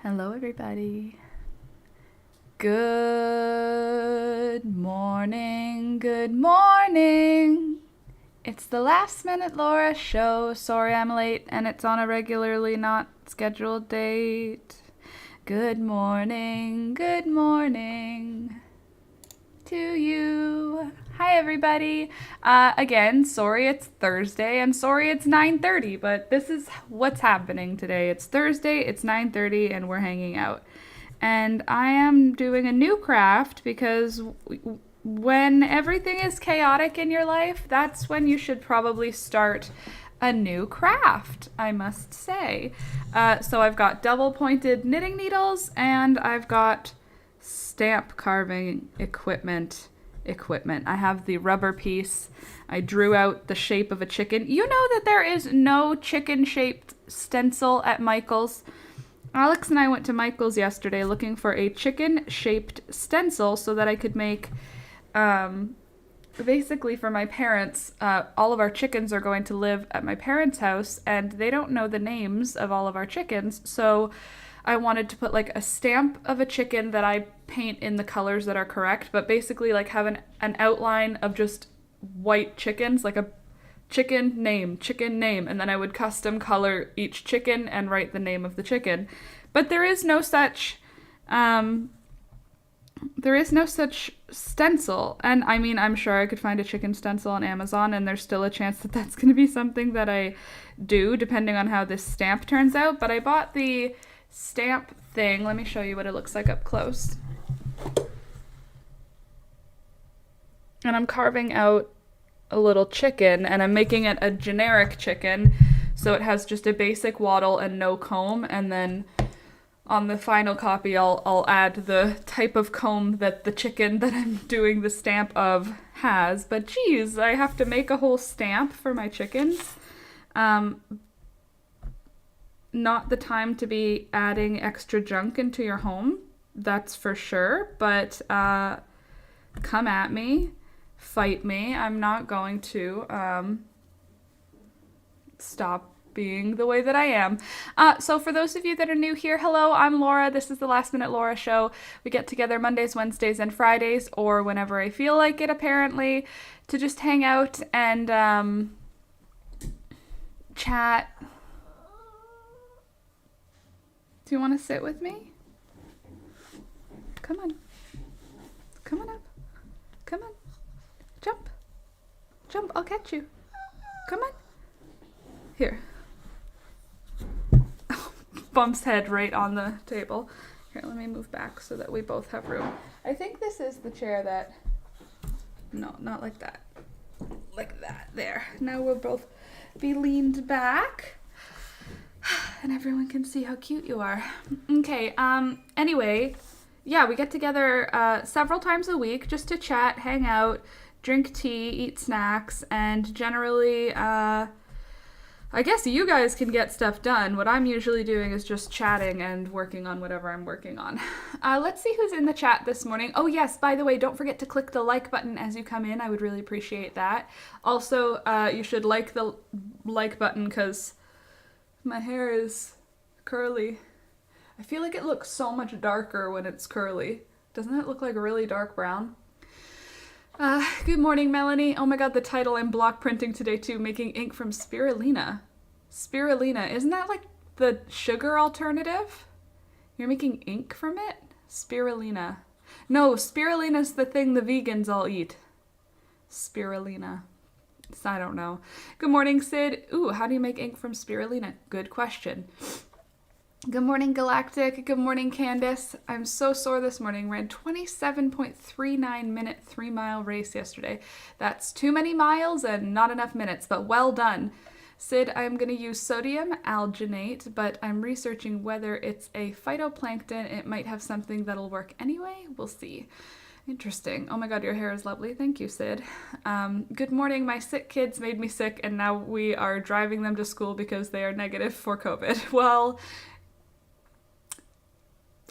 Hello, everybody. Good morning, good morning. It's the Last Minute Laura show. Sorry I'm late and it's on a regularly not scheduled date. Good morning to you. Hi, everybody. Again, sorry it's Thursday and sorry it's 9:30, but this is what's happening today. It's Thursday, it's 9:30, and we're hanging out. And I am doing a new craft because when everything is chaotic in your life, that's when you should probably start a new craft, I must say. So I've got double pointed knitting needles and I've got stamp carving equipment. I have the rubber piece. I drew out the shape of a chicken. You know that there is no chicken shaped stencil at Michael's. Alex and I went to Michael's yesterday looking for a chicken shaped stencil so that I could make basically for my parents. All of our chickens are going to live at my parents' house and they don't know the names of all of our chickens, so I wanted to put like a stamp of a chicken that I paint in the colors that are correct, but basically like have an outline of just white chickens, like a chicken name, and then I would custom color each chicken and write the name of the chicken. But there is no such stencil. And I mean, I'm sure I could find a chicken stencil on Amazon, and there's still a chance that that's going to be something that I do depending on how this stamp turns out. But I bought the stamp thing. Let me show you what it looks like up close. And I'm carving out a little chicken, and I'm making it a generic chicken, so it has just a basic wattle and no comb, and then on the final copy I'll add the type of comb that the chicken that I'm doing the stamp of has. But geez, I have to make a whole stamp for my chickens. Not the time to be adding extra junk into your home, that's for sure, but come at me. Fight me. I'm not going to stop being the way that I am. So for those of you that are new here, hello, I'm Laura. This is the Last Minute Laura show. We get together Mondays, Wednesdays, and Fridays, or whenever I feel like it, apparently, to just hang out and chat. Do you want to sit with me? Come on. Come on up. Come on. Jump. Jump, I'll catch you. Come on. Here. Bumps head right on the table. Here, let me move back so that we both have room. I think this is the chair that... No, not like that. Like that. There. Now we'll both be leaned back. And everyone can see how cute you are. Okay, anyway, yeah, we get together several times a week just to chat, hang out, drink tea, eat snacks, and generally, I guess you guys can get stuff done. What I'm usually doing is just chatting and working on whatever I'm working on. Let's see who's in the chat this morning. Oh yes, by the way, don't forget to click the like button as you come in. I would really appreciate that. Also, you should like the like button because my hair is curly. I feel like it looks so much darker when it's curly. Doesn't it look like a really dark brown? Good morning, Melanie. Oh my god, the title I'm block printing today too, making ink from spirulina. Spirulina, isn't that like the sugar alternative? You're making ink from it? Spirulina. No, spirulina's the thing the vegans all eat. Spirulina. I don't know. Good morning, Sid. Ooh, how do you make ink from spirulina? Good question. Good morning, Galactic. Good morning, Candace. I'm so sore this morning. Ran 27.39 minute 3-mile race yesterday. That's too many miles and not enough minutes, but well done. Sid, I'm going to use sodium alginate, but I'm researching whether it's a phytoplankton. It might have something that'll work anyway. We'll see. Interesting. Oh my god, your hair is lovely. Thank you, Sid. Good morning. My sick kids made me sick, and now we are driving them to school because they are negative for COVID. Well,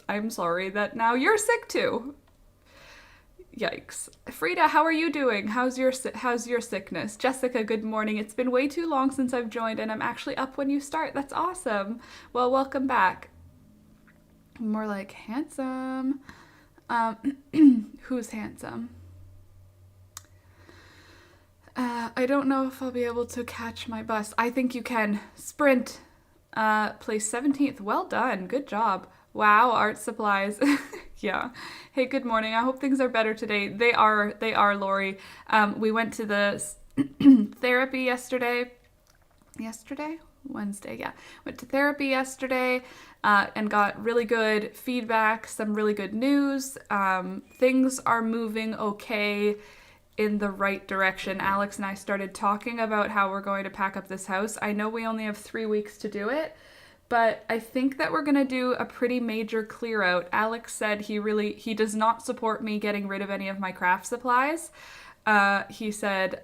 I'm sorry that now you're sick too. Yikes. Frida, how are you doing? How's your sickness? Jessica, good morning. It's been way too long since I've joined, and I'm actually up when you start. That's awesome. Well, welcome back. More like handsome. Who's handsome? I don't know if I'll be able to catch my bus. I think you can. Sprint. Place 17th. Well done. Good job. Wow, art supplies. Yeah. Hey, good morning. I hope things are better today. They are, Lori. We went to the therapy yesterday. Wednesday, yeah. Went to therapy yesterday and got really good feedback, some really good news. Things are moving okay in the right direction. Alex and I started talking about how we're going to pack up this house. I know we only have 3 weeks to do it, but I think that we're going to do a pretty major clear out. Alex said he does not support me getting rid of any of my craft supplies. He said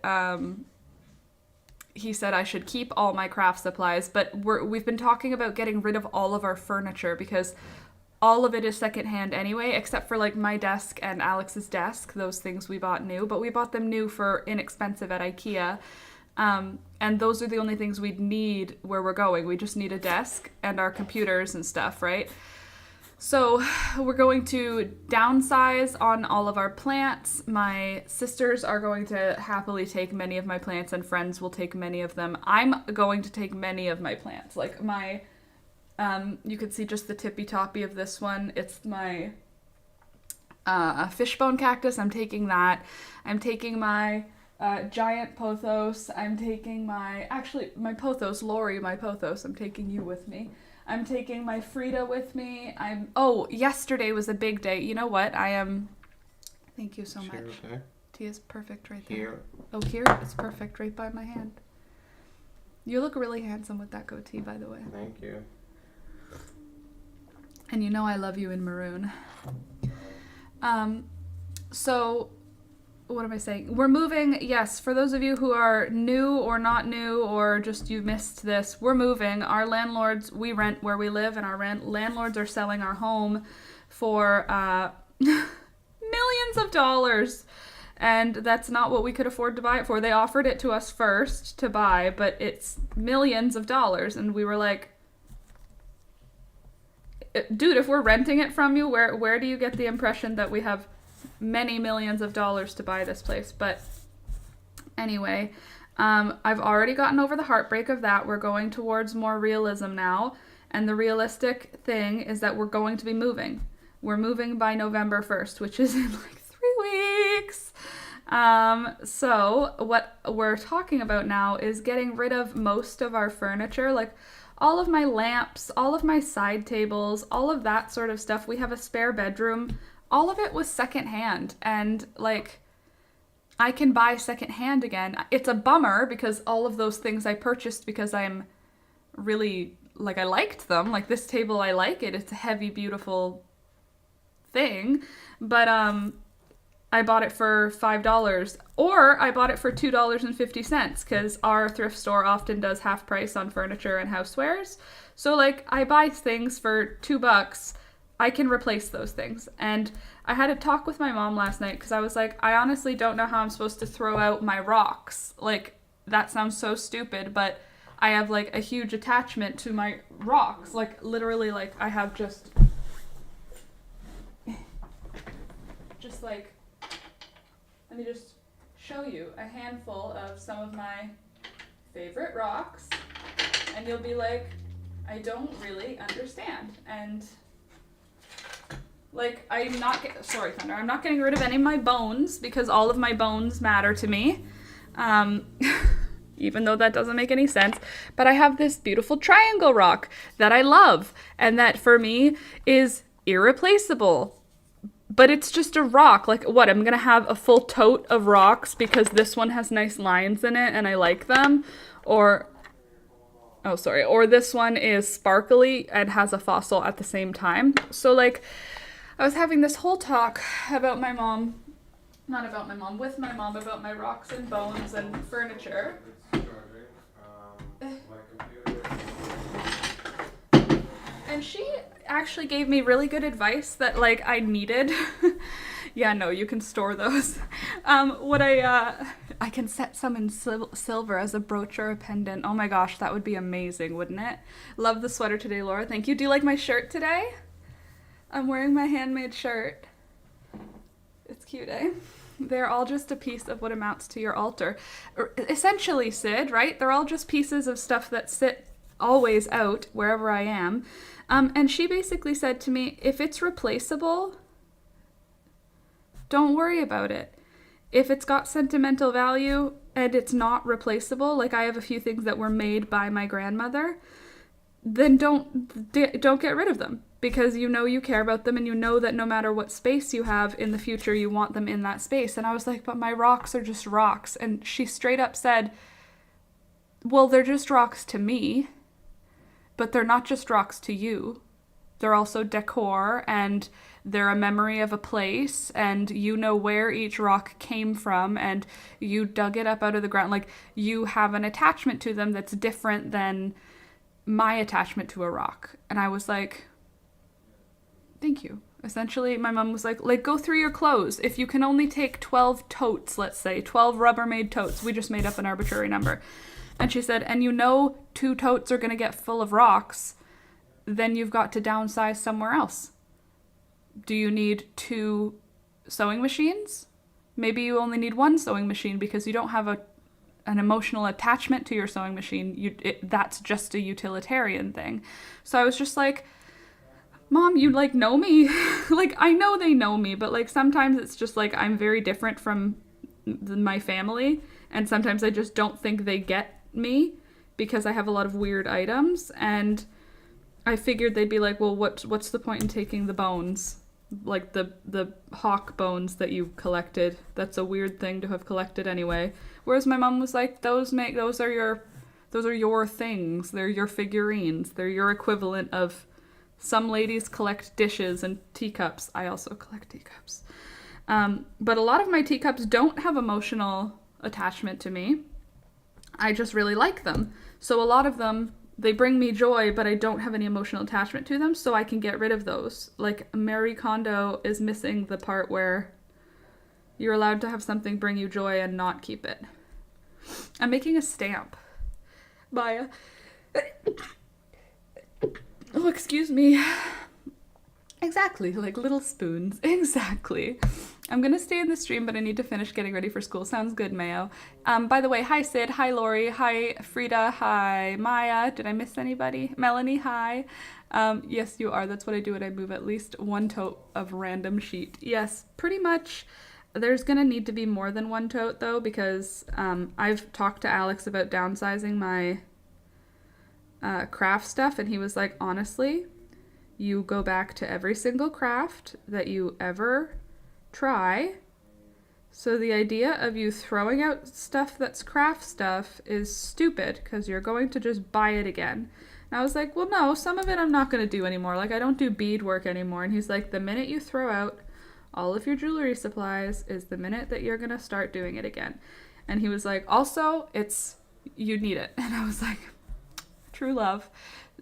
I should keep all my craft supplies, but we've been talking about getting rid of all of our furniture because all of it is secondhand anyway, except for like my desk and Alex's desk. Those things we bought new, but we bought them new for inexpensive at IKEA. And those are the only things we'd need where we're going. We just need a desk and our computers and stuff, right? So we're going to downsize on all of our plants. My sisters are going to happily take many of my plants and friends will take many of them. I'm going to take many of my plants. Like my, you can see just the tippy toppy of this one. It's my fishbone cactus. I'm taking that. I'm taking my giant pothos. I'm taking my pothos, Lori, my pothos. I'm taking you with me. I'm taking my Frida with me. Yesterday was a big day. You know what? Thank you so much. Okay. Tea is perfect right there. Here. Oh, here? It's perfect right by my hand. You look really handsome with that goatee, by the way. Thank you. And you know I love you in maroon. So what am I saying? We're moving. Yes, for those of you who are new or not new or just you missed this, we're moving. Our landlords, we rent where we live, and our landlords are selling our home for millions of dollars. And that's not what we could afford to buy it for. They offered it to us first to buy, but it's millions of dollars. And we were like, dude, if we're renting it from you, where do you get the impression that we have many millions of dollars to buy this place? But anyway, I've already gotten over the heartbreak of that. We're going towards more realism now. And the realistic thing is that we're going to be moving. We're moving by November 1st, which is in like 3 weeks. So what we're talking about now is getting rid of most of our furniture, like all of my lamps, all of my side tables, all of that sort of stuff. We have a spare bedroom. All of it was secondhand, and like I can buy secondhand again. It's a bummer because all of those things I purchased because I'm really, like, I liked them. Like this table, I like it. It's a heavy, beautiful thing, but I bought it for $5, or I bought it for $2.50 because our thrift store often does half price on furniture and housewares. So like I buy things for $2. I can replace those things. And I had a talk with my mom last night because I was like, I honestly don't know how I'm supposed to throw out my rocks. Like, that sounds so stupid, but I have like a huge attachment to my rocks. Like literally, like I have just like, let me just show you a handful of some of my favorite rocks, and you'll be like, I don't really understand. And like, I'm not getting rid of any of my bones because all of my bones matter to me. Even though that doesn't make any sense. But I have this beautiful triangle rock that I love, and that for me is irreplaceable. But it's just a rock. Like, what, I'm gonna have a full tote of rocks because this one has nice lines in it and I like them? Or this one is sparkly and has a fossil at the same time. So, like, I was having this whole talk about my mom, with my mom about my rocks and bones and furniture. And she actually gave me really good advice that, like, I needed. Yeah, no, you can store those. I can set some in silver as a brooch or a pendant. Oh my gosh, that would be amazing, wouldn't it? Love the sweater today, Laura. Thank you. Do you like my shirt today? I'm wearing my handmade shirt. It's cute, eh? They're all just a piece of what amounts to your altar. Essentially, Sid, right? They're all just pieces of stuff that sit always out wherever I am. And she basically said to me, if it's replaceable, don't worry about it. If it's got sentimental value and it's not replaceable, like I have a few things that were made by my grandmother, then don't get rid of them, because you know you care about them and you know that no matter what space you have in the future, you want them in that space. And I was like, but my rocks are just rocks. And she straight up said, well, they're just rocks to me, but they're not just rocks to you. They're also decor, and they're a memory of a place, and you know where each rock came from, and you dug it up out of the ground. Like, you have an attachment to them that's different than my attachment to a rock. And I was like, thank you. Essentially, my mom was like, go through your clothes. If you can only take 12 totes, let's say, 12 Rubbermaid totes, we just made up an arbitrary number. And she said, and you know 2 totes are going to get full of rocks, then you've got to downsize somewhere else. Do you need 2 sewing machines? Maybe you only need 1 sewing machine because you don't have an emotional attachment to your sewing machine. That's just a utilitarian thing. So I was just like, Mom, you like know me. Like, I know they know me, but like sometimes it's just like I'm very different from my family, and sometimes I just don't think they get me because I have a lot of weird items. And I figured they'd be like, well, what's the point in taking the bones? Like the hawk bones that you collected. That's a weird thing to have collected anyway. Whereas my mom was like, those are your things. They're your figurines. They're your equivalent of, some ladies collect dishes and teacups. I also collect teacups. But a lot of my teacups don't have emotional attachment to me. I just really like them. So a lot of them, they bring me joy, but I don't have any emotional attachment to them, so I can get rid of those. Like, Marie Kondo is missing the part where you're allowed to have something bring you joy and not keep it. I'm making a stamp. Maya. Oh, excuse me. Exactly, like little spoons. Exactly. I'm gonna stay in the stream, but I need to finish getting ready for school. Sounds good, Mayo. By the way, hi Sid, hi Lori, hi Frida, hi Maya. Did I miss anybody? Melanie, hi. Yes, you are. That's what I do when I move at least 1 tote of random sheet. Yes, pretty much. There's gonna need to be more than 1 tote though, because I've talked to Alex about downsizing my craft stuff, and he was like, honestly, you go back to every single craft that you ever try. So the idea of you throwing out stuff that's craft stuff is stupid, because you're going to just buy it again. And I was like, well, no, some of it I'm not going to do anymore. Like, I don't do beadwork anymore. And he's like, the minute you throw out all of your jewelry supplies is the minute that you're going to start doing it again. And he was like, also, you need it. And I was like, true love.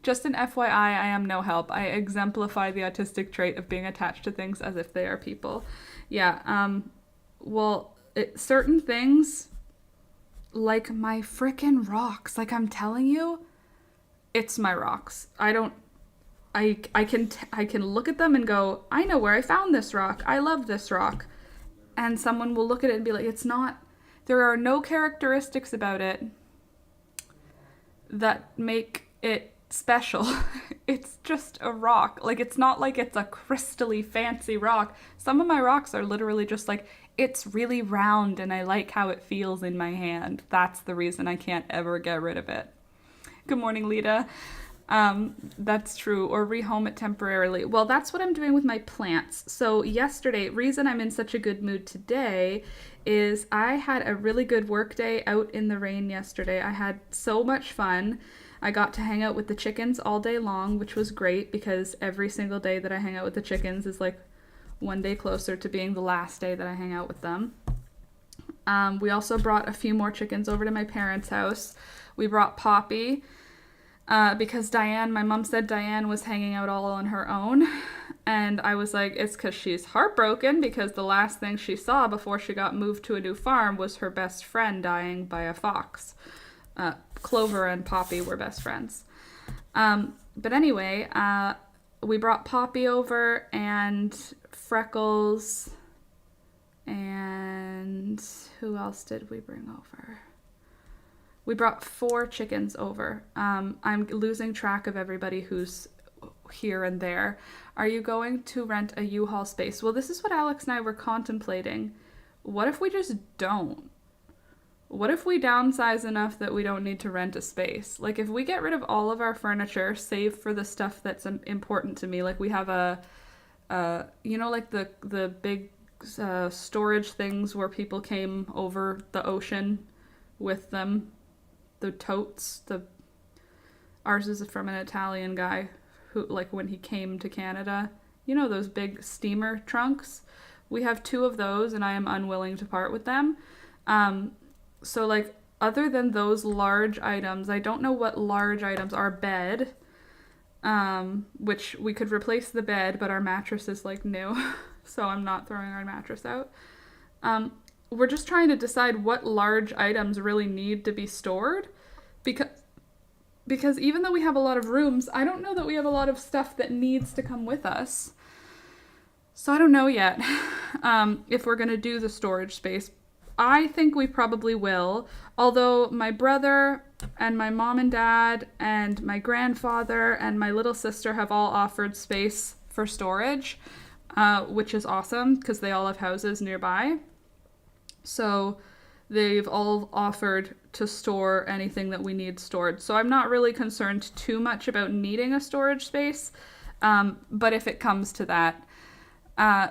Just an FYI, I am no help. I exemplify the autistic trait of being attached to things as if they are people. Yeah, certain things, like my frickin' rocks, like I'm telling you, it's my rocks. I can look at them and go, I know where I found this rock. I love this rock. And someone will look at it and be like, there are no characteristics about it that make it special. It's just a rock. Like, it's not like it's a crystally fancy rock. Some of my rocks are literally just like, it's really round and I like how it feels in my hand. That's the reason I can't ever get rid of it. Good morning, Lita. That's true. Or rehome it temporarily. Well, that's what I'm doing with my plants. So yesterday, reason I'm in such a good mood today is I had a really good work day out in the rain yesterday. I had so much fun. I got to hang out with the chickens all day long, which was great because every single day that I hang out with the chickens is like 1 day closer to being the last day that I hang out with them. We also brought a few more chickens over to my parents' house. We brought Poppy because my mom said Diane was hanging out all on her own. And I was like, it's because she's heartbroken because the last thing she saw before she got moved to a new farm was her best friend dying by a fox. Clover and Poppy were best friends. But anyway, we brought Poppy over and Freckles, and who else did we bring over? We brought 4 chickens over. I'm losing track of everybody who's here and there. Are you going to rent a U-Haul space? Well, this is what Alex and I were contemplating. What if we just don't? What if we downsize enough that we don't need to rent a space? Like, if we get rid of all of our furniture, save for the stuff that's important to me, like we have you know, like the big storage things where people came over the ocean with them, the totes. Ours is from an Italian guy who, like, when he came to Canada, you know, those big steamer trunks. We have 2 of those, and I am unwilling to part with them. So, like, other than those large items, I don't know what large items are. Bed, which we could replace the bed, but our mattress is, like, new, so I'm not throwing our mattress out. We're just trying to decide what large items really need to be stored, because even though we have a lot of rooms, I don't know that we have a lot of stuff that needs to come with us. So I don't know yet if we're going to do the storage space. I think we probably will, although my brother and my mom and dad and my grandfather and my little sister have all offered space for storage, which is awesome because they all have houses nearby. So they've all offered to store anything that we need stored. So I'm not really concerned too much about needing a storage space, but if it comes to that.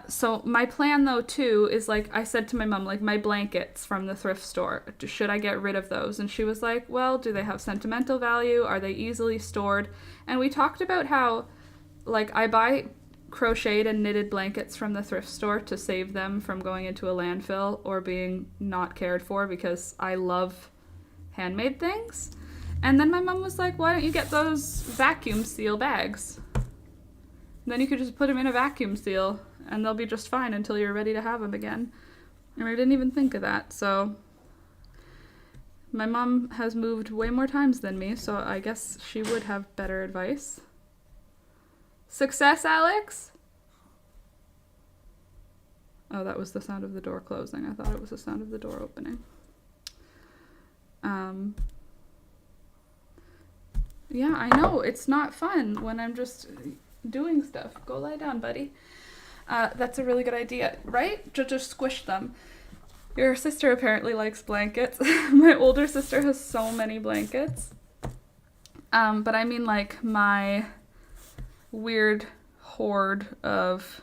So my plan though too is, like, I said to my mom, like, my blankets from the thrift store, should I get rid of those? And she was like, well, do they have sentimental value? Are they easily stored? And we talked about how, like, I buy crocheted and knitted blankets from the thrift store to save them from going into a landfill or being not cared for, because I love handmade things. And then my mom was like, why don't you get those vacuum seal bags? And then you could just put them in a vacuum seal and they'll be just fine until you're ready to have them again. And I didn't even think of that. So my mom has moved way more times than me, so I guess she would have better advice. Success, Alex? Oh, that was the sound of the door closing. I thought it was the sound of the door opening. Yeah, I know. It's not fun when I'm just doing stuff. Go lie down, buddy. That's a really good idea, right? Just squish them. Your sister apparently likes blankets. My older sister has so many blankets. But I mean, like, my weird hoard of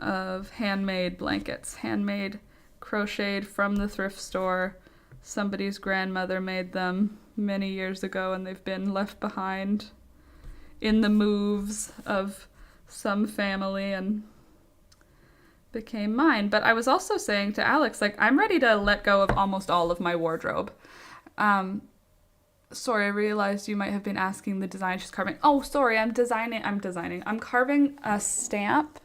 handmade blankets. Handmade, crocheted from the thrift store. Somebody's grandmother made them many years ago, and they've been left behind in the moves of some family and became mine. But I was also saying to Alex, like, I'm ready to let go of almost all of my wardrobe. Sorry, I realized you might have been asking the design she's carving. Oh, sorry, I'm carving a stamp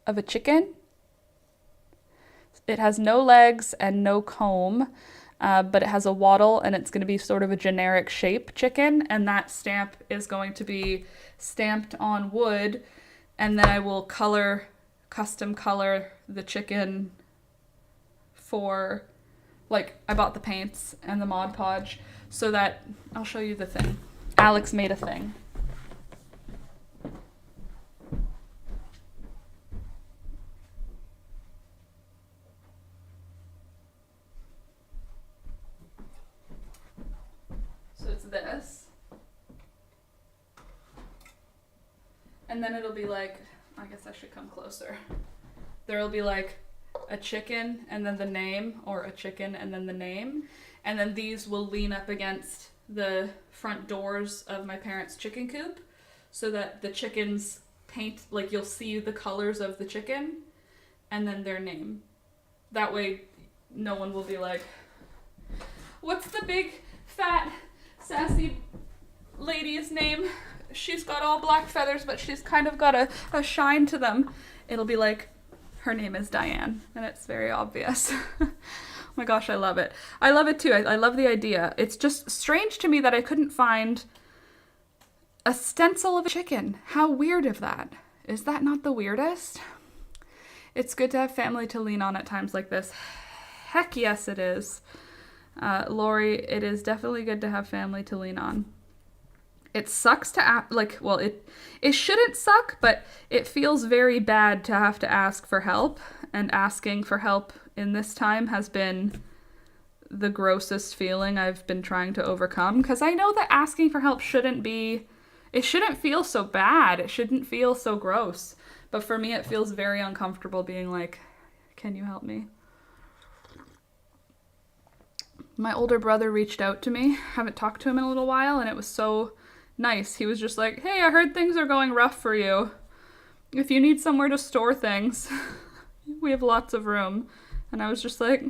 of a chicken. It has no legs and no comb, but it has a wattle, and it's going to be sort of a generic shape chicken, and that stamp is going to be stamped on wood, and then I will custom color the chicken for, like, I bought the paints and the Mod Podge, so that, I'll show you the thing. Alex made a thing. So it's this. And then it'll be like, I guess I should come closer. There'll be like a chicken and then the name, or a chicken and then the name. And then these will lean up against the front doors of my parents' chicken coop so that the chickens paint, like, you'll see the colors of the chicken and then their name. That way no one will be like, what's the big fat sassy lady's name? She's got all black feathers, but she's kind of got a shine to them. It'll be like, her name is Diane, and it's very obvious. Oh my gosh, I love it. I love it too. I love the idea. It's just strange to me that I couldn't find a stencil of a chicken. How weird is that? Is that not the weirdest? It's good to have family to lean on at times like this. Heck yes, it is. Lori, it is definitely good to have family to lean on. It sucks to it shouldn't suck, but it feels very bad to have to ask for help, and asking for help in this time has been the grossest feeling I've been trying to overcome, because I know that asking for help shouldn't feel so bad. It shouldn't feel so gross. But for me, it feels very uncomfortable being like, can you help me? My older brother reached out to me. Haven't talked to him in a little while, and it was so nice. He was just like, hey, I heard things are going rough for you. If you need somewhere to store things, we have lots of room. And I was just like,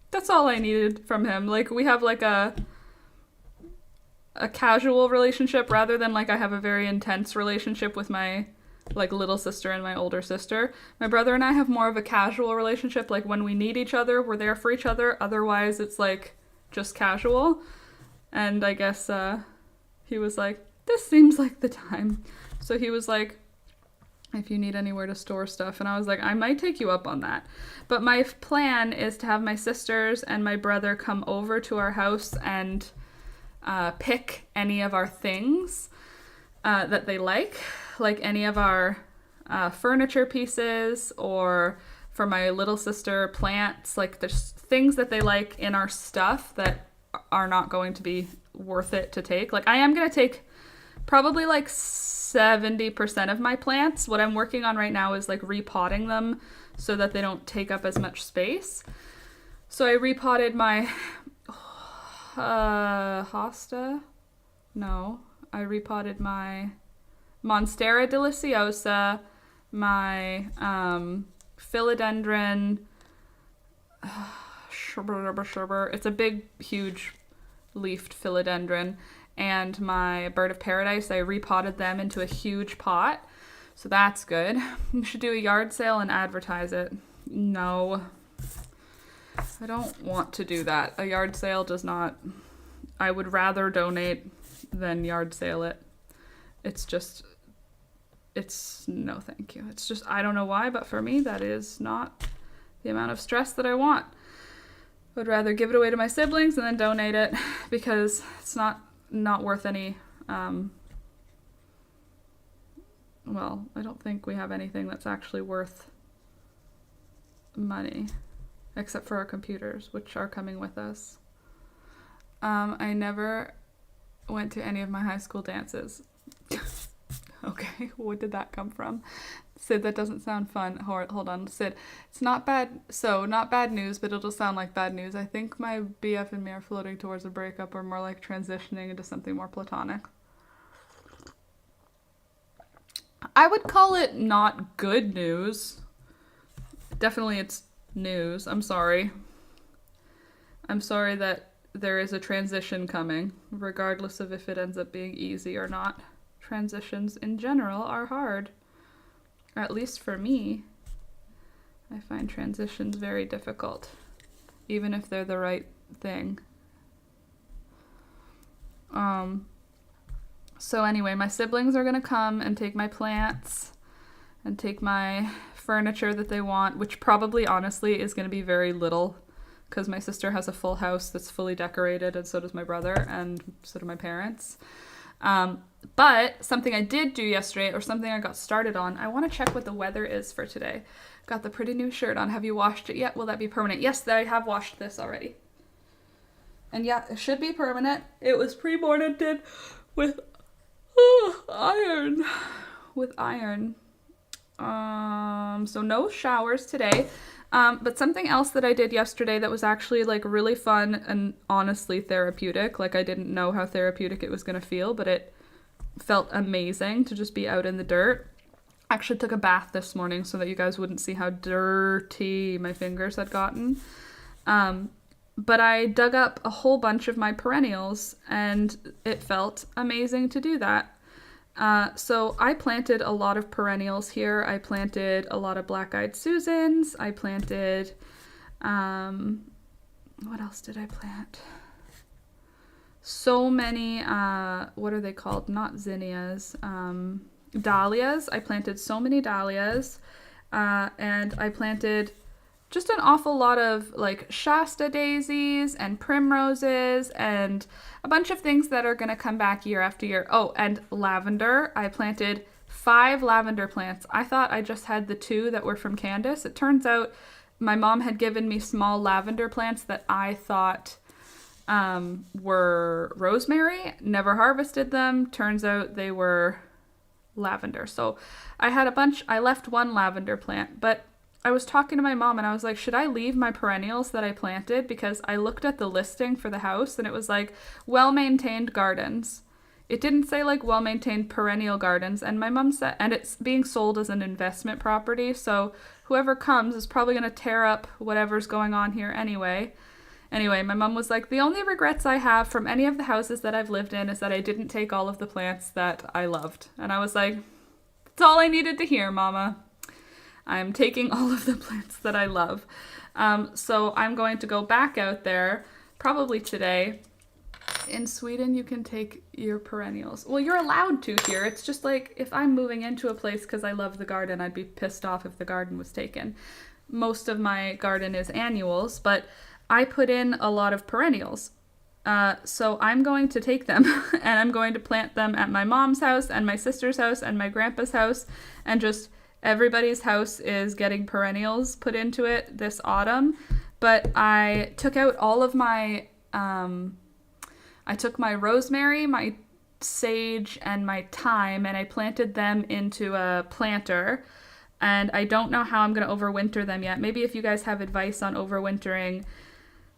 that's all I needed from him. Like, we have like a casual relationship rather than like I have a very intense relationship with my like little sister and my older sister. My brother and I have more of a casual relationship. Like, when we need each other, we're there for each other. Otherwise, it's like just casual. And I guess he was like, this seems like the time. So he was like, if you need anywhere to store stuff. And I was like, I might take you up on that. But my plan is to have my sisters and my brother come over to our house and pick any of our things that they like any of our furniture pieces, or for my little sister, plants. Like, there's things that they like in our stuff that are not going to be worth it to take. Like, I am going to take probably like 70% of my plants. What I'm working on right now is like repotting them so that they don't take up as much space. So I repotted my hosta. No, I repotted my Monstera deliciosa, my philodendron. It's a big, huge leafed philodendron. And my bird of paradise, I repotted them into a huge pot. So that's good. We should do a yard sale and advertise it. No, I don't want to do that. A yard sale does not... I would rather donate than yard sale it. It's no thank you. It's just, I don't know why, but for me, that is not the amount of stress that I want. I would rather give it away to my siblings and then donate it, because it's not worth any, well, I don't think we have anything that's actually worth money, except for our computers, which are coming with us. I never went to any of my high school dances. Okay, what did that come from? Sid, that doesn't sound fun. Hold on, Sid. It's not bad. So, not bad news, but it'll sound like bad news. I think my BF and me are floating towards a breakup, or more like transitioning into something more platonic. I would call it not good news. Definitely it's news. I'm sorry. I'm sorry that there is a transition coming, regardless of if it ends up being easy or not. Transitions in general are hard. Or at least for me. I find transitions very difficult, even if they're the right thing. So anyway, my siblings are gonna come and take my plants and take my furniture that they want, which probably honestly is gonna be very little, because my sister has a full house that's fully decorated, and so does my brother, and so do my parents. But something I did do yesterday, or something I got started on, I want to check what the weather is for today. Got the pretty new shirt on. Have you washed it yet? Will that be permanent? Yes, I have washed this already. And yeah, it should be permanent. It was pre-mortared with iron. With iron. So no showers today. But something else that I did yesterday that was actually like really fun and honestly therapeutic. Like, I didn't know how therapeutic it was going to feel, but it felt amazing to just be out in the dirt. I actually took a bath this morning so that you guys wouldn't see how dirty my fingers had gotten. But I dug up a whole bunch of my perennials, and it felt amazing to do that. So I planted a lot of perennials here. I planted a lot of black-eyed Susans. I planted, what else did I plant? so many, what are they called? Not zinnias, dahlias. I planted so many dahlias, and I planted just an awful lot of like Shasta daisies and primroses and a bunch of things that are going to come back year after year. Oh, and lavender. I planted 5 lavender plants. I thought I just had the 2 that were from Candace. It turns out my mom had given me small lavender plants that I thought were rosemary. Never harvested them. Turns out they were lavender. So I had a bunch. I left 1 lavender plant, but I was talking to my mom and I was like, should I leave my perennials that I planted? Because I looked at the listing for the house and it was like well-maintained gardens. It didn't say like well-maintained perennial gardens. And my mom said, and it's being sold as an investment property. So whoever comes is probably going to tear up whatever's going on here anyway. Anyway, my mom was like, the only regrets I have from any of the houses that I've lived in is that I didn't take all of the plants that I loved. And I was like, that's all I needed to hear, Mama. I'm taking all of the plants that I love. So I'm going to go back out there, probably today. In Sweden, you can take your perennials. Well, you're allowed to here. It's just like if I'm moving into a place because I love the garden, I'd be pissed off if the garden was taken. Most of my garden is annuals, but I put in a lot of perennials. So I'm going to take them and I'm going to plant them at my mom's house and my sister's house and my grandpa's house, and just everybody's house is getting perennials put into it this autumn. But I took out all of my, I took my rosemary, my sage, and my thyme, and I planted them into a planter. And I don't know how I'm going to overwinter them yet. Maybe if you guys have advice on overwintering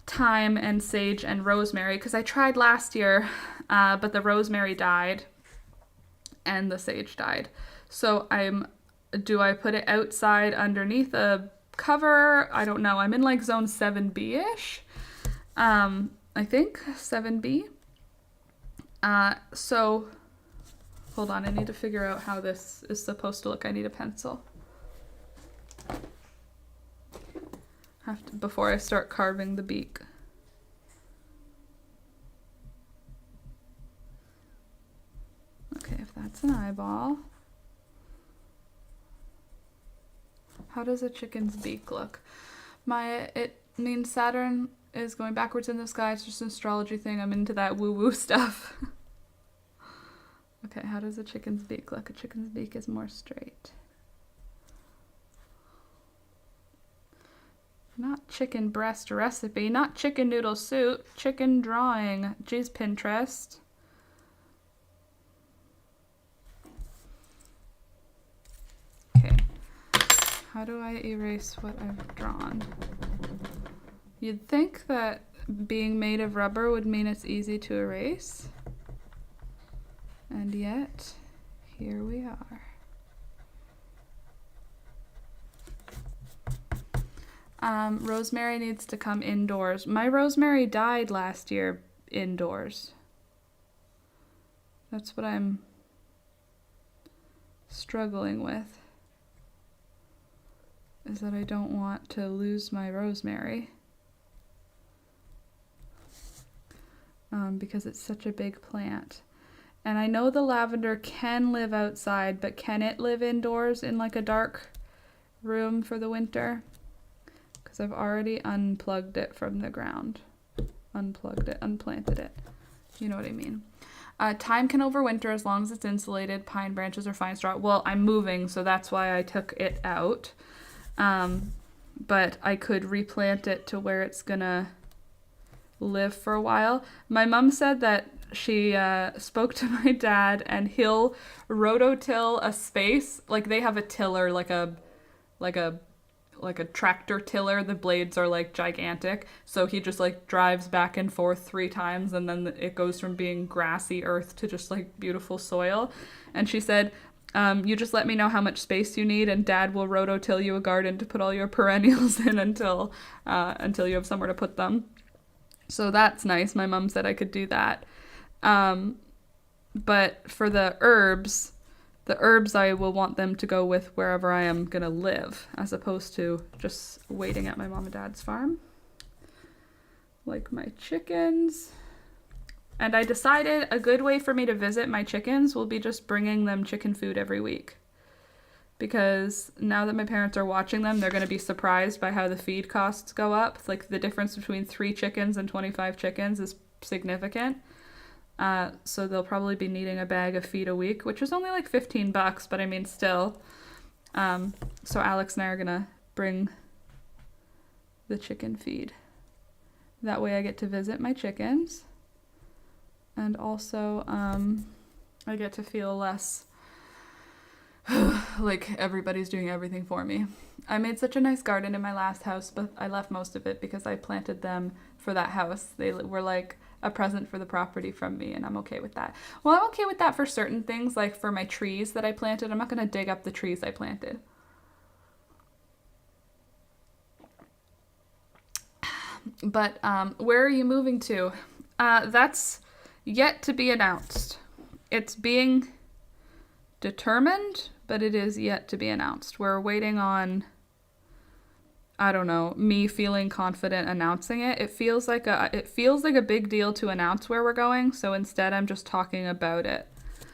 thyme and sage and rosemary, because I tried last year, but the rosemary died and the sage died. So do I put it outside underneath a cover? I don't know. I'm in like zone 7B-ish. I think 7B. So hold on. I need to figure out how this is supposed to look. I need a pencil. Before I start carving the beak. Okay, if that's an eyeball. How does a chicken's beak look? It means Saturn is going backwards in the sky. It's just an astrology thing. I'm into that woo-woo stuff. Okay, how does a chicken's beak look? A chicken's beak is more straight. Not chicken breast recipe, not chicken noodle soup, chicken drawing. Geez, Pinterest. Okay. How do I erase what I've drawn? You'd think that being made of rubber would mean it's easy to erase. And yet, here we are. Rosemary needs to come indoors. My rosemary died last year indoors. That's what I'm struggling with, is that I don't want to lose my rosemary. Because it's such a big plant. And I know the lavender can live outside, but can it live indoors in like a dark room for the winter? Because I've already unplugged it from the ground. Unplugged it, unplanted it. You know what I mean. Thyme can overwinter as long as it's insulated. Pine branches or fine straw. Well, I'm moving, so that's why I took it out. But I could replant it to where it's gonna live for a while. My mom said that she spoke to my dad and he'll rototill a space. Like they have a tiller, like a tractor tiller. The blades are like gigantic. So he just like drives back and forth 3 times and then it goes from being grassy earth to just like beautiful soil. And she said, you just let me know how much space you need and Dad will rototill you a garden to put all your perennials in until you have somewhere to put them. So that's nice. My mom said I could do that. But for the herbs I will want them to go with wherever I am going to live, as opposed to just waiting at my mom and dad's farm. Like my chickens. And I decided a good way for me to visit my chickens will be just bringing them chicken food every week. Because now that my parents are watching them, they're going to be surprised by how the feed costs go up. Like the difference between 3 chickens and 25 chickens is significant. So they'll probably be needing a bag of feed a week, which is only like $15, but I mean still. So Alex and I are going to bring the chicken feed. That way I get to visit my chickens. And also I get to feel less like everybody's doing everything for me. I made such a nice garden in my last house, but I left most of it because I planted them for that house. They were like a present for the property from me, and I'm okay with that. Well, I'm okay with that for certain things, like for my trees that I planted. I'm not going to dig up the trees I planted. But where are you moving to? That's yet to be announced. It's being determined, but it is yet to be announced. We're waiting on, I don't know, me feeling confident announcing it. It feels like a big deal to announce where we're going, so instead I'm just talking about it.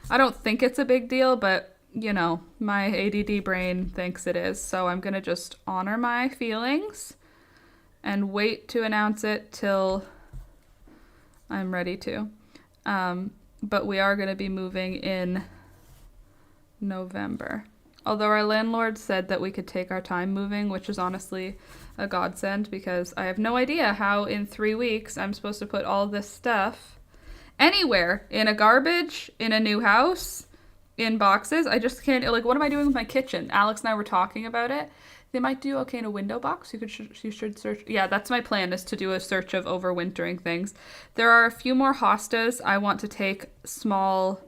I don't think it's a big deal, but you know, my ADD brain thinks it is, so I'm gonna just honor my feelings and wait to announce it till I'm ready to. But we are gonna be moving in November. Although our landlord said that we could take our time moving, which is honestly a godsend because I have no idea how in 3 weeks I'm supposed to put all this stuff anywhere, in a garbage, in a new house, in boxes. I just can't, like, what am I doing with my kitchen? Alex and I were talking about it. They might do okay in a window box. You should search. Yeah, that's my plan, is to do a search of overwintering things. There are a few more hostas I want to take small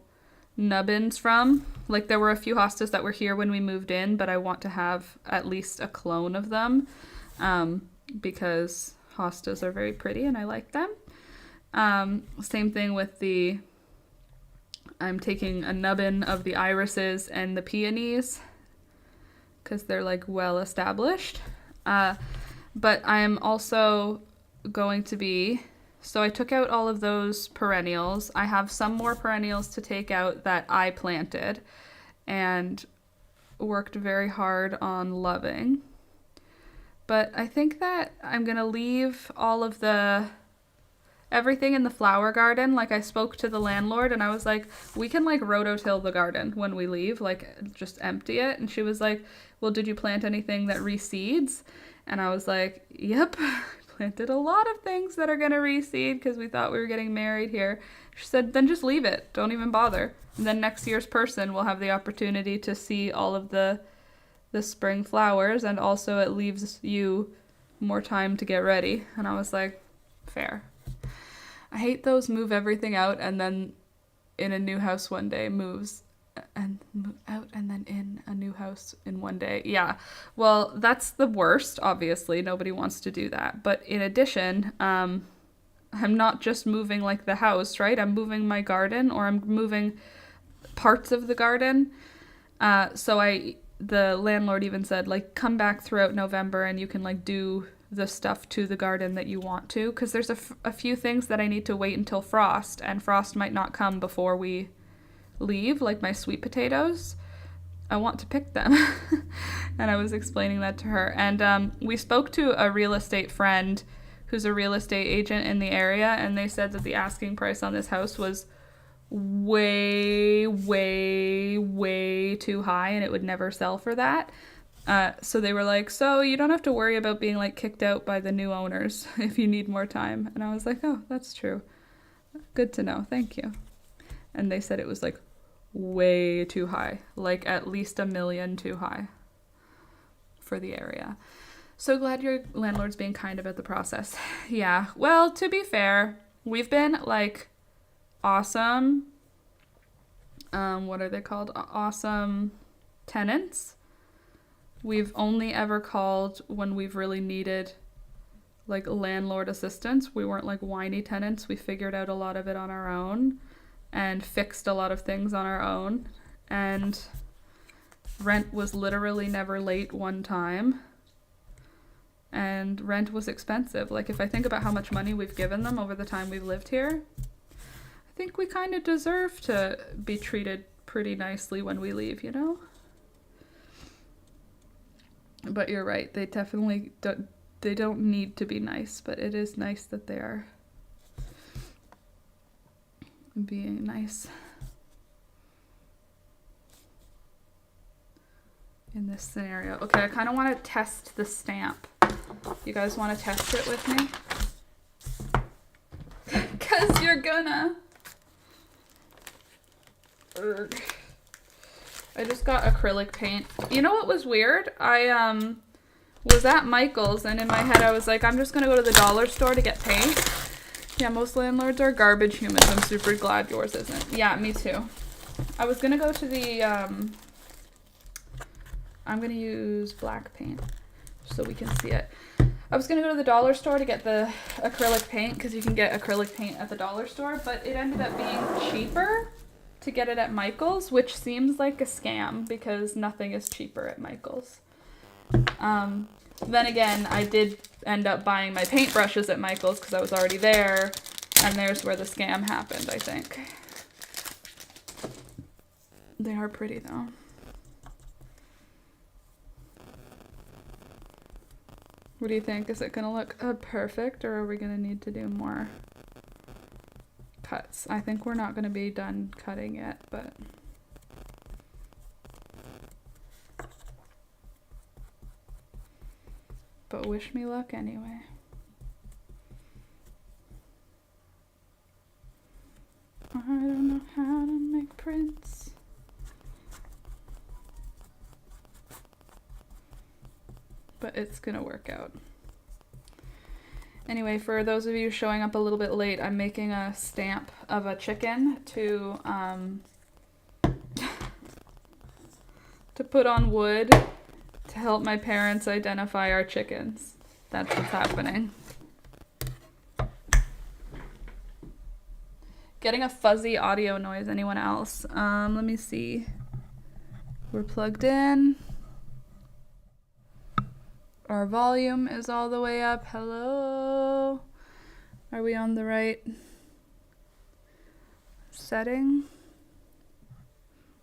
nubbins from. Like, there were a few hostas that were here when we moved in, but I want to have at least a clone of them because hostas are very pretty and I like them. Same thing with I'm taking a nubbin of the irises and the peonies because they're like well established. But I'm also going to be, so I took out all of those perennials. I have some more perennials to take out that I planted and worked very hard on loving. But I think that I'm going to leave all of everything in the flower garden. Like, I spoke to the landlord and I was like, we can like rototill the garden when we leave, like just empty it. And she was like, well, did you plant anything that reseeds? And I was like, yep, I planted a lot of things that are going to reseed because we thought we were getting married here. She said, then just leave it. Don't even bother. And then next year's person will have the opportunity to see all of the spring flowers, and also it leaves you more time to get ready. And I was like, fair. I hate those move everything out and then in a new house one day moves and move out and then in a new house in one day. Yeah, well, that's the worst, obviously. Nobody wants to do that. But in addition, I'm not just moving like the house, right? I'm moving my garden, or I'm moving parts of the garden. So the landlord even said, like, come back throughout November and you can like do the stuff to the garden that you want to, because there's a few things that I need to wait until frost, and frost might not come before we leave, like my sweet potatoes. I want to pick them. And I was explaining that to her, and we spoke to a real estate friend who's a real estate agent in the area, and they said that the asking price on this house was way, way, way too high, and it would never sell for that. So they were like, so you don't have to worry about being like kicked out by the new owners if you need more time. And I was like, oh, that's true. Good to know. Thank you. And they said it was like way too high, like at least $1 million too high for the area. So glad your landlord's being kind about the process. Yeah. Well, to be fair, we've been like awesome. What are they called? Awesome tenants. We've only ever called when we've really needed like landlord assistance. We weren't like whiny tenants. We figured out a lot of it on our own and fixed a lot of things on our own. And rent was literally never late one time. And rent was expensive. Like, if I think about how much money we've given them over the time we've lived here, think we kind of deserve to be treated pretty nicely when we leave, you know? But you're right, they definitely don't need to be nice, but it is nice that they are being nice in this scenario. Okay, I kind of want to test the stamp. You guys want to test it with me? Because you're gonna. Ugh. I just got acrylic paint. You know what was weird? I was at Michael's and in my head I was like, I'm just gonna go to the dollar store to get paint. Yeah, most landlords are garbage humans. I'm super glad yours isn't. Yeah, me too. I was gonna go to the I'm gonna use black paint so we can see it. I was gonna go to the dollar store to get the acrylic paint because you can get acrylic paint at the dollar store, but it ended up being cheaper to get it at Michael's, which seems like a scam because nothing is cheaper at Michael's. Then again, I did end up buying my paintbrushes at Michael's because I was already there, and there's where the scam happened, I think. They are pretty though. What do you think? Is it gonna look perfect, or are we gonna need to do more cuts? I think we're not gonna be done cutting yet, but wish me luck anyway. I don't know how to make prints. But it's gonna work out. Anyway, for those of you showing up a little bit late, I'm making a stamp of a chicken to put on wood to help my parents identify our chickens. That's what's happening. Getting a fuzzy audio noise. Anyone else? Let me see. We're plugged in. Our volume is all the way up. Hello? Are we on the right setting?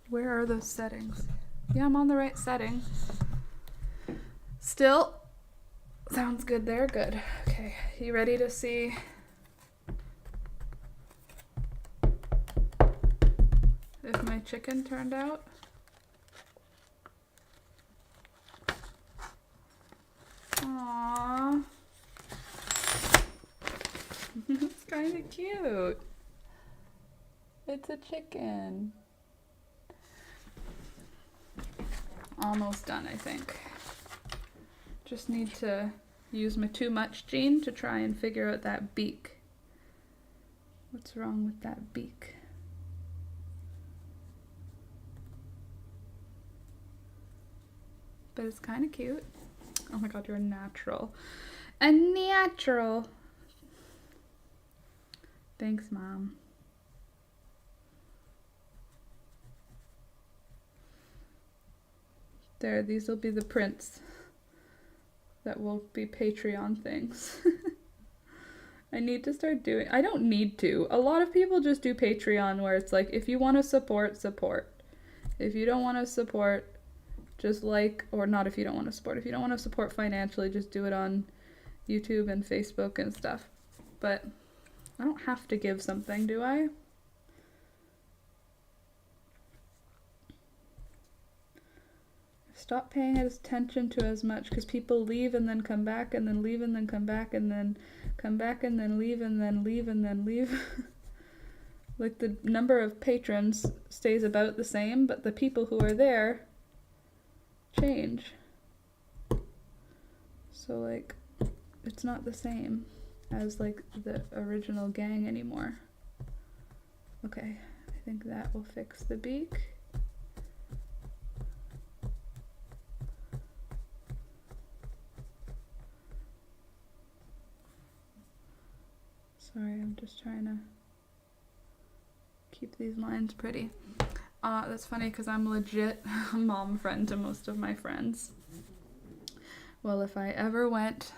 Where are those settings? Yeah, I'm on the right setting. Still? Sounds good there. Good. Okay. You ready to see if my chicken turned out? Aww. It's kind of cute. It's a chicken. Almost done, I think. Just need to use my too much gene to try and figure out that beak. What's wrong with that beak? But it's kind of cute. Oh my god, you're a natural. A natural. Thanks, Mom. There, these will be the prints that will be Patreon things. I need to start doing, I don't need to. A lot of people just do Patreon where it's like, if you want to support, support. If you don't want to support, just like, or not if you don't want to support. If you don't want to support financially, just do it on YouTube and Facebook and stuff. But I don't have to give something, do I? Stop paying attention to as much because people leave and then come back and then leave and then come back and then come back and then leave and then leave and then leave. Like the number of patrons stays about the same, but the people who are there change. So like it's not the same as like the original gang anymore. Okay, I think that will fix the beak. Sorry, I'm just trying to keep these lines pretty. That's funny because I'm legit a mom friend to most of my friends. Well, if I ever went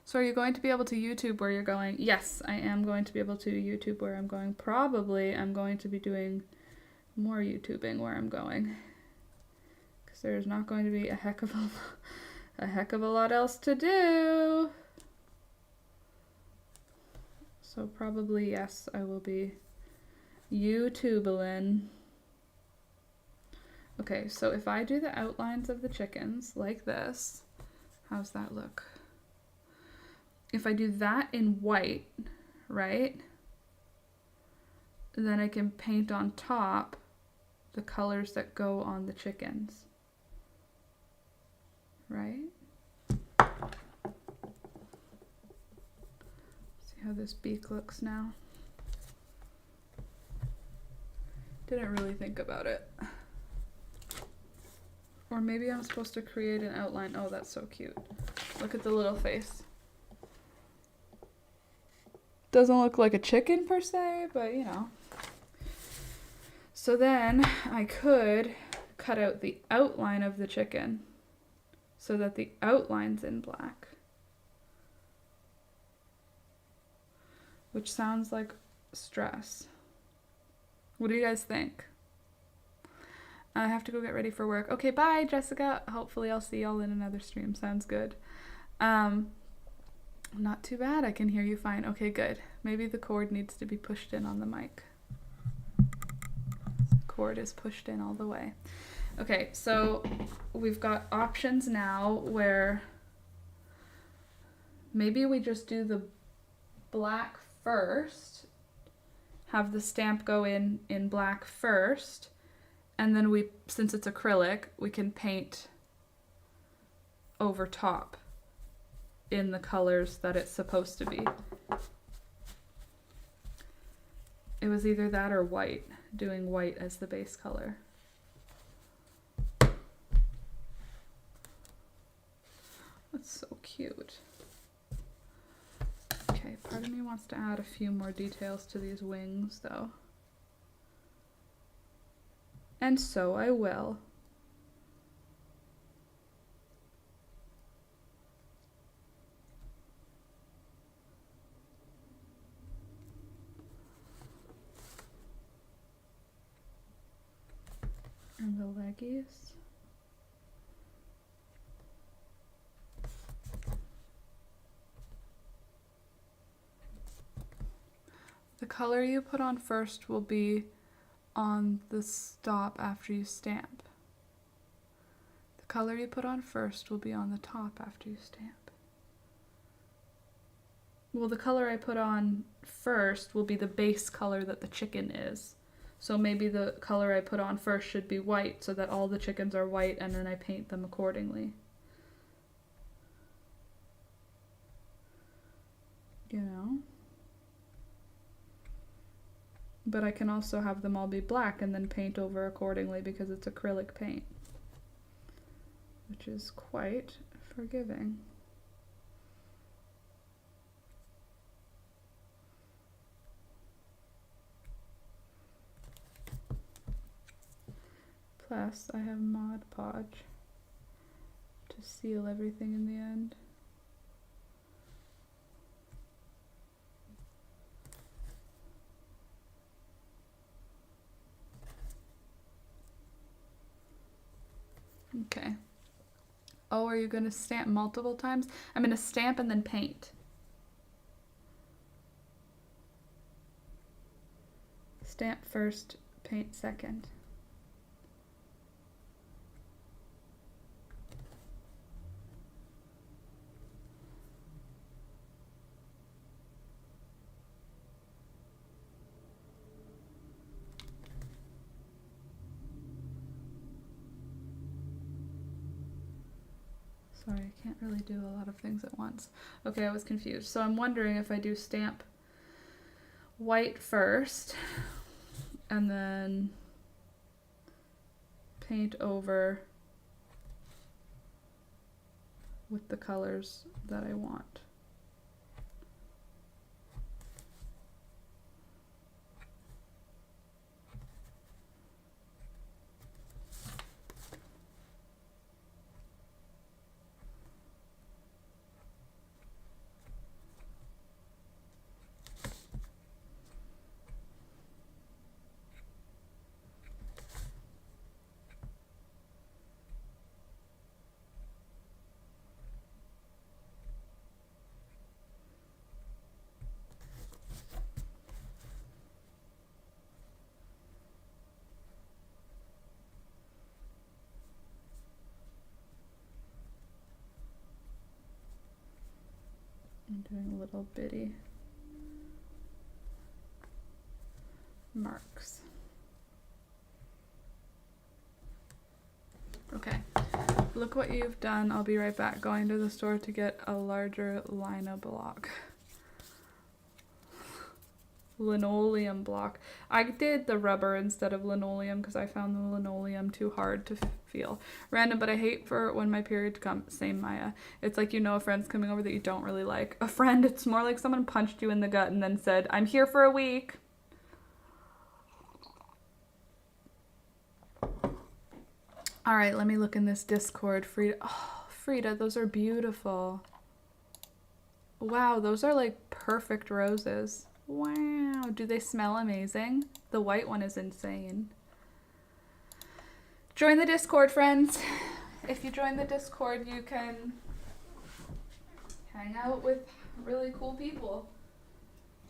So are you going to be able to YouTube where you're going? Yes, I am going to be able to YouTube where I'm going. Probably I'm going to be doing more YouTubing where I'm going. Because there's not going to be a heck of a lot else to do. So probably yes, I will be YouTubing. Okay, so if I do the outlines of the chickens like this, how's that look? If I do that in white, right, then I can paint on top the colors that go on the chickens, right? See how this beak looks now? Didn't really think about it. Or maybe I'm supposed to create an outline. Oh, that's so cute. Look at the little face. Doesn't look like a chicken per se, but you know. So then I could cut out the outline of the chicken so that the outline's in black. Which sounds like stress. What do you guys think? I have to go get ready for work. Okay, bye, Jessica. Hopefully I'll see y'all in another stream. Sounds good. Not too bad. I can hear you fine. Okay, good. Maybe the cord needs to be pushed in on the mic. The cord is pushed in all the way. Okay, so we've got options now where maybe we just do the black first, have the stamp go in black first, and then we, since it's acrylic, we can paint over top in the colors that it's supposed to be. It was either that or white, doing white as the base color. That's so cute. Okay, part of me wants to add a few more details to these wings though. And so I will. And the leggies. The color you put on first will be on the stop after you stamp. The color you put on first will be on the top after you stamp. Well, the color I put on first will be the base color that the chicken is. So maybe the color I put on first should be white so that all the chickens are white and then I paint them accordingly. You know? But I can also have them all be black and then paint over accordingly because it's acrylic paint, which is quite forgiving. Plus, I have Mod Podge to seal everything in the end. Okay. Oh, are you going to stamp multiple times? I'm going to stamp and then paint. Stamp first, paint second. Sorry, I can't really do a lot of things at once. Okay, I was confused. So I'm wondering if I do stamp white first and then paint over with the colors that I want. doing little bitty marks. Okay, look what you've done. I'll be right back. Going to the store to get a larger lino block. Linoleum block. I did the rubber instead of linoleum because I found the linoleum too hard to feel. Random, but I hate for when my period comes. Same, Maya. It's like, you know, a friend's coming over that you don't really like. A friend, it's more like someone punched you in the gut and then said, I'm here for a week. All right, let me look in this Discord. Frida, oh, Frida, those are beautiful. Wow, those are like perfect roses. Wow, do they smell amazing? The white one is insane. Join the Discord, friends. If you join the Discord, you can hang out with really cool people.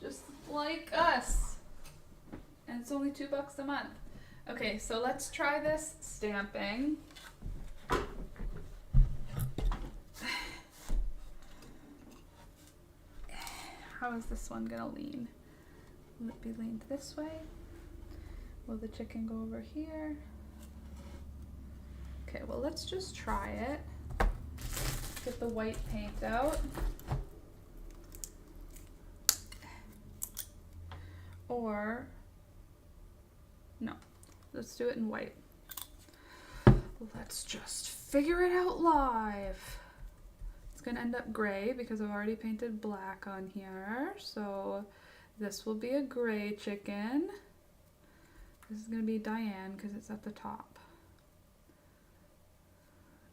Just like us. And it's only $2 a month. Okay, so let's try this stamping. How is this one gonna lean? Will it be leaned this way? Will the chicken go over here? Okay, well, let's just try it. Get the white paint out. Or, no, let's do it in white. Let's just figure it out live. It's gonna end up gray because I've already painted black on here. So this will be a gray chicken. This is gonna be Diane because it's at the top.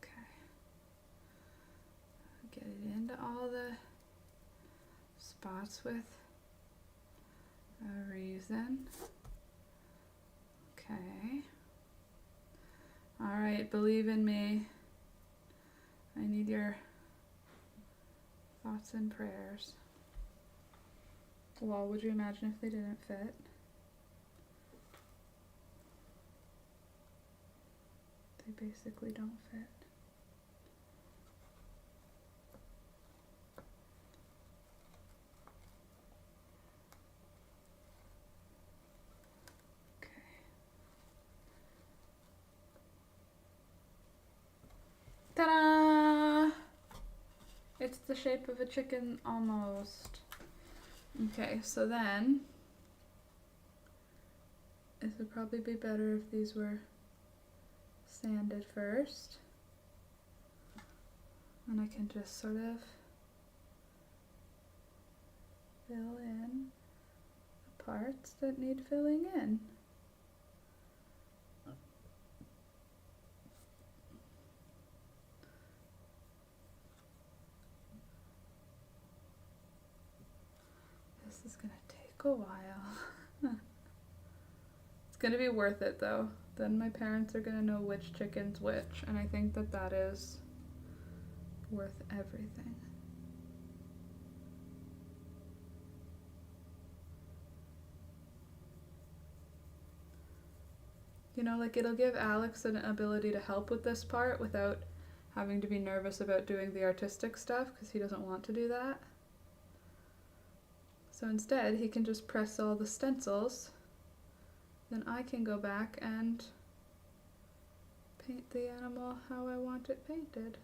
Okay. Get it into all the spots with a reason. Okay. All right, believe in me. I need your thoughts and prayers. Well, would you imagine if they didn't fit? They basically don't fit. Ta-da! It's the shape of a chicken almost. Okay, so then it would probably be better if these were sanded first. And I can just sort of fill in the parts that need filling in. This is gonna take a while. It's gonna be worth it though. Then my parents are gonna know which chicken's which, and I think that that is worth everything. You know, like, it'll give Alex an ability to help with this part without having to be nervous about doing the artistic stuff because he doesn't want to do that. So instead, he can just press all the stencils. Then I can go back and paint the animal how I want it painted.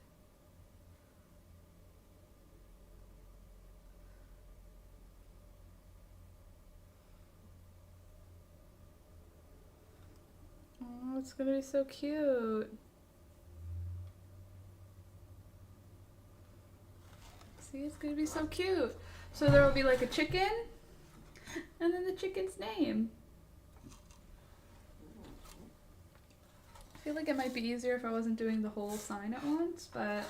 Oh, it's gonna be so cute. See, it's gonna be so cute. So there will be like a chicken, and then the chicken's name. I feel like it might be easier if I wasn't doing the whole sign at once, but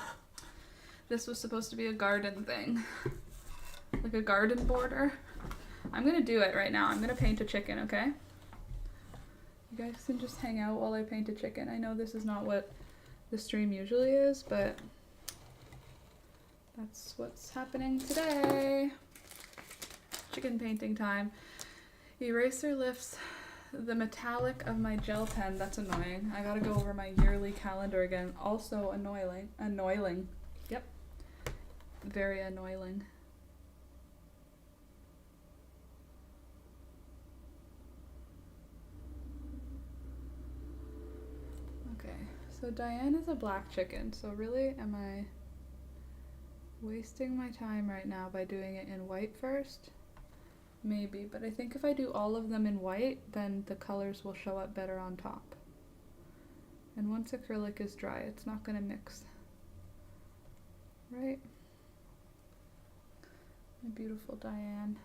this was supposed to be a garden thing. Like a garden border. I'm gonna do it right now. I'm gonna paint a chicken, okay? You guys can just hang out while I paint a chicken. I know this is not what the stream usually is, but that's what's happening today. Chicken painting time. Eraser lifts the metallic of my gel pen. That's annoying. I gotta go over my yearly calendar again. Also annoying. Yep. Very annoying. So Diane is a black chicken, so really am I wasting my time right now by doing it in white first? Maybe, but I think if I do all of them in white, then the colors will show up better on top. And once acrylic is dry, it's not going to mix. Right? My beautiful Diane.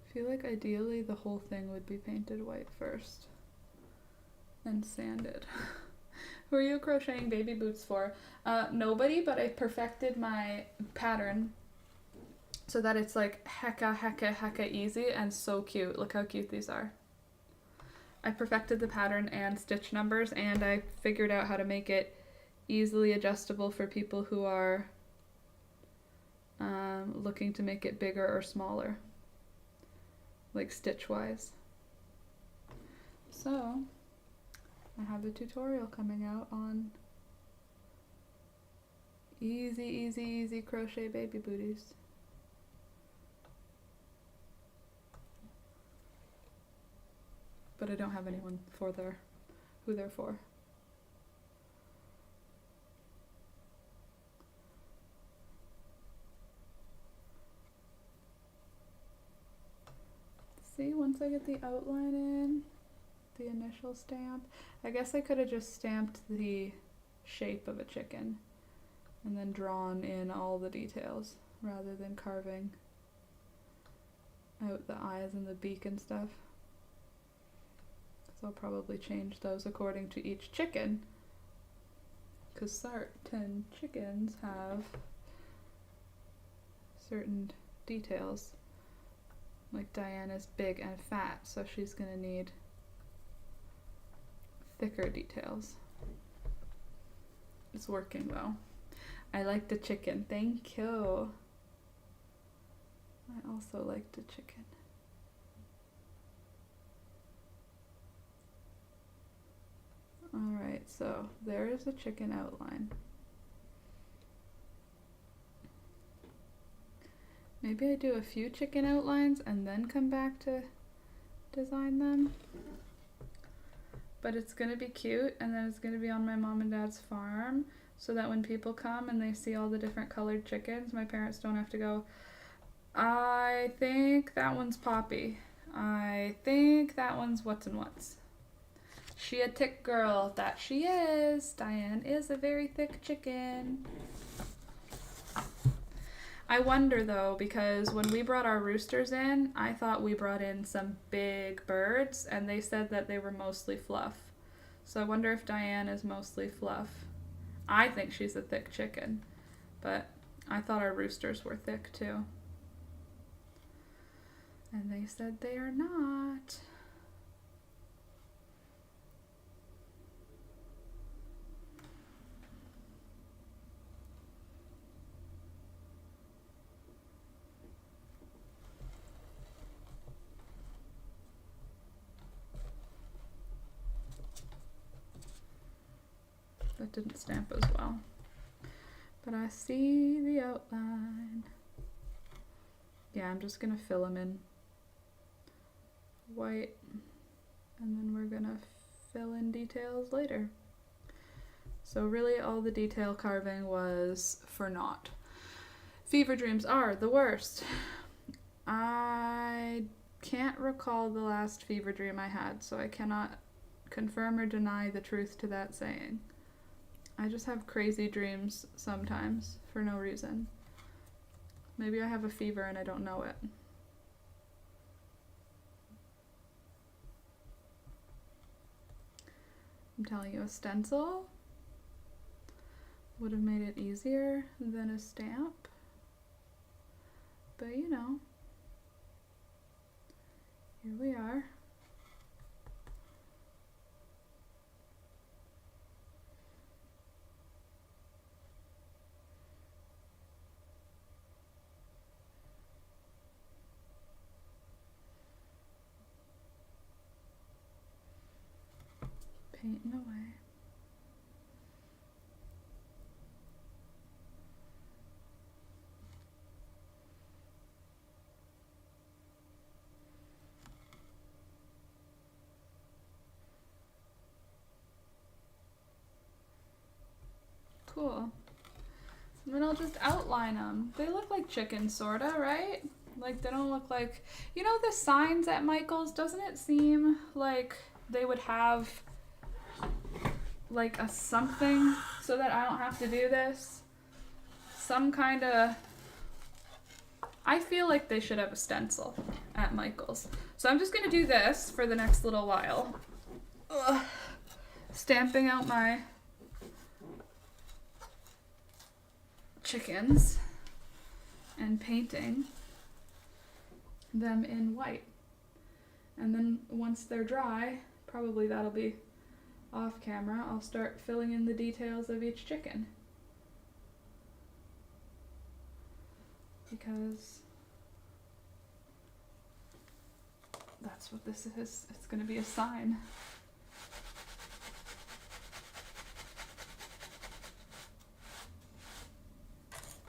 I feel like ideally the whole thing would be painted white first and sanded. Who are you crocheting baby boots for? Nobody, but I perfected my pattern so that it's like hecka easy and so cute. Look how cute these are. I perfected the pattern and stitch numbers, and I figured out how to make it easily adjustable for people who are looking to make it bigger or smaller, like stitch wise. So I have a tutorial coming out on easy crochet baby booties. But I don't have anyone for who they're for. See, once I get the outline in, the initial stamp, I guess I could have just stamped the shape of a chicken and then drawn in all the details rather than carving out the eyes and the beak and stuff. So I'll probably change those according to each chicken, because certain chickens have certain details. Like Diana's big and fat, so she's gonna need thicker details. It's working though. I like the chicken. Thank you. I also like the chicken. Alright, so there is a chicken outline. Maybe I do a few chicken outlines and then come back to design them. But it's going to be cute, and then it's going to be on my mom and dad's farm, so that when people come and they see all the different colored chickens, my parents don't have to go, I think that one's Poppy. I think that one's what's and what's. She a thick girl, that she is. Diane is a very thick chicken. I wonder though, because when we brought our roosters in, I thought we brought in some big birds, and they said that they were mostly fluff. So I wonder if Diane is mostly fluff. I think she's a thick chicken, but I thought our roosters were thick too. And they said they are not. That didn't stamp as well. But I see the outline. Yeah, I'm just gonna fill them in white, and then we're gonna fill in details later. So really all the detail carving was for naught. Fever dreams are the worst. I can't recall the last fever dream I had, so I cannot confirm or deny the truth to that saying. I just have crazy dreams sometimes for no reason. Maybe I have a fever and I don't know it. I'm telling you, a stencil would have made it easier than a stamp. But you know, here we are. Painting away. cool. And then I'll just outline them. They look like chickens, sorta, right? Like, they don't look like... You know the signs at Michael's? Doesn't it seem like they would have, like, a something so that I don't have to do this? Some kind of... I feel like they should have a stencil at Michael's. So I'm just going to do this for the next little while. Ugh. Stamping out my chickens and painting them in white. And then once they're dry, probably that'll be off camera, I'll start filling in the details of each chicken. Because that's what this is. It's going to be a sign.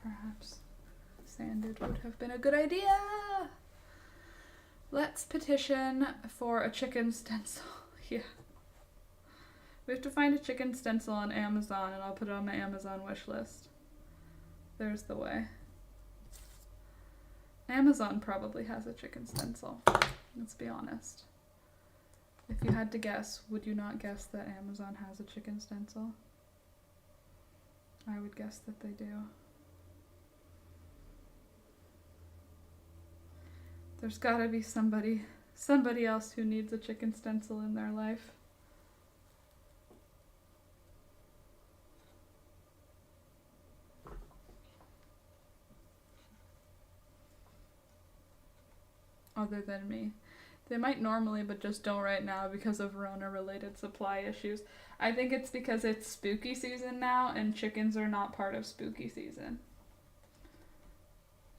Perhaps sanded would have been a good idea. Let's petition for a chicken stencil. Yeah. We have to find a chicken stencil on Amazon, and I'll put it on my Amazon wish list. There's the way. Amazon probably has a chicken stencil. Let's be honest. If you had to guess, would you not guess that Amazon has a chicken stencil? I would guess that they do. There's gotta be somebody else who needs a chicken stencil in their life. Other than me. They might normally, but just don't right now because of Rona-related supply issues. I think it's because it's spooky season now, and chickens are not part of spooky season.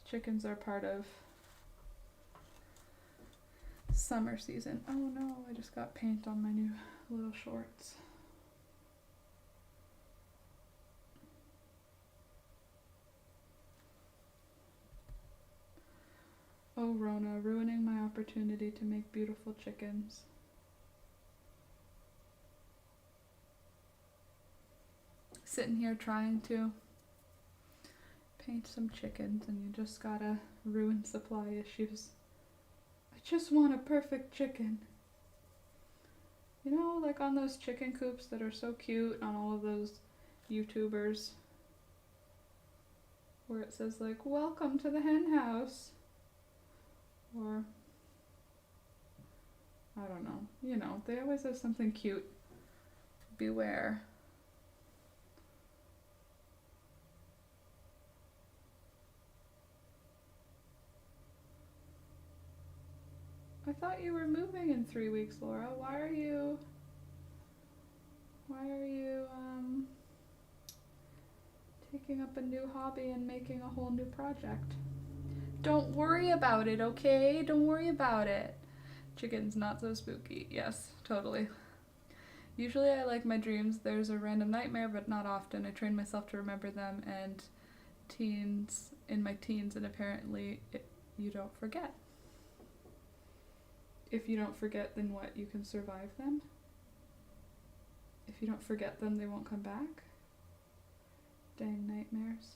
Chickens are part of summer season. Oh no, I just got paint on my new little shorts. Oh, Rona, ruining my opportunity to make beautiful chickens. Sitting here trying to paint some chickens, and you just gotta ruin supply issues. I just want a perfect chicken. You know, like on those chicken coops that are so cute on all of those YouTubers, where it says like, welcome to the hen house. Or, I don't know, you know, they always have something cute. Beware. I thought you were moving in 3 weeks, Laura. Why are you taking up a new hobby and making a whole new project? Don't worry about it, okay? Don't worry about it. Chicken's not so spooky. Yes, totally. Usually I like my dreams. There's a random nightmare, but not often. I train myself to remember them, and in my teens, and apparently you don't forget. If you don't forget, then what? You can survive them? If you don't forget them, they won't come back? Dang nightmares.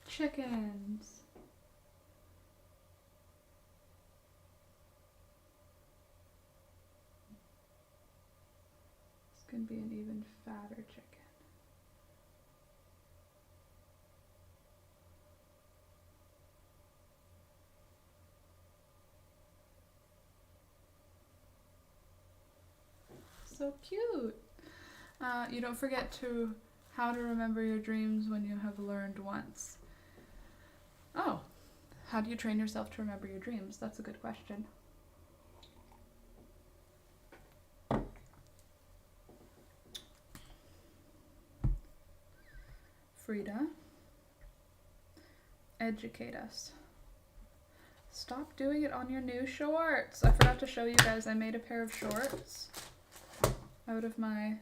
Chickens. It's gonna be an even fatter chicken. So cute. You don't forget how to remember your dreams when you have learned once. Oh, how do you train yourself to remember your dreams? That's a good question. Frida, educate us. Stop doing it on your new shorts. I forgot to show you guys, I made a pair of shorts out of my,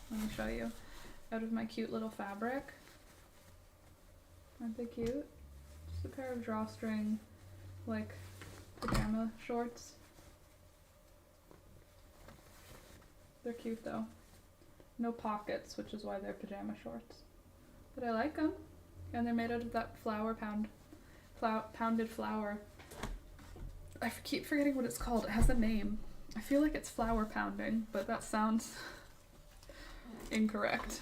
let me show you, out of my cute little fabric. Aren't they cute? Just a pair of drawstring, like, pajama shorts. They're cute though. No pockets, which is why they're pajama shorts. But I like them. And they're made out of that pounded flour. I keep forgetting what it's called. It has a name. I feel like it's flour pounding, but that sounds incorrect.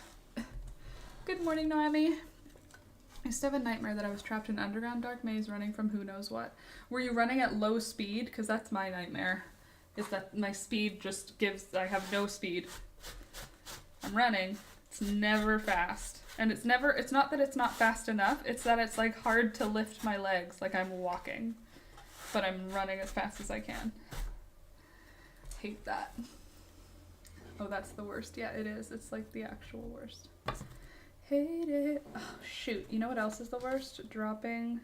Good morning, Noemi. I used to have a nightmare that I was trapped in an underground dark maze running from who knows what. Were you running at low speed? Because that's my nightmare. Is that my speed just gives, I have no speed. I'm running. It's never fast. And it's not that it's not fast enough, it's that it's like hard to lift my legs like I'm walking. But I'm running as fast as I can. Hate that. Oh, that's the worst. Yeah, it is. It's like the actual worst. Hate it. Oh, shoot. You know what else is the worst? Dropping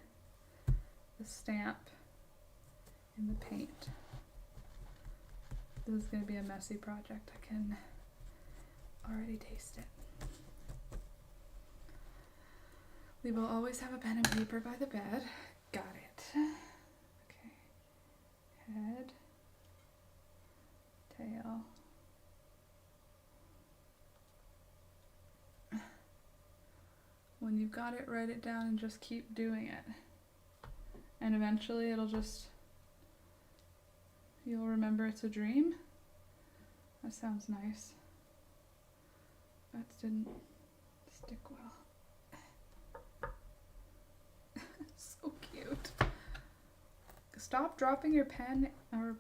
the stamp in the paint. This is going to be a messy project. I can already taste it. We will always have a pen and paper by the bed. Got it. Okay. Head. Tail. When you've got it, write it down and just keep doing it. And eventually it'll just, you'll remember it's a dream. That sounds nice. That didn't stick well. So cute. Stop dropping your pen or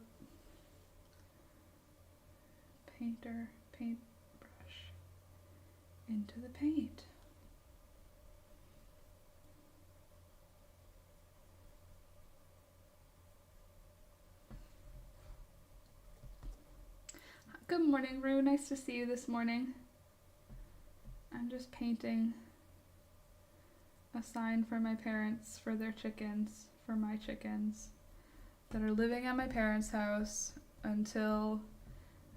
paintbrush into the paint. Good morning, Rue. Nice to see you this morning. I'm just painting a sign for my parents, for their chickens, for my chickens that are living at my parents' house until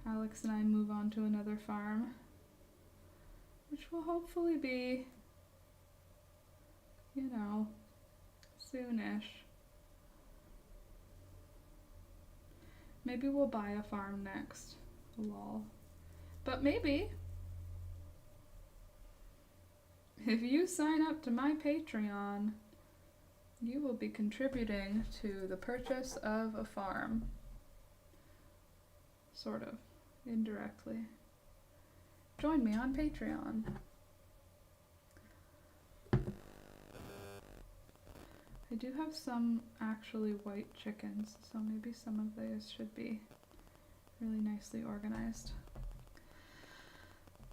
Alex and I move on to another farm, which will hopefully be, you know, soonish. Maybe we'll buy a farm next. Lol. But maybe if you sign up to my Patreon, you will be contributing to the purchase of a farm. Sort of. Indirectly. Join me on Patreon. I do have some actually white chickens, so maybe some of those should be really nicely organized.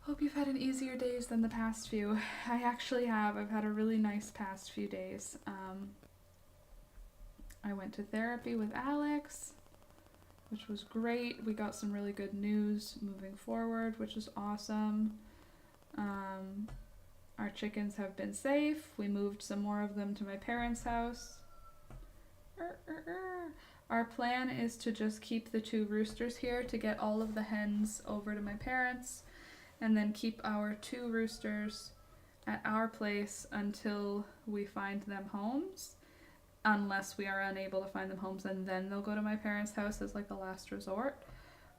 Hope you've had an easier days than the past few. I actually have. I've had a really nice past few days. I went to therapy with Alex, which was great. We got some really good news moving forward, which is awesome. Our chickens have been safe. We moved some more of them to my parents' house. Our plan is to just keep the 2 roosters here to get all of the hens over to my parents, and then keep our 2 roosters at our place until we find them homes. Unless we are unable to find them homes, and then they'll go to my parents' house as like a last resort.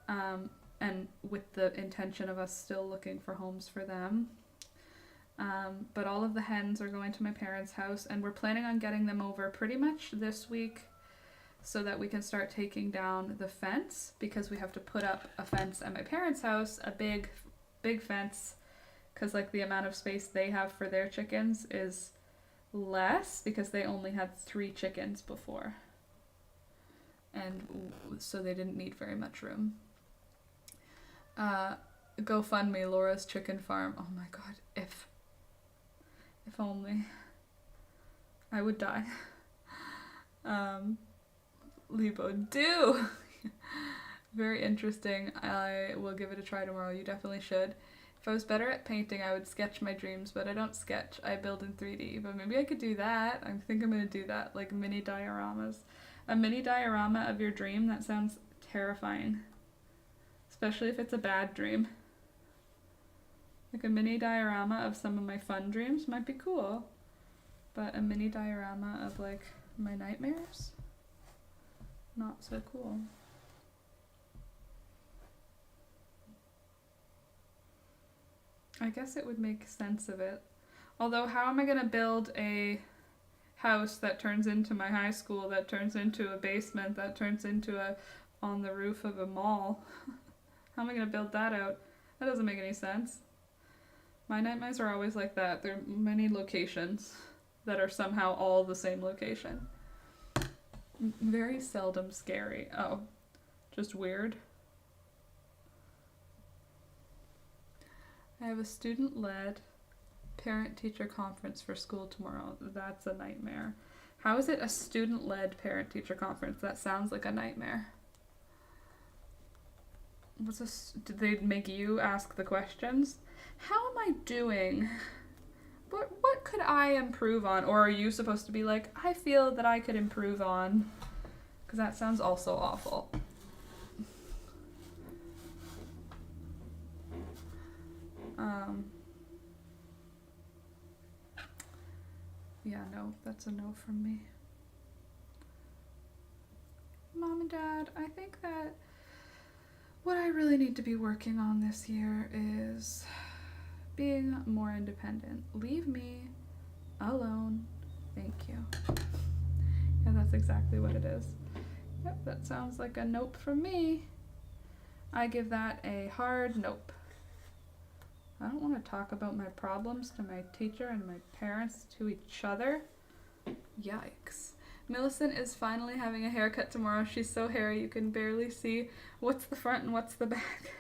And with the intention of us still looking for homes for them. But all of the hens are going to my parents' house, and we're planning on getting them over pretty much this week so that we can start taking down the fence, because we have to put up a fence at my parents' house, a big fence, because like the amount of space they have for their chickens is less, because they only had 3 chickens before, and so they didn't need very much room. GoFundMe Laura's chicken farm. Oh my god, if only. I would die. Lebo, do! Very interesting. I will give it a try tomorrow. You definitely should. If I was better at painting, I would sketch my dreams, but I don't sketch. I build in 3D, but maybe I could do that. I think I'm going to do that, like mini dioramas. A mini diorama of your dream, that sounds terrifying. Especially if it's a bad dream. Like a mini diorama of some of my fun dreams might be cool. but a mini diorama of like my nightmares. Not so cool. I guess it would make sense of it. Although, how am I going to build a house that turns into my high school, that turns into a basement, that turns into a on the roof of a mall? How am I going to build that out? That doesn't make any sense. My nightmares are always like that. There are many locations that are somehow all the same location. Very seldom scary. Oh, just weird. I have a student-led parent-teacher conference for school tomorrow. That's a nightmare. How is it a student-led parent-teacher conference? That sounds like a nightmare. What's this? Did they make you ask the questions? How am I doing? What could I improve on? Or are you supposed to be like, I feel that I could improve on? Because that sounds also awful. Yeah, no, that's a no from me. Mom and Dad, I think that what I really need to be working on this year is being more independent. Leave me alone. Thank you. Yeah, that's exactly what it is. Yep, that sounds like a nope from me. I give that a hard nope. I don't want to talk about my problems to my teacher and my parents to each other. Yikes. Millicent is finally having a haircut tomorrow. She's so hairy you can barely see what's the front and what's the back.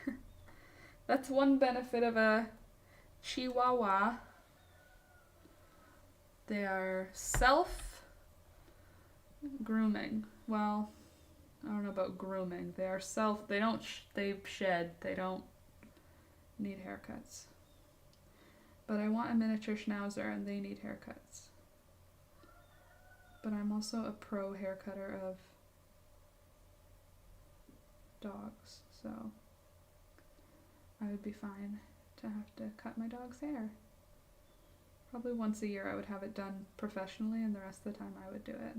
That's one benefit of a Chihuahua. They are self-grooming. Well, I don't know about grooming. They are they shed. They don't need haircuts. But I want a miniature schnauzer and they need haircuts. But I'm also a pro haircutter of dogs, so I would be fine to have to cut my dog's hair. Probably once a year I would have it done professionally and the rest of the time I would do it.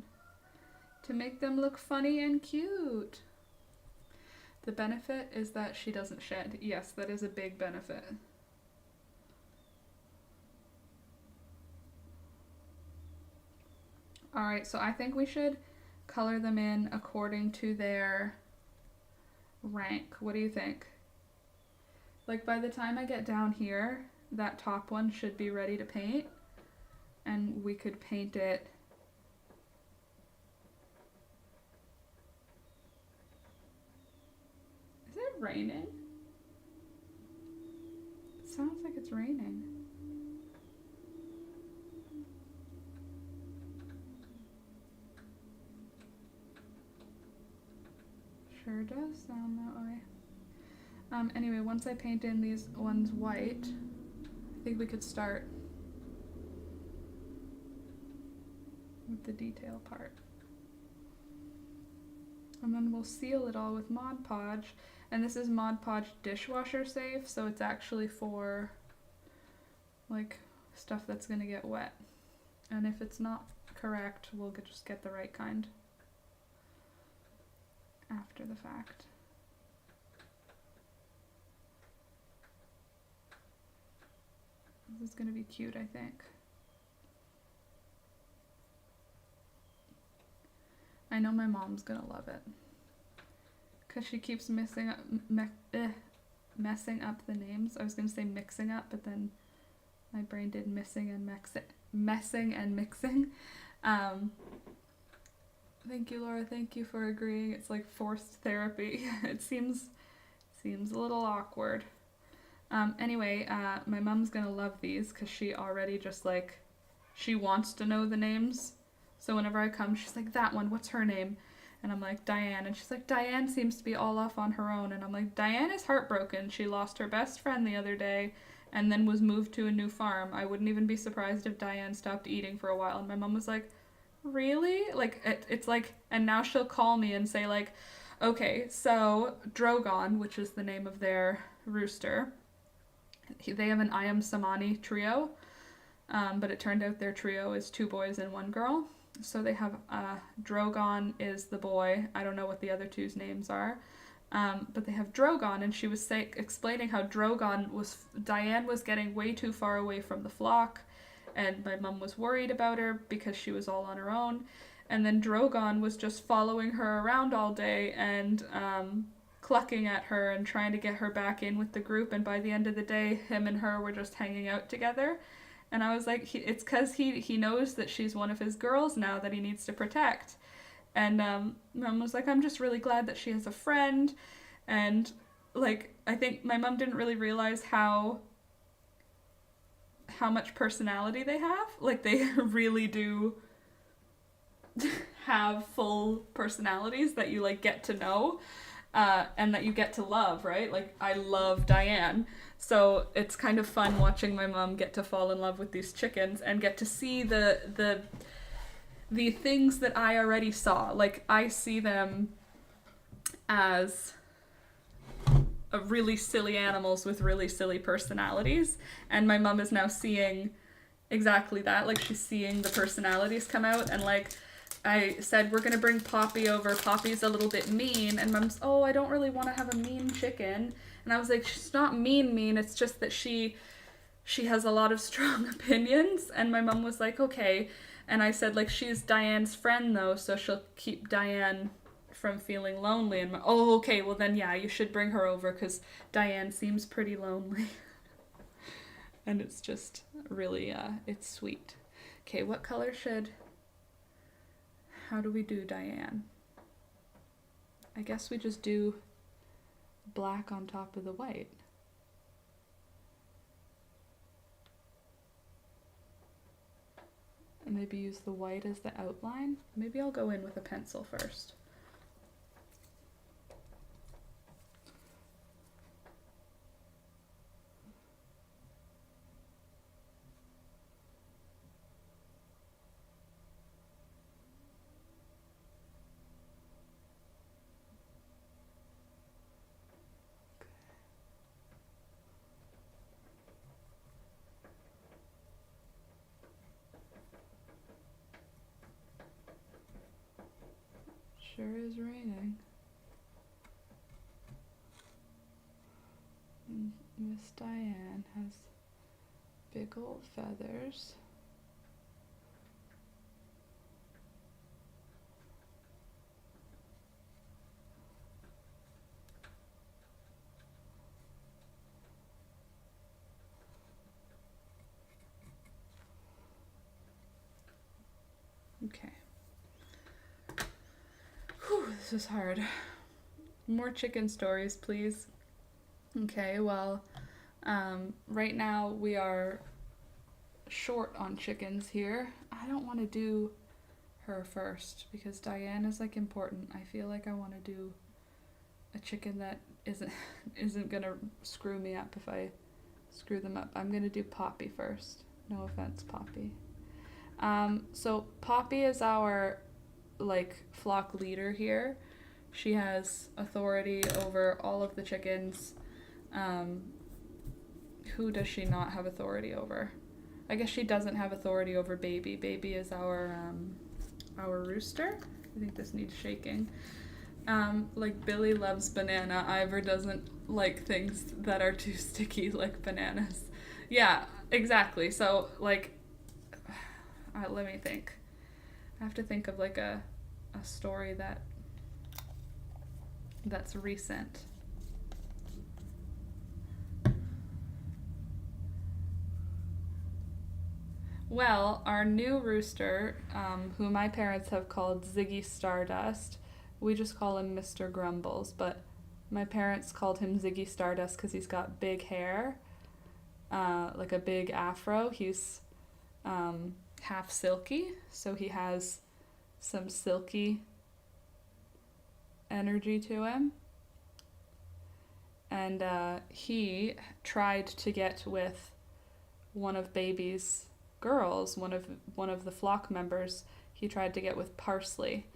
To make them look funny and cute. The benefit is that she doesn't shed. Yes, that is a big benefit. Alright, so I think we should color them in according to their rank. What do you think? Like by the time I get down here, that top one should be ready to paint. And we could paint it raining? It sounds like it's raining. Sure does sound that way. Anyway, once I paint in these ones white, I think we could start with the detail part. And then we'll seal it all with Mod Podge. And this is Mod Podge dishwasher safe, so it's actually for like stuff that's gonna get wet. And if it's not correct, we'll just get the right kind after the fact. This is gonna be cute, I think. I know my mom's gonna love it. Because she keeps messing up the names. I was going to say mixing up, but then my brain did messing and mixing. Thank you, Laura. Thank you for agreeing. It's like forced therapy. It seems a little awkward. Anyway, my mom's going to love these because she already just like, she wants to know the names. So whenever I come, she's like, that one, what's her name? And I'm like, Diane. And she's like, Diane seems to be all off on her own. And I'm like, Diane is heartbroken. She lost her best friend the other day and then was moved to a new farm. I wouldn't even be surprised if Diane stopped eating for a while. And my mom was like, really? Like, it's like, and now she'll call me and say like, okay, so Drogon, which is the name of their rooster, they have an I Am Samani trio. but it turned out their trio is 2 boys and 1 girl. So they have Drogon is the boy. I don't know what the other two's names are. But they have Drogon, and she was explaining how Diane was getting way too far away from the flock, and my mum was worried about her because she was all on her own. And then Drogon was just following her around all day and clucking at her and trying to get her back in with the group. And by the end of the day, him and her were just hanging out together. And I was like, it's because he knows that she's one of his girls now that he needs to protect. And Mum was like, I'm just really glad that she has a friend. And like, I think my mum didn't really realize how much personality they have. Like, they really do have full personalities that you like get to know and that you get to love, right? Like, I love Diane. So it's kind of fun watching my mom get to fall in love with these chickens and get to see the things that I already saw. Like, I see them as really silly animals with really silly personalities, and my mom is now seeing exactly that. Like, she's seeing the personalities come out, and like I said, we're gonna bring Poppy over. Poppy's a little bit mean, and Mom's, oh, I don't really want to have a mean chicken. And I was like, she's not mean, it's just that she has a lot of strong opinions. And my mom was like, okay. And I said, like, she's Diane's friend though, so she'll keep Diane from feeling lonely. And oh, okay, well then yeah, you should bring her over because Diane seems pretty lonely. And it's just really it's sweet. Okay, what color how do we do Diane? I guess we just do black on top of the white. And maybe use the white as the outline. Maybe I'll go in with a pencil first. Sure is raining. And Miss Diane has big old feathers. Okay. Whew, this is hard. More chicken stories, please. Okay, well, right now we are short on chickens here. I don't want to do her first because Diane is like important. I feel like I want to do a chicken that isn't gonna screw me up if I screw them up. I'm gonna do Poppy first. No offense, Poppy. So Poppy is our like flock leader here. She has authority over all of the chickens. Who does she not have authority over? I guess she doesn't have authority over Baby. Baby is our rooster. I think this needs shaking. Like Billy loves banana. Ivor doesn't like things that are too sticky like bananas. Yeah, exactly. So like, let me think. I have to think of like a story that's recent. Well, our new rooster, who my parents have called Ziggy Stardust, we just call him Mr. Grumbles, but my parents called him Ziggy Stardust because he's got big hair, like a big afro. He's half silky, so he has some silky energy to him. And he tried to get with one of Baby's girls, one of the flock members. He tried to get with Parsley.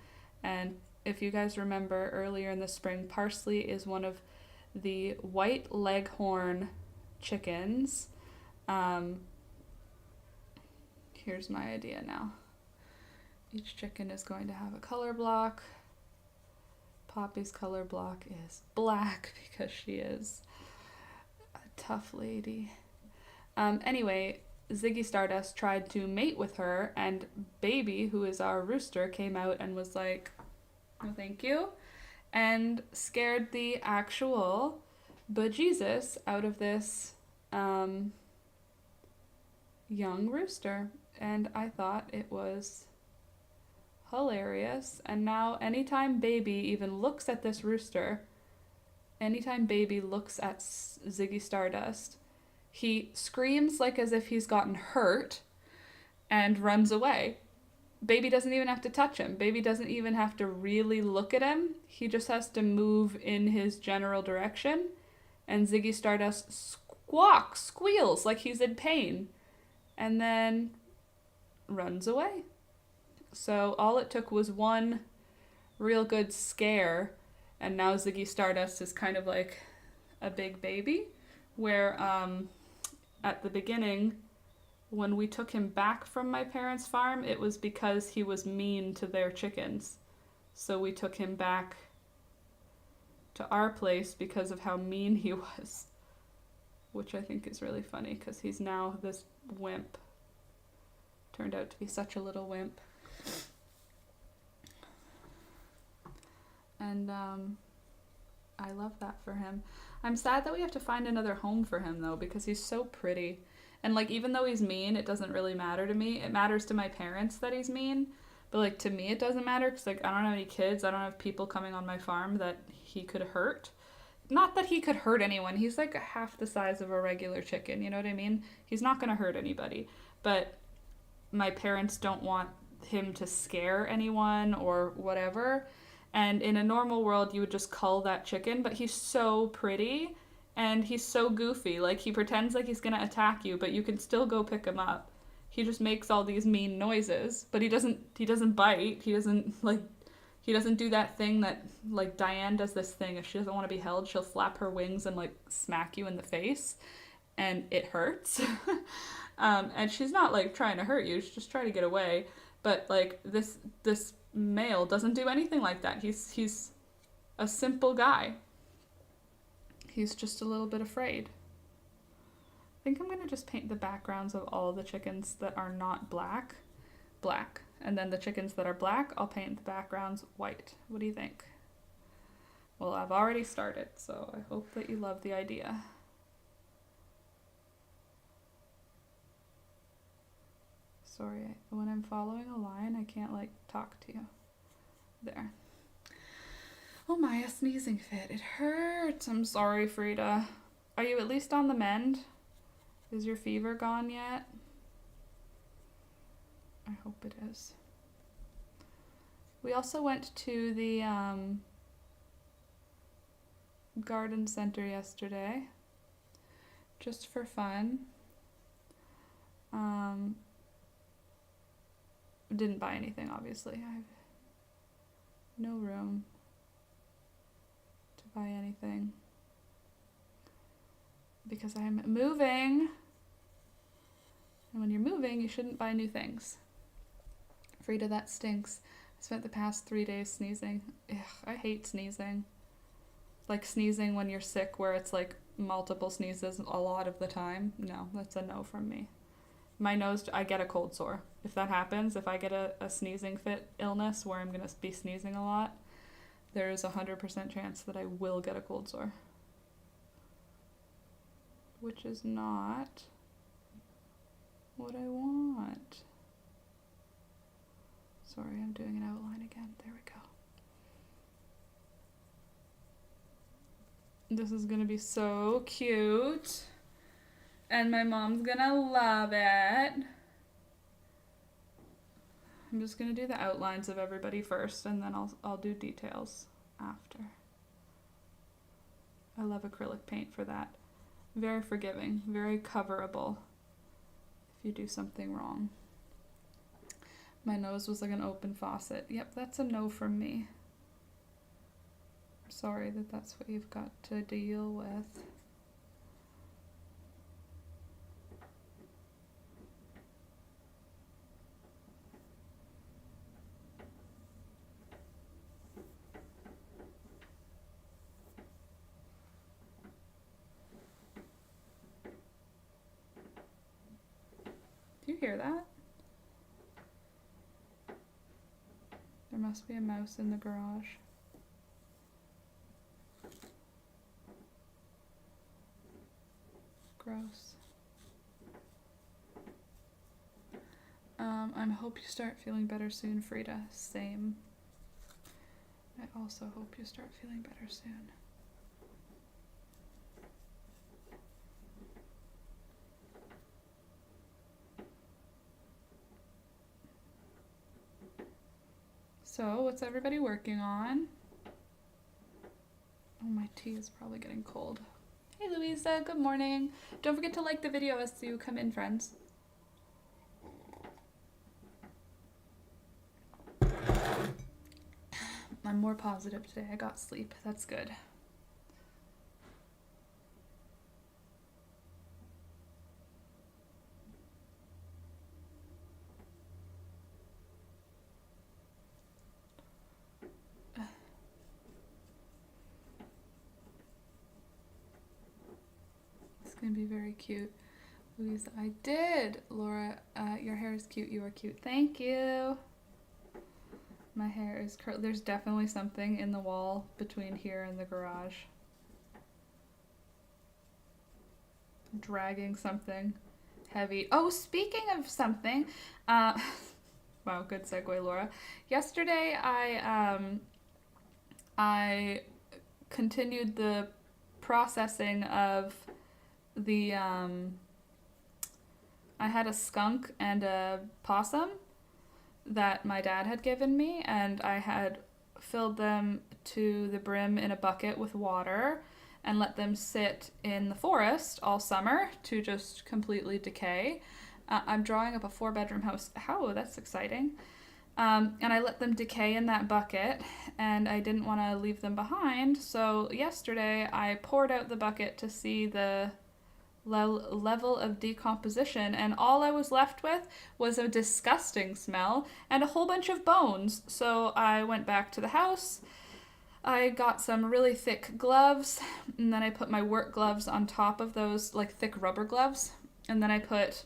And if you guys remember earlier in the spring, Parsley is one of the white leghorn chickens. here's my idea now. Each chicken is going to have a color block. Poppy's color block is black because she is a tough lady. Anyway, Ziggy Stardust tried to mate with her, and Baby, who is our rooster, came out and was like, no thank you, and scared the actual bejesus out of this young rooster. And I thought it was hilarious. And now anytime Baby even looks at this rooster, anytime Baby looks at Ziggy Stardust, he screams like as if he's gotten hurt and runs away. Baby doesn't even have to touch him. Baby doesn't even have to really look at him. He just has to move in his general direction, and Ziggy Stardust squeals like he's in pain, and then runs away. So all it took was one real good scare, and now Ziggy Stardust is kind of like a big baby, where at the beginning, when we took him back from my parents' farm, it was because he was mean to their chickens. So we took him back to our place because of how mean he was, which I think is really funny because he's now this wimp. Turned out to be such a little wimp. And I love that for him. I'm sad that we have to find another home for him though, because he's so pretty. And like, even though he's mean, it doesn't really matter to me. It matters to my parents that he's mean, but like to me it doesn't matter because like I don't have any kids. I don't have people coming on my farm that he could hurt. Not that he could hurt anyone. He's like half the size of a regular chicken, you know what I mean? He's not gonna hurt anybody. But my parents don't want him to scare anyone or whatever. And in a normal world, you would just cull that chicken, but he's so pretty and he's so goofy. Like, he pretends like he's gonna attack you, but you can still go pick him up. He just makes all these mean noises, but he doesn't bite. He doesn't do that thing that, like, Diane does this thing. If she doesn't want to be held, she'll flap her wings and, like, smack you in the face, and it hurts. And she's not, like, trying to hurt you. She's just trying to get away. But, like, this male doesn't do anything like that. He's a simple guy. He's just a little bit afraid. I think I'm going to just paint the backgrounds of all the chickens that are not black. And then the chickens that are black, I'll paint the backgrounds white. What do you think? Well, I've already started, so I hope that you love the idea. Sorry, when I'm following a line, I can't, like, talk to you. There. Oh my, a sneezing fit. It hurts. I'm sorry, Frida. Are you at least on the mend? Is your fever gone yet? I hope it is. We also went to the garden center yesterday, just for fun. Didn't buy anything, obviously. I have no room to buy anything because I'm moving. And when you're moving, you shouldn't buy new things. Frida, that stinks. I spent the past 3 days sneezing. Ugh, I hate sneezing. Like sneezing when you're sick where it's like multiple sneezes a lot of the time. No, that's a no from me. My nose, I get a cold sore. If that happens, if I get a sneezing fit illness where I'm going to be sneezing a lot, there is 100% chance that I will get a cold sore. Which is not what I want. Sorry, I'm doing an outline again. There we go. This is gonna be so cute. And my mom's gonna love it. I'm just gonna do the outlines of everybody first, and then I'll do details after. I love acrylic paint for that. Very forgiving, very coverable if you do something wrong. My nose was like an open faucet. Yep, that's a no from me. Sorry that that's what you've got to deal with. hear that? There must be a mouse in the garage. Gross. I hope you start feeling better soon, Frida. Same. I also hope you start feeling better soon. So, what's everybody working on? Oh, my tea is probably getting cold. Hey, Louisa, good morning. Don't forget to like the video as you come in, friends. I'm more positive today. I got sleep. That's good. It's gonna be very cute. Louisa, I did. Laura, your hair is cute. You are cute. Thank you. My hair is curly. There's definitely something in the wall between here and the garage. Dragging something heavy. Oh, speaking of something, wow, good segue, Laura. Yesterday, I continued the processing of the, I had a skunk and a possum that my dad had given me, and I had filled them to the brim in a bucket with water and let them sit in the forest all summer to just completely decay. I'm drawing up a 4-bedroom house. How? That's exciting. And I let them decay in that bucket, and I didn't want to leave them behind, so yesterday I poured out the bucket to see the level of decomposition, and all I was left with was a disgusting smell and a whole bunch of bones. So I went back to the house. I got some really thick gloves, and then I put my work gloves on top of those, like thick rubber gloves, and then I put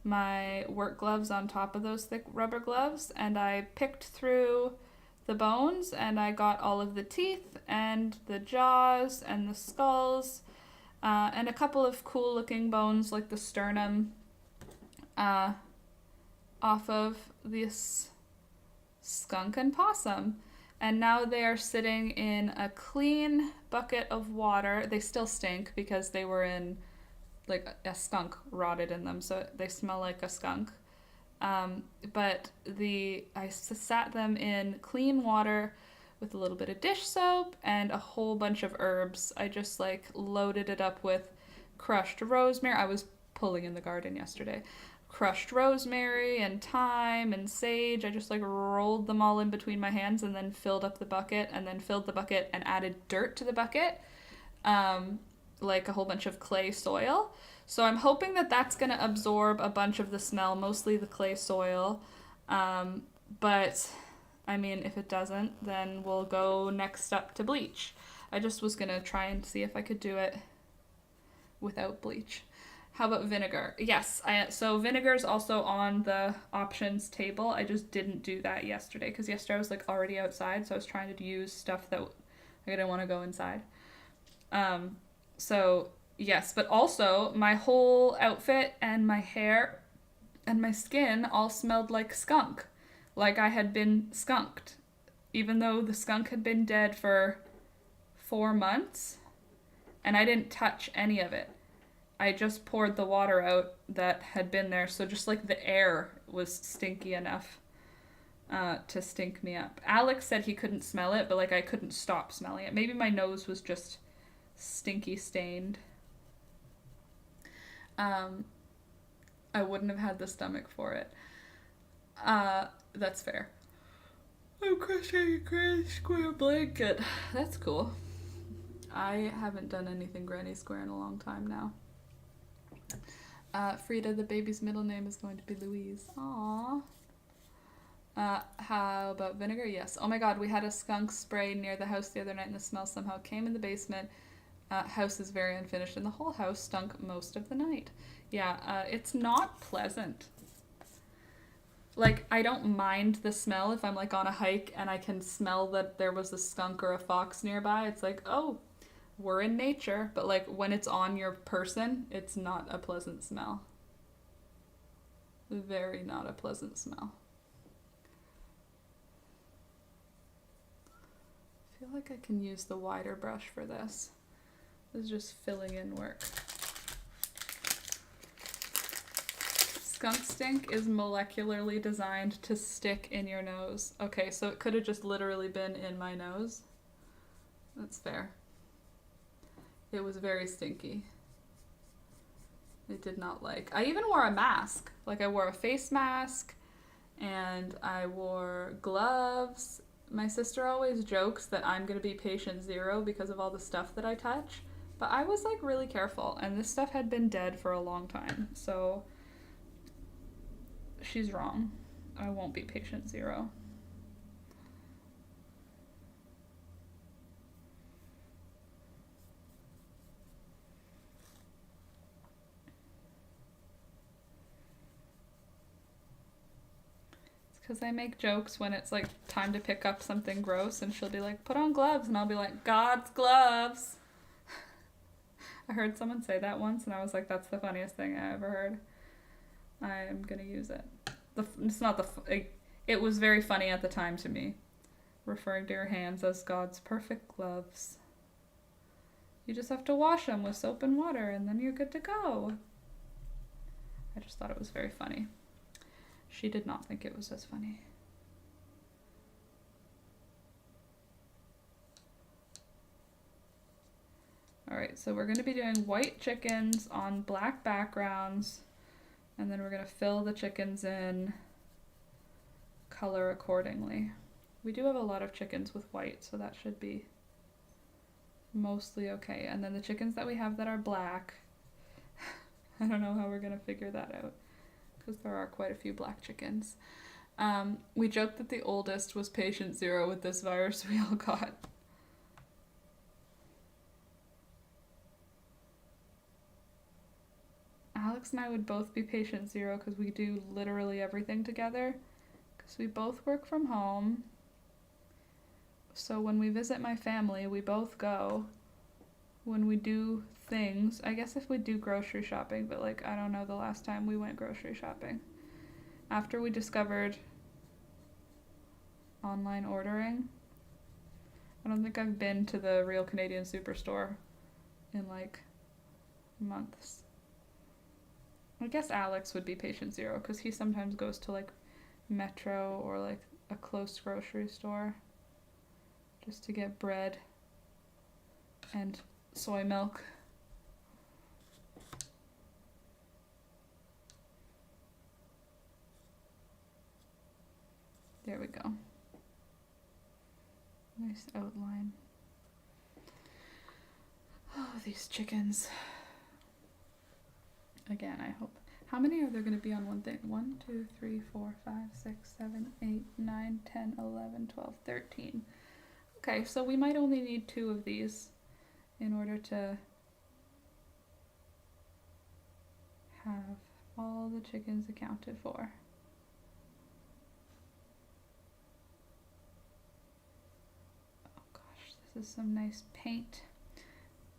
my work gloves on top of those thick rubber gloves, and I picked through the bones, and I got all of the teeth and the jaws and the skulls, and a couple of cool looking bones like the sternum off of this skunk and possum. And now they are sitting in a clean bucket of water. They still stink because they were in, like, a skunk rotted in them, so they smell like a skunk. But I sat them in clean water with a little bit of dish soap and a whole bunch of herbs. I just like loaded it up with crushed rosemary. I was pulling in the garden yesterday. Crushed rosemary and thyme and sage. I just like rolled them all in between my hands and then filled up the bucket, and then filled the bucket and added dirt to the bucket, like a whole bunch of clay soil. So I'm hoping that that's going to absorb a bunch of the smell, mostly the clay soil. But I mean, if it doesn't, then we'll go next up to bleach. I just was going to try and see if I could do it without bleach. How about vinegar? Yes, so vinegar's also on the options table. I just didn't do that yesterday because yesterday I was like already outside, so I was trying to use stuff that I didn't want to go inside. So yes, but also my whole outfit and my hair and my skin all smelled like skunk. Like I had been skunked, even though the skunk had been dead for 4 months, and I didn't touch any of it. I just poured the water out that had been there, so just like the air was stinky enough to stink me up. Alex said he couldn't smell it, but like I couldn't stop smelling it. Maybe my nose was just stinky stained. I wouldn't have had the stomach for it. That's fair. I'm crocheting a granny square blanket. That's cool. I haven't done anything granny square in a long time now. Frida, the baby's middle name is going to be Louise. Aww. How about vinegar? Yes. Oh my god, we had a skunk spray near the house the other night and the smell somehow came in the basement. House is very unfinished and the whole house stunk most of the night. Yeah, it's not pleasant. like, I don't mind the smell if I'm like on a hike and I can smell that there was a skunk or a fox nearby. It's like, oh, we're in nature. But like when it's on your person, it's not a pleasant smell. Very not a pleasant smell. I feel like I can use the wider brush for this. This is just filling in work. Skunk stink is molecularly designed to stick in your nose. Okay, so it could have just literally been in my nose. That's fair. It was very stinky. It did not like. I even wore a mask. Like I wore a face mask and I wore gloves. My sister always jokes that I'm going to be patient zero because of all the stuff that I touch. But I was like really careful and this stuff had been dead for a long time. So she's wrong. I won't be patient zero. Because I make jokes when it's like time to pick up something gross and she'll be like, put on gloves. And I'll be like, God's gloves. I heard someone say that once and I was like, that's the funniest thing I ever heard. I am going to use it. It's not it was very funny at the time to me. Referring to your hands as God's perfect gloves. You just have to wash them with soap and water and then you're good to go. I just thought it was very funny. She did not think it was as funny. Alright, so we're going to be doing white chickens on black backgrounds, and then we're going to fill the chickens in color accordingly. We do have a lot of chickens with white, so that should be mostly okay. And then the chickens that we have that are black, I don't know how we're going to figure that out, because there are quite a few black chickens. We joked that the oldest was patient zero with this virus we all got. Alex and I would both be patient zero because we do literally everything together. Because we both work from home. So when we visit my family, we both go. When we do things, I guess if we do grocery shopping, but like I don't know the last time we went grocery shopping. After we discovered online ordering, I don't think I've been to the Real Canadian Superstore in like months. I guess Alex would be patient zero because he sometimes goes to like Metro or like a close grocery store just to get bread and soy milk. There we go. Nice outline. Oh, these chickens. Again, I hope. How many are there going to be on one thing? 1, 2, 3, 4, 5, 6, 7, 8, 9, 10, 11, 12, 13. Okay, so we might only need 2 of these in order to have all the chickens accounted for. Oh gosh, this is some nice paint.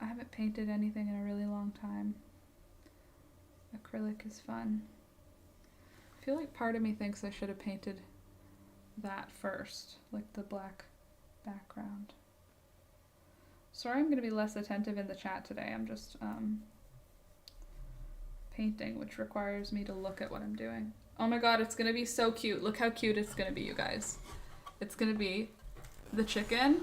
I haven't painted anything in a really long time. Acrylic is fun. I feel like part of me thinks I should have painted that first, like the black background. Sorry I'm going to be less attentive in the chat today. I'm just painting, which requires me to look at what I'm doing. Oh my god, it's going to be so cute. Look how cute it's going to be, you guys. It's going to be the chicken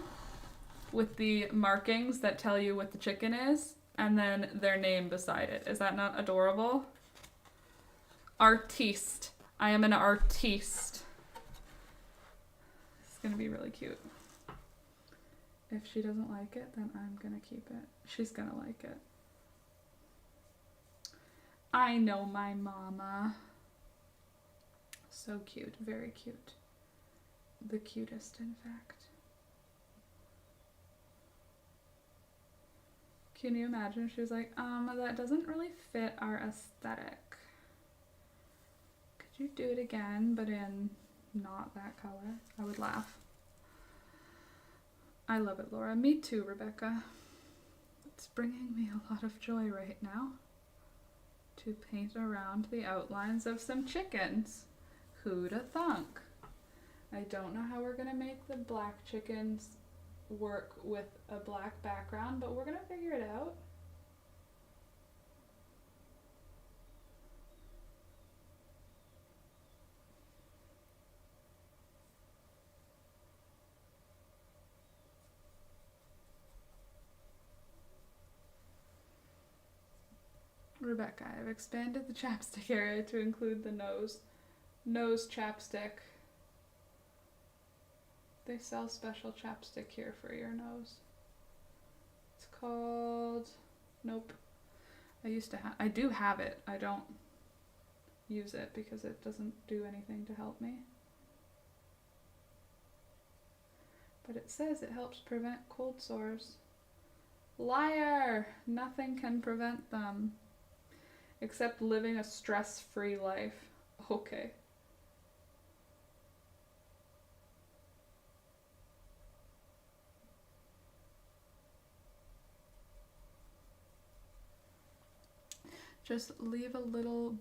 with the markings that tell you what the chicken is, and then their name beside it. Is that not adorable? Artiste. I am an artiste. It's gonna be really cute. If she doesn't like it, then I'm gonna keep it. She's gonna like it. I know my mama. So cute, very cute. The cutest, in fact. Can you imagine if she was like, that doesn't really fit our aesthetic. Could Could you do it again, but in not that color? I would laugh. I love it, Laura. Me too, Rebecca. It's bringing me a lot of joy right now to paint around the outlines of some chickens. Who'da thunk? I don't know how we're gonna make the black chickens work with a black background, but we're gonna figure it out. Rebecca, I've expanded the chapstick area to include the nose chapstick. They sell special chapstick here for your nose. It's called, nope. I do have it. I don't use it because it doesn't do anything to help me. But it says it helps prevent cold sores. Liar! Nothing can prevent them. Except living a stress-free life. Okay. Just leave a little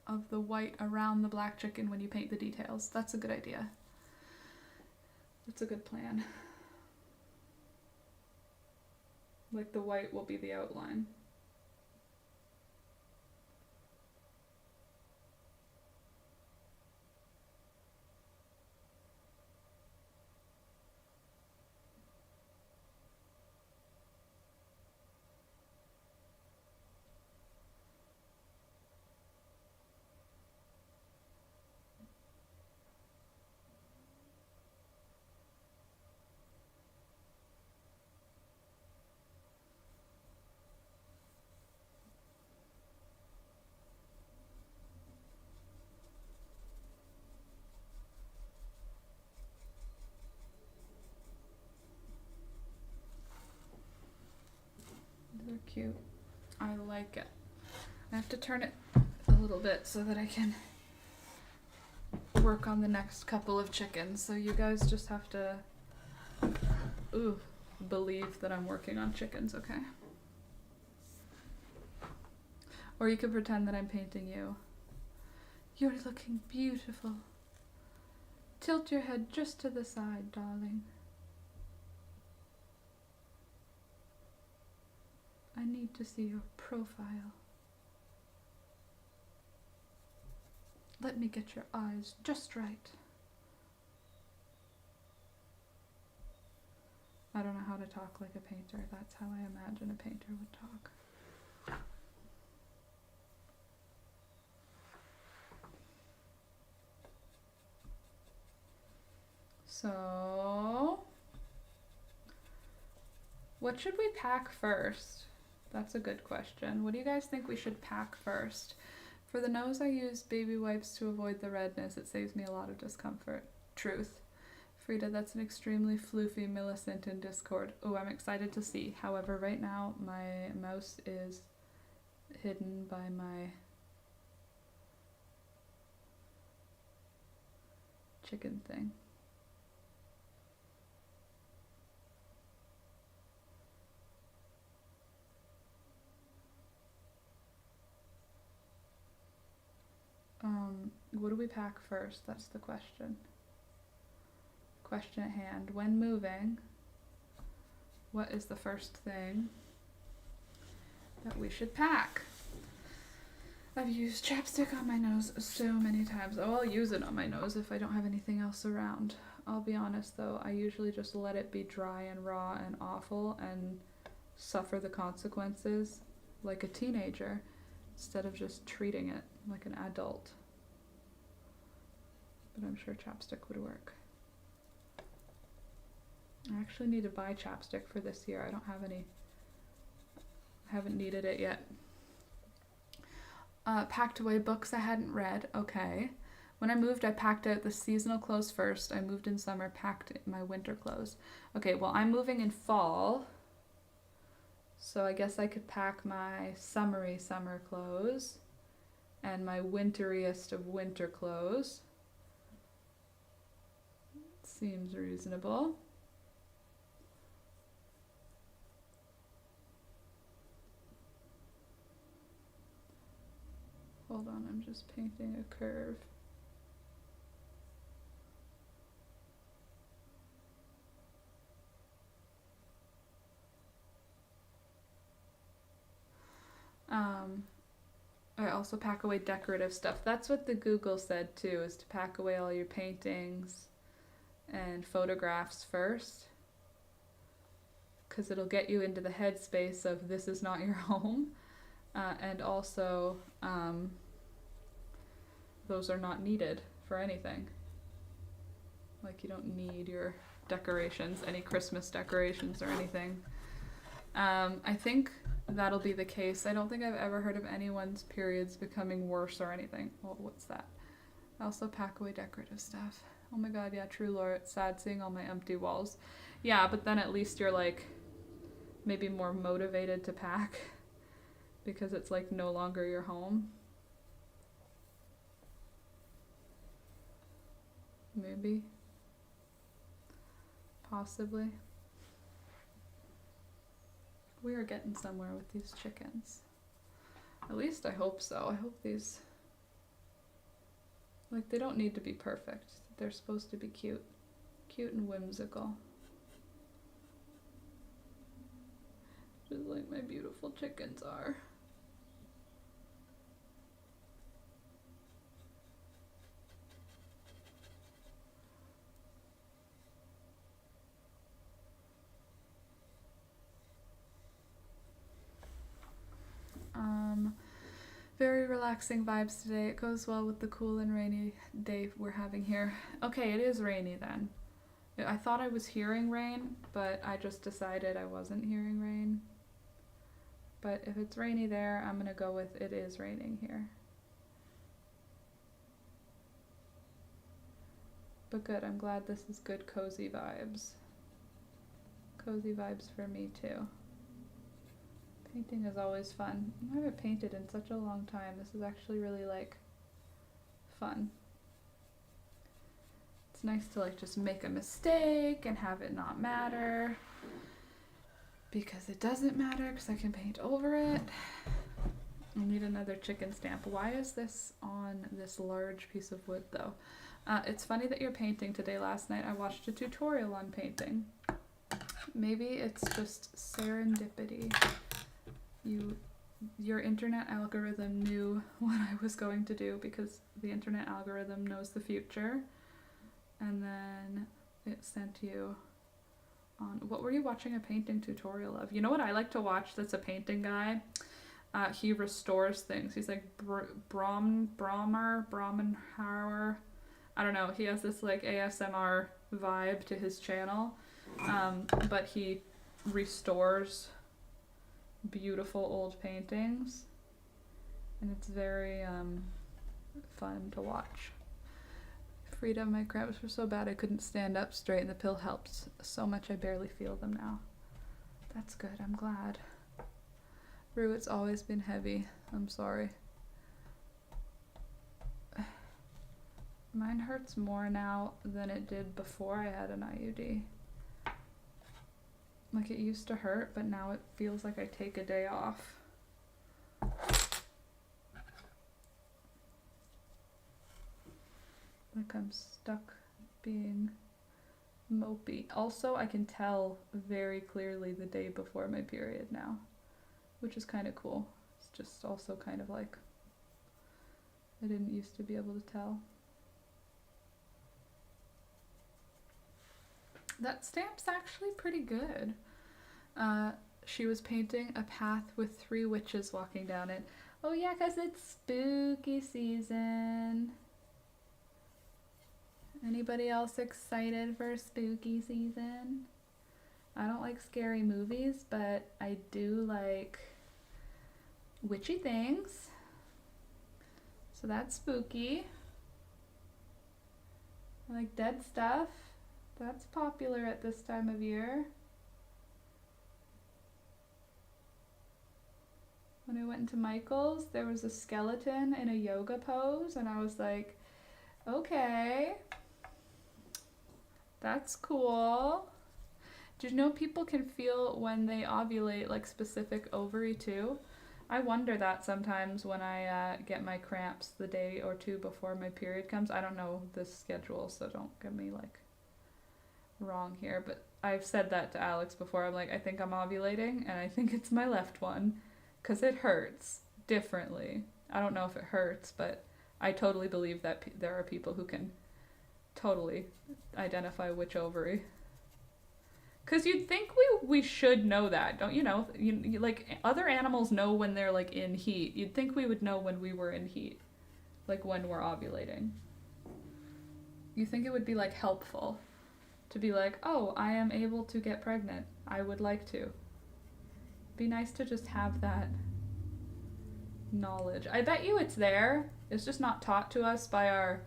of the white around the black chicken when you paint the details. That's a good idea. That's a good plan. Like the white will be the outline. They're cute. I like it. I have to turn it a little bit so that I can work on the next couple of chickens. So you guys just have to believe that I'm working on chickens, okay? Or you could pretend that I'm painting you. You're looking beautiful. Tilt your head just to the side, darling. I need to see your profile. Let me get your eyes just right. I don't know how to talk like a painter. That's how I imagine a painter would talk. So, what should we pack first? That's a good question. What do you guys think we should pack first? For the nose, I use baby wipes to avoid the redness. It saves me a lot of discomfort. Truth. Frida, that's an extremely floofy Millicent in Discord. Oh, I'm excited to see. However, right now, my mouse is hidden by my chicken thing. What do we pack first? That's the question. Question at hand. When moving, what is the first thing that we should pack? I've used chapstick on my nose so many times. Oh, I'll use it on my nose if I don't have anything else around. I'll be honest though, I usually just let it be dry and raw and awful and suffer the consequences like a teenager instead of just treating it like an adult. But I'm sure chapstick would work. I actually need to buy chapstick for this year. I don't have any. I haven't needed it yet. Packed away books I hadn't read. Okay. When I moved, I packed out the seasonal clothes first. I moved in summer, packed my winter clothes. Okay, well, I'm moving in fall. So I guess I could pack my summery summer clothes and my winteriest of winter clothes. Seems reasonable. Hold on, I'm just painting a curve. I also pack away decorative stuff. That's what the Google said too, is to pack away all your paintings and photographs first, because it'll get you into the headspace of this is not your home, and also those are not needed for anything. Like, you don't need your decorations, any Christmas decorations or anything. I think that'll be the case. I don't think I've ever heard of anyone's periods becoming worse or anything. Well, what's that? I also pack away decorative stuff. Oh my god, yeah, true lore. It's sad seeing all my empty walls. Yeah, but then at least you're like maybe more motivated to pack because it's like no longer your home. Maybe. Possibly. We are getting somewhere with these chickens. At least I hope so. I hope these, like, they don't need to be perfect. They're supposed to be cute. Cute and whimsical. Just like my beautiful chickens are. Very relaxing vibes today. It goes well with the cool and rainy day we're having here. Okay, it is rainy then. I thought I was hearing rain, but I just decided I wasn't hearing rain. But if it's rainy there, I'm gonna go with it is raining here. But good, I'm glad this is good cozy vibes. Cozy vibes for me too. Painting is always fun. I haven't painted in such a long time. This is actually really like fun. It's nice to like just make a mistake and have it not matter, because it doesn't matter because I can paint over it. I need another chicken stamp. Why is this on this large piece of wood though? It's funny that you're painting today. Last night I watched a tutorial on painting. Maybe it's just serendipity. Your internet algorithm knew what I was going to do, because the internet algorithm knows the future, and then it sent you on. What were you watching a painting tutorial of? You know what I like to watch that's a painting guy? He restores things. He's like Brahmanhauer. I don't know. He has this like ASMR vibe to his channel, but he restores beautiful old paintings, and it's very fun to watch. Freedom, my cramps were so bad I couldn't stand up straight, and the pill helped so much I barely feel them now. That's good, I'm glad. Rue, it's always been heavy. I'm sorry. Mine hurts more now than it did before I had an IUD. Like, it used to hurt, but now it feels like I take a day off. Like I'm stuck being mopey. Also, I can tell very clearly the day before my period now, which is kind of cool. It's just also kind of like I didn't used to be able to tell. That stamp's actually pretty good. She was painting a path with 3 witches walking down it. Oh yeah, 'cause it's spooky season. Anybody else excited for spooky season? I don't like scary movies, but I do like witchy things. So that's spooky. I like dead stuff. That's popular at this time of year. I like scary movies, but I do like witchy things. So that's spooky. I like dead stuff. That's popular at this time of year. 'Cause I like scary movies, but I do like witchy things. So that's spooky. I like dead stuff. That's popular at this time of year. 'Cause I like scary movies, but I do like witchy things. So that's spooky. I like dead stuff. That's popular at this time of year. When I went into Michael's, there was a skeleton in a yoga pose, and I was like, okay, that's cool. Do you know people can feel when they ovulate, like, specific ovary too? I wonder that sometimes when I get my cramps the day or two before my period comes. I don't know the schedule, so don't get me, like, wrong here, but I've said that to Alex before. I'm like, I think I'm ovulating, and I think it's my left one, because it hurts differently. I don't know if it hurts, but I totally believe that there are people who can totally identify which ovary. Because you'd think we should know that, don't you know? You, like, other animals know when they're, like, in heat. You'd think we would know when we were in heat, like when we're ovulating. You think it would be, like, helpful to be like, oh, I am able to get pregnant. I would like to. Be nice to just have that knowledge. I bet you it's there. It's just not taught to us by our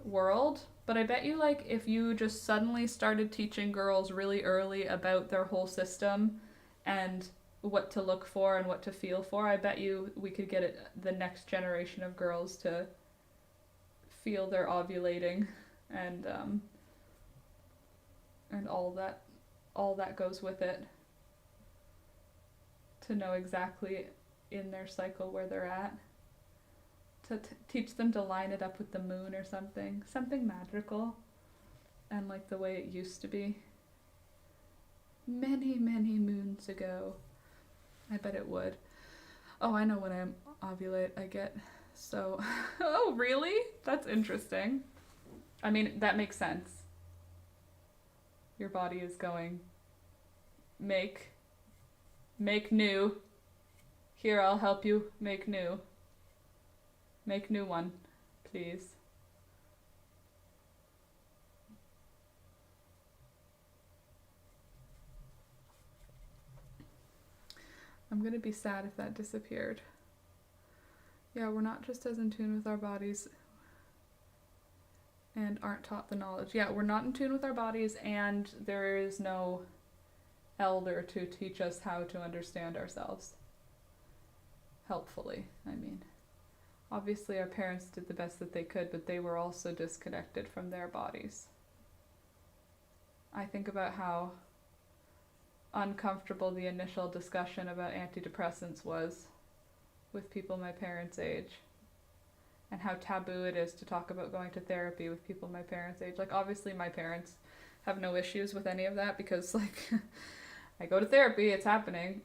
world. But I bet you, like, if you just suddenly started teaching girls really early about their whole system and what to look for and what to feel for, I bet you we could get the next generation of girls to feel they're ovulating and all that goes with it, to know exactly in their cycle where they're at, to teach them to line it up with the moon or something magical, and like the way it used to be many moons ago. I bet it would. Oh, I know when I ovulate I get so oh really? That's interesting. I mean, that makes sense. Your body is going, make new. Here, I'll help you make new. Make new one, please. I'm gonna be sad if that disappeared. Yeah, we're not just as in tune with our bodies and aren't taught the knowledge. Yeah, we're not in tune with our bodies, and there is no elder to teach us how to understand ourselves. Helpfully, I mean. Obviously our parents did the best that they could, but they were also disconnected from their bodies. I think about how uncomfortable the initial discussion about antidepressants was with people my parents' age, and how taboo it is to talk about going to therapy with people my parents' age. Like, obviously my parents have no issues with any of that, because, like, I go to therapy, it's happening,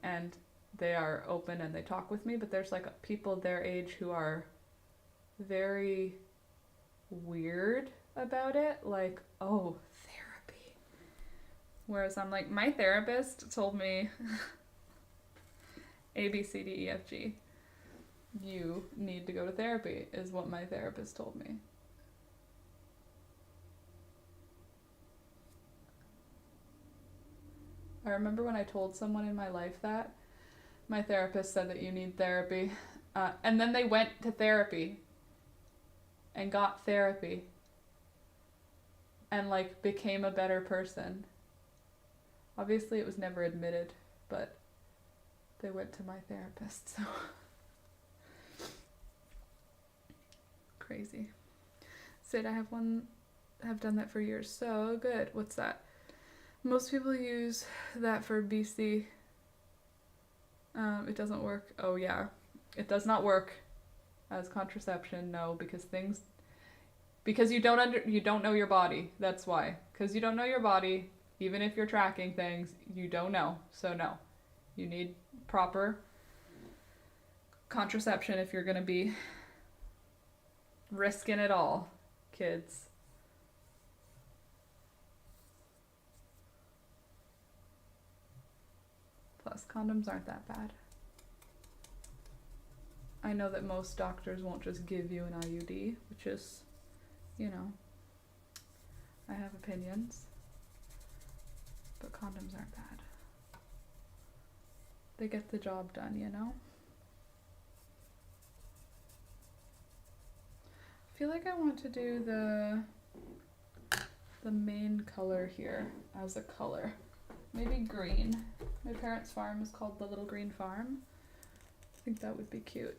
and they are open and they talk with me, but there's, like, people their age who are very weird about it, like, oh, therapy. Whereas I'm like, my therapist told me A, B, C, D, E, F, G. You need to go to therapy, is what my therapist told me. I remember when I told someone in my life that, my therapist said that you need therapy. And then they went to therapy and got therapy and, like, became a better person. Obviously it was never admitted, but they went to my therapist, so crazy. Sid, I have done that for years. So good. What's that? Most people use that for BC. It doesn't work. Oh yeah, it does not work as contraception. No, because you don't know your body. That's why. Because you don't know your body. Even if you're tracking things, you don't know. So no, you need proper contraception if you're gonna be risking it all, kids. Plus, condoms aren't that bad. I know that most doctors won't just give you an IUD, which is, you know, I have opinions, but condoms aren't bad. They get the job done, you know? I feel like I want to do the main color here as a color. Maybe green. My parents' farm is called the Little Green Farm. think that would be cute.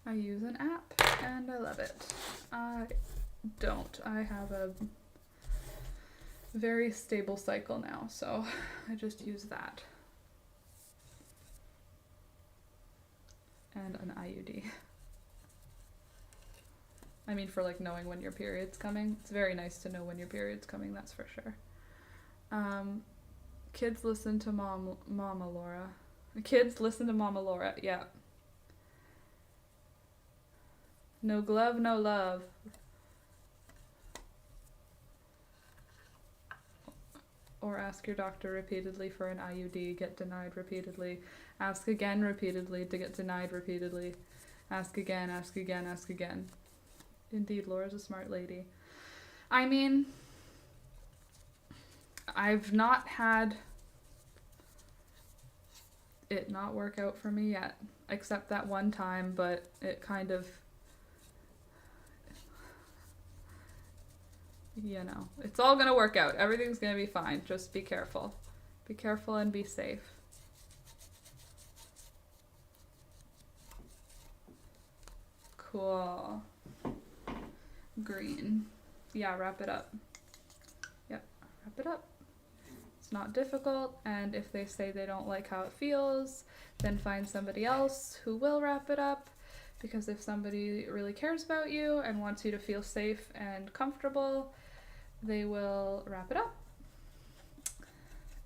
I use an app and I love it. I don't. I have a very stable cycle now, so I just use that. And an IUD. I mean, for like knowing when your period's coming. It's very nice to know when your period's coming, that's for sure. Kids listen to Mama Laura. Kids listen to Mama Laura, yeah. No glove, no love. Or ask your doctor repeatedly for an IUD, get denied repeatedly. Ask again repeatedly to get denied repeatedly. Ask again, ask again, ask again. Indeed, Laura's a smart lady. I mean, I've not had it not work out for me yet, except that one time, but it kind of, you know, it's all gonna work out. Everything's gonna be fine. Just be careful. Be careful and be safe. Cool. Green. Yeah, wrap it up. Yep, wrap it up. It's not difficult, and if they say they don't like how it feels, then find somebody else who will wrap it up, because if somebody really cares about you and wants you to feel safe and comfortable, they will wrap it up.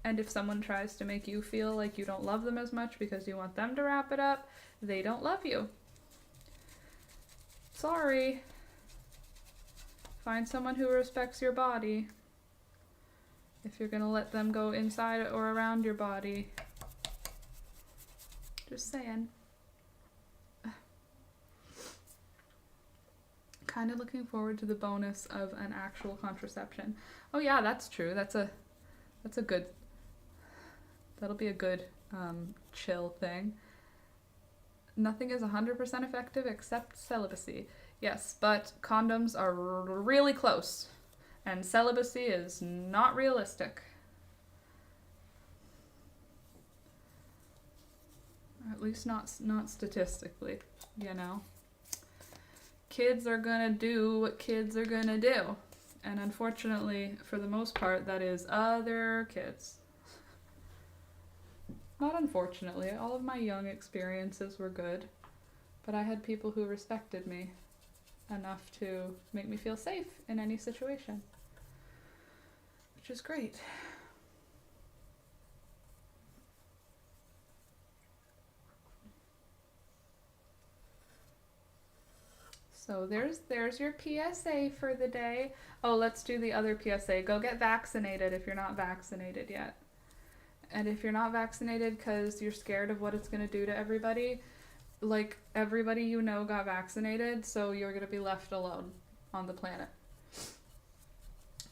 And if someone tries to make you feel like you don't love them as much because you want them to wrap it up, they don't love you. Sorry. Find someone who respects your body. If you're gonna let them go inside or around your body. Just saying. Kind of looking forward to the bonus of an actual contraception. Oh yeah, that's true. That's a good, that'll be a good chill thing. Nothing is 100% effective except celibacy. Yes, but condoms are really close, and celibacy is not realistic. At least not statistically, you know. Kids are gonna do what kids are gonna do. And unfortunately, for the most part, that is other kids. Not unfortunately, all of my young experiences were good, but I had people who respected me enough to make me feel safe in any situation, which is great. So there's your PSA for the day. Oh, let's do the other PSA. Go get vaccinated if you're not vaccinated yet. And if you're not vaccinated because you're scared of what it's going to do to everybody, like everybody you know got vaccinated, so you're going to be left alone on the planet.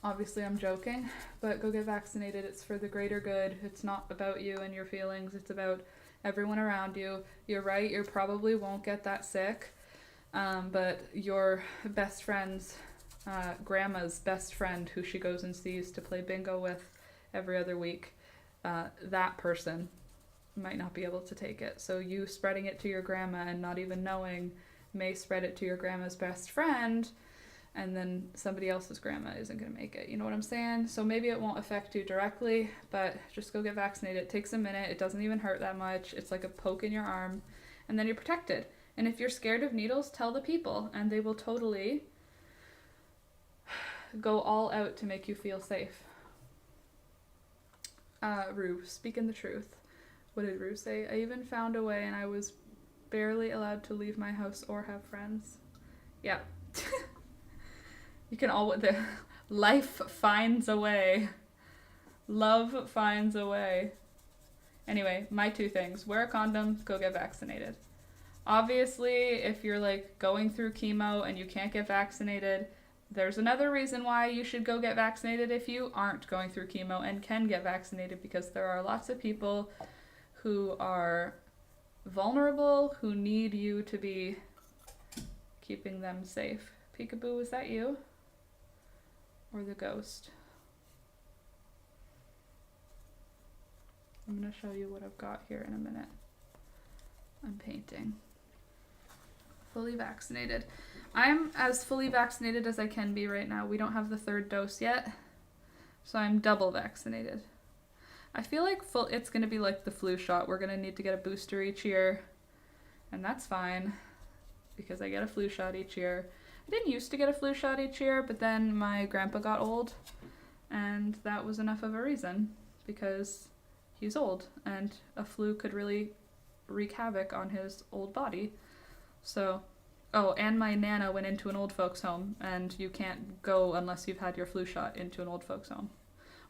Obviously I'm joking, but go get vaccinated. It's for the greater good. It's not about you and your feelings. It's about everyone around you. You're right, you probably won't get that sick. But your best friend's grandma's best friend, who she goes and sees to play bingo with every other week, that person might not be able to take it. So you spreading it to your grandma and not even knowing may spread it to your grandma's best friend, and then somebody else's grandma isn't going to make it. You know what I'm saying? So maybe it won't affect you directly, but just go get vaccinated. It takes a minute. It doesn't even hurt that much. It's like a poke in your arm, and then you're protected. And if you're scared of needles, tell the people, and they will totally go all out to make you feel safe. Rue, speaking the truth. What did Rue say? I even found a way and I was barely allowed to leave my house or have friends. Yeah. You can life finds a way. Love finds a way. Anyway, my two things. Wear a condom, go get vaccinated. Obviously, if you're like going through chemo and you can't get vaccinated, there's another reason why you should go get vaccinated if you aren't going through chemo and can get vaccinated, because there are lots of people who are vulnerable who need you to be keeping them safe. Peekaboo, is that you? or the ghost. I'm going to show you what I've got here in a minute. I'm painting. Fully vaccinated. I'm as fully vaccinated as I can be right now. We don't have the 3rd dose yet, so I'm double vaccinated. I feel like it's going to be like the flu shot. We're going to need to get a booster each year, and that's fine because I get a flu shot each year. I didn't used to get a flu shot each year, but then my grandpa got old, and that was enough of a reason because he's old, and a flu could really wreak havoc on his old body. So, oh, and my Nana went into an old folks home, and you can't go unless you've had your flu shot into an old folks home,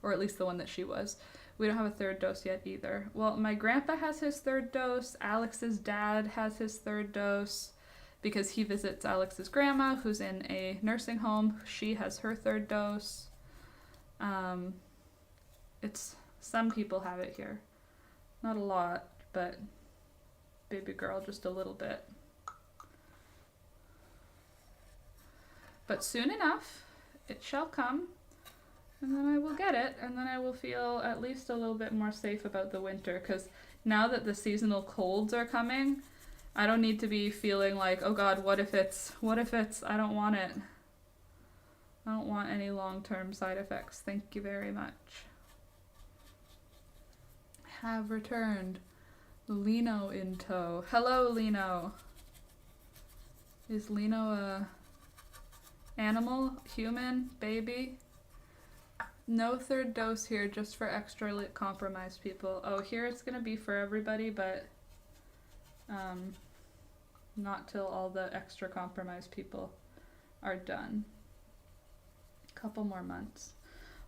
or at least the one that she was. We don't have a 3rd dose yet either. Well, my grandpa has his 3rd dose. Alex's dad has his 3rd dose because he visits Alex's grandma, who's in a nursing home. She has her 3rd dose. Some people have it here. Not a lot, but baby girl, just a little bit. But soon enough, it shall come, and then I will get it, and then I will feel at least a little bit more safe about the winter, because now that the seasonal colds are coming, I don't need to be feeling like, oh God, what if it's, I don't want it. I don't want any long-term side effects. Thank you very much. Have returned. Lino in tow. Hello, Lino. Is Lino a animal, human, baby? No 3rd dose here, just for extra compromised people. Oh, here it's gonna be for everybody, but not till all the extra compromised people are done. Couple more months.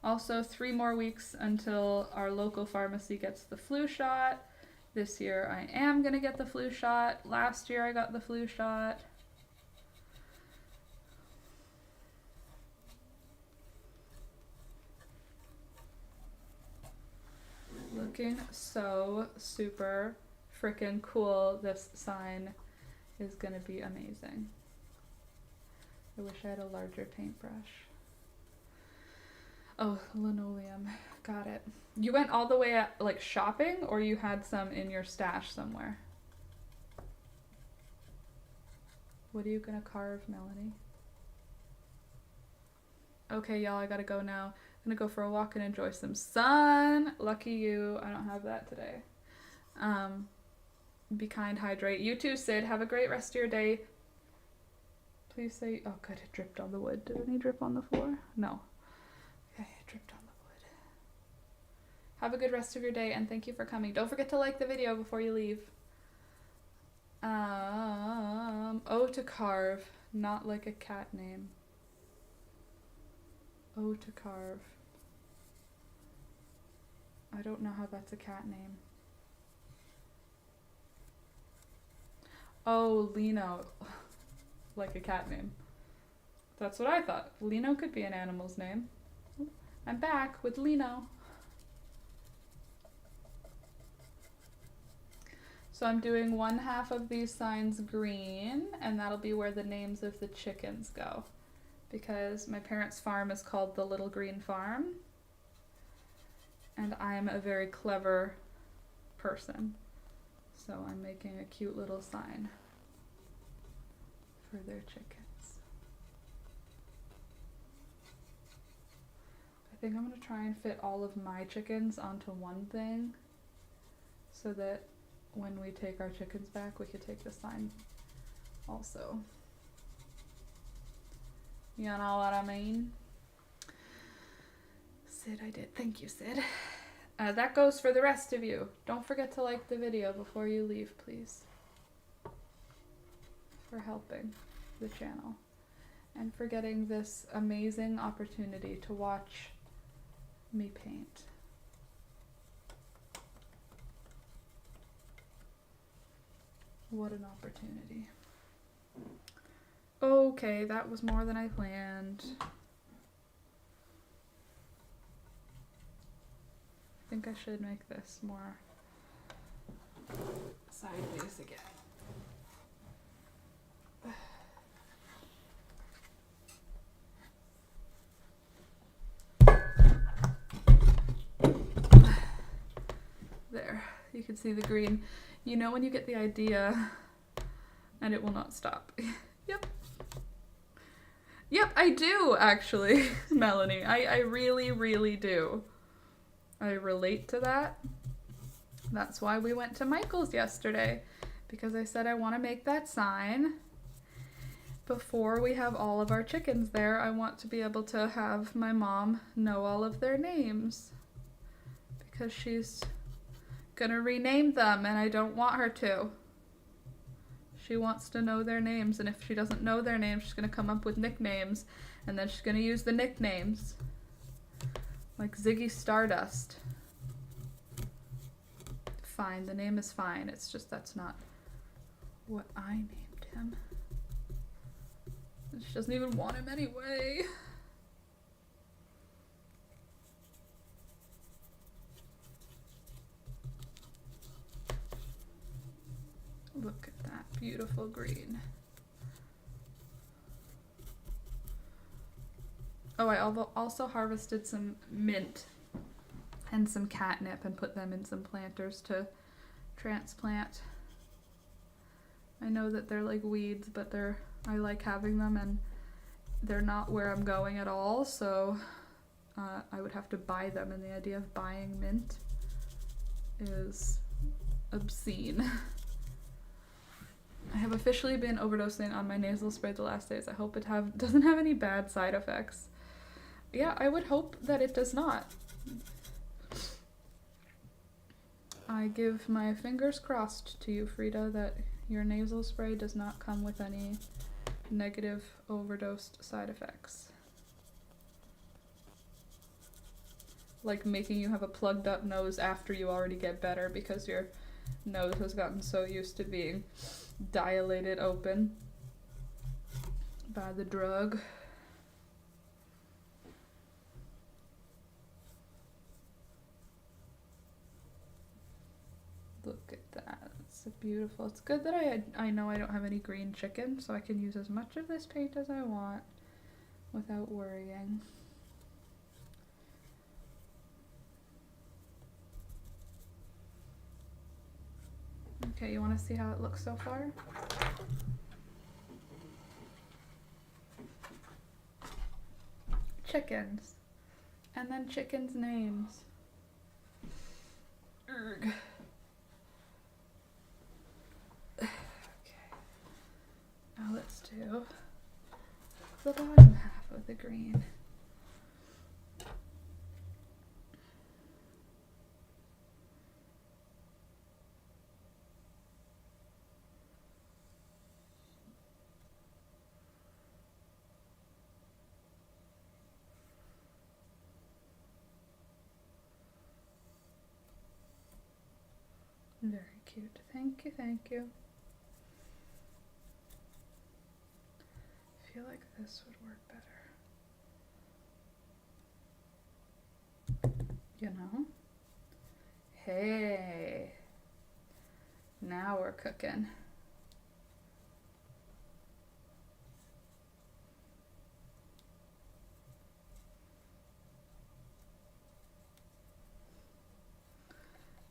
Also, 3 more weeks until our local pharmacy gets the flu shot. This year I am gonna get the flu shot. Last year I got the flu shot. Looking so super freaking cool. This sign is gonna be amazing. I wish I had a larger paintbrush. Oh, linoleum. Got it. You went all the way at, like, shopping, or you had some in your stash somewhere? What are you gonna carve, Melanie? Okay, y'all, I gotta go now. I'm gonna go for a walk and enjoy some sun. Lucky you, I don't have that today. Be kind, hydrate. You too, Sid. Have a great rest of your day. Please say, oh good, it dripped on the wood. Did any drip on the floor? No. Okay, it dripped on the wood. Have a good rest of your day, and thank you for coming. Don't forget to like the video before you leave. Oh, to carve. Not like a cat name. Oh, to carve. I don't know how that's a cat name. Oh, Lino. Like a cat name. That's what I thought. Lino could be an animal's name. I'm back with Lino. So I'm doing 1/2 of these signs green, and that'll be where the names of the chickens go. Because my parents' farm is called the Little Green Farm. And I'm a very clever person. So I'm making a cute little sign for their chickens. I think I'm going to try and fit all of my chickens onto one thing so that when we take our chickens back, we could take the sign also. You know what I mean? Sid, I did. Thank you, Sid. That goes for the rest of you. Don't forget to like the video before you leave, please. For helping the channel. And for getting this amazing opportunity to watch me paint. What an opportunity. Okay, that was more than I planned. I think I should make this more sideways again. you can see the green. You know when you get the idea and it will not stop. Yep. Yep, I do, actually, Melanie. I really, really do. I relate to that. That's why we went to Michael's yesterday, because I said I want to make that sign. Before we have all of our chickens there, I want to be able to have my mom know all of their names, because she's gonna rename them and I don't want her to. She wants to know their names, and if she doesn't know their names, she's gonna come up with nicknames, and then she's gonna use the nicknames. Like Ziggy Stardust. Fine, the name is fine, it's just that's not what I named him. She doesn't even want him anyway. Look at that beautiful green. Oh, I also harvested some mint and some catnip and put them in some planters to transplant. I know that they're like weeds, but I like having them, and they're not where I'm going at all, so I would have to buy them, and the idea of buying mint is obscene. I have officially been overdosing on my nasal spray the last days. I hope it doesn't have any bad side effects. Yeah, I would hope that it does not. I give my fingers crossed to you, Frida, that your nasal spray does not come with any negative overdosed side effects. Like making you have a plugged up nose after you already get better because your nose has gotten so used to being dilated open by the drug. Look at that. It's beautiful. It's good that I know I don't have any green chicken, so I can use as much of this paint as I want without worrying. Okay, you want to see how it looks so far? Chickens. And then chickens' names. Urgh. Okay. Now let's do the bottom half of the green. Very cute. Thank you, thank you. I feel like this would work better. You know? Hey. Now we're cooking.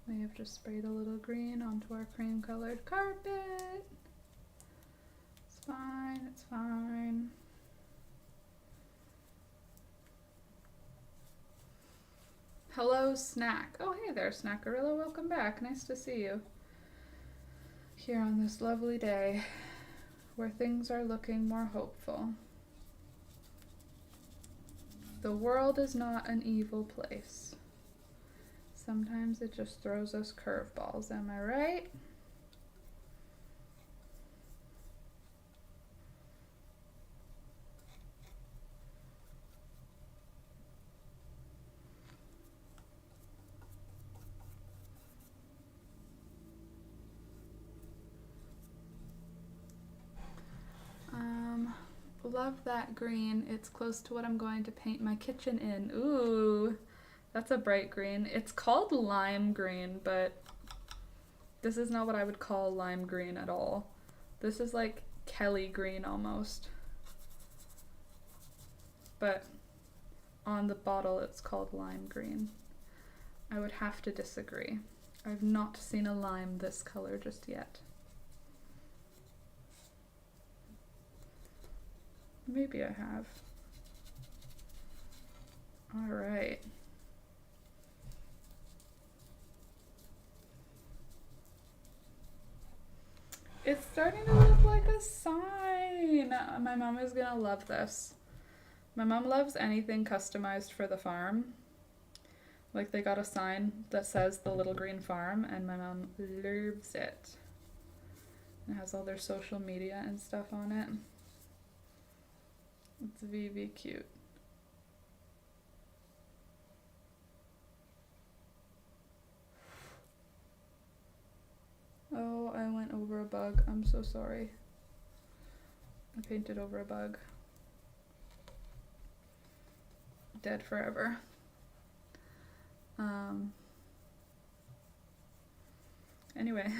We have just sprayed a little green onto our cream colored carpet. It's fine, it's fine. Hello, Snack. Oh, hey there, Snackarilla. Welcome back. Nice to see you here on this lovely day where things are looking more hopeful. The world is not an evil place. Sometimes it just throws us curveballs, am I right? Love that green. It's close to what I'm going to paint my kitchen in. Ooh. That's a bright green. It's called lime green, but this is not what I would call lime green at all. This is like Kelly green almost. But on the bottle it's called lime green. I would have to disagree. I've not seen a lime this color just yet. Maybe I have. All right. It's starting to look like a sign. My mom is gonna love this. My mom loves anything customized for the farm. Like they got a sign that says the Little Green Farm, and my mom loves it. It has all their social media and stuff on it. It's very cute. Oh, I went over a bug. I'm so sorry. I painted over a bug. Dead forever. Anyway,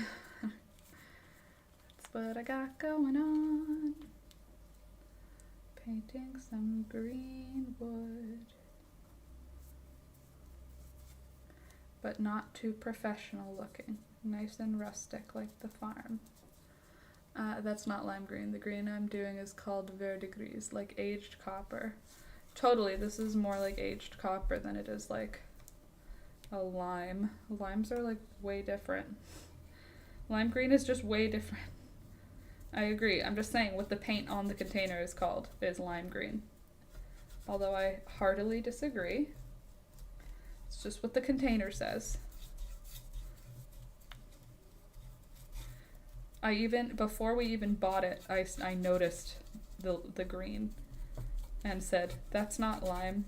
that's what I got going on. Painting some green wood. But not too professional looking. Nice and rustic like the farm. That's not lime green. The green I'm doing is called verdigris, like aged copper. Totally, this is more like aged copper than it is like a lime. Limes are like way different. Lime green is just way different. I agree. I'm just saying what the paint on the container is called is lime green. Although I heartily disagree. It's just what the container says. Before we even bought it, I noticed the green and said, that's not lime.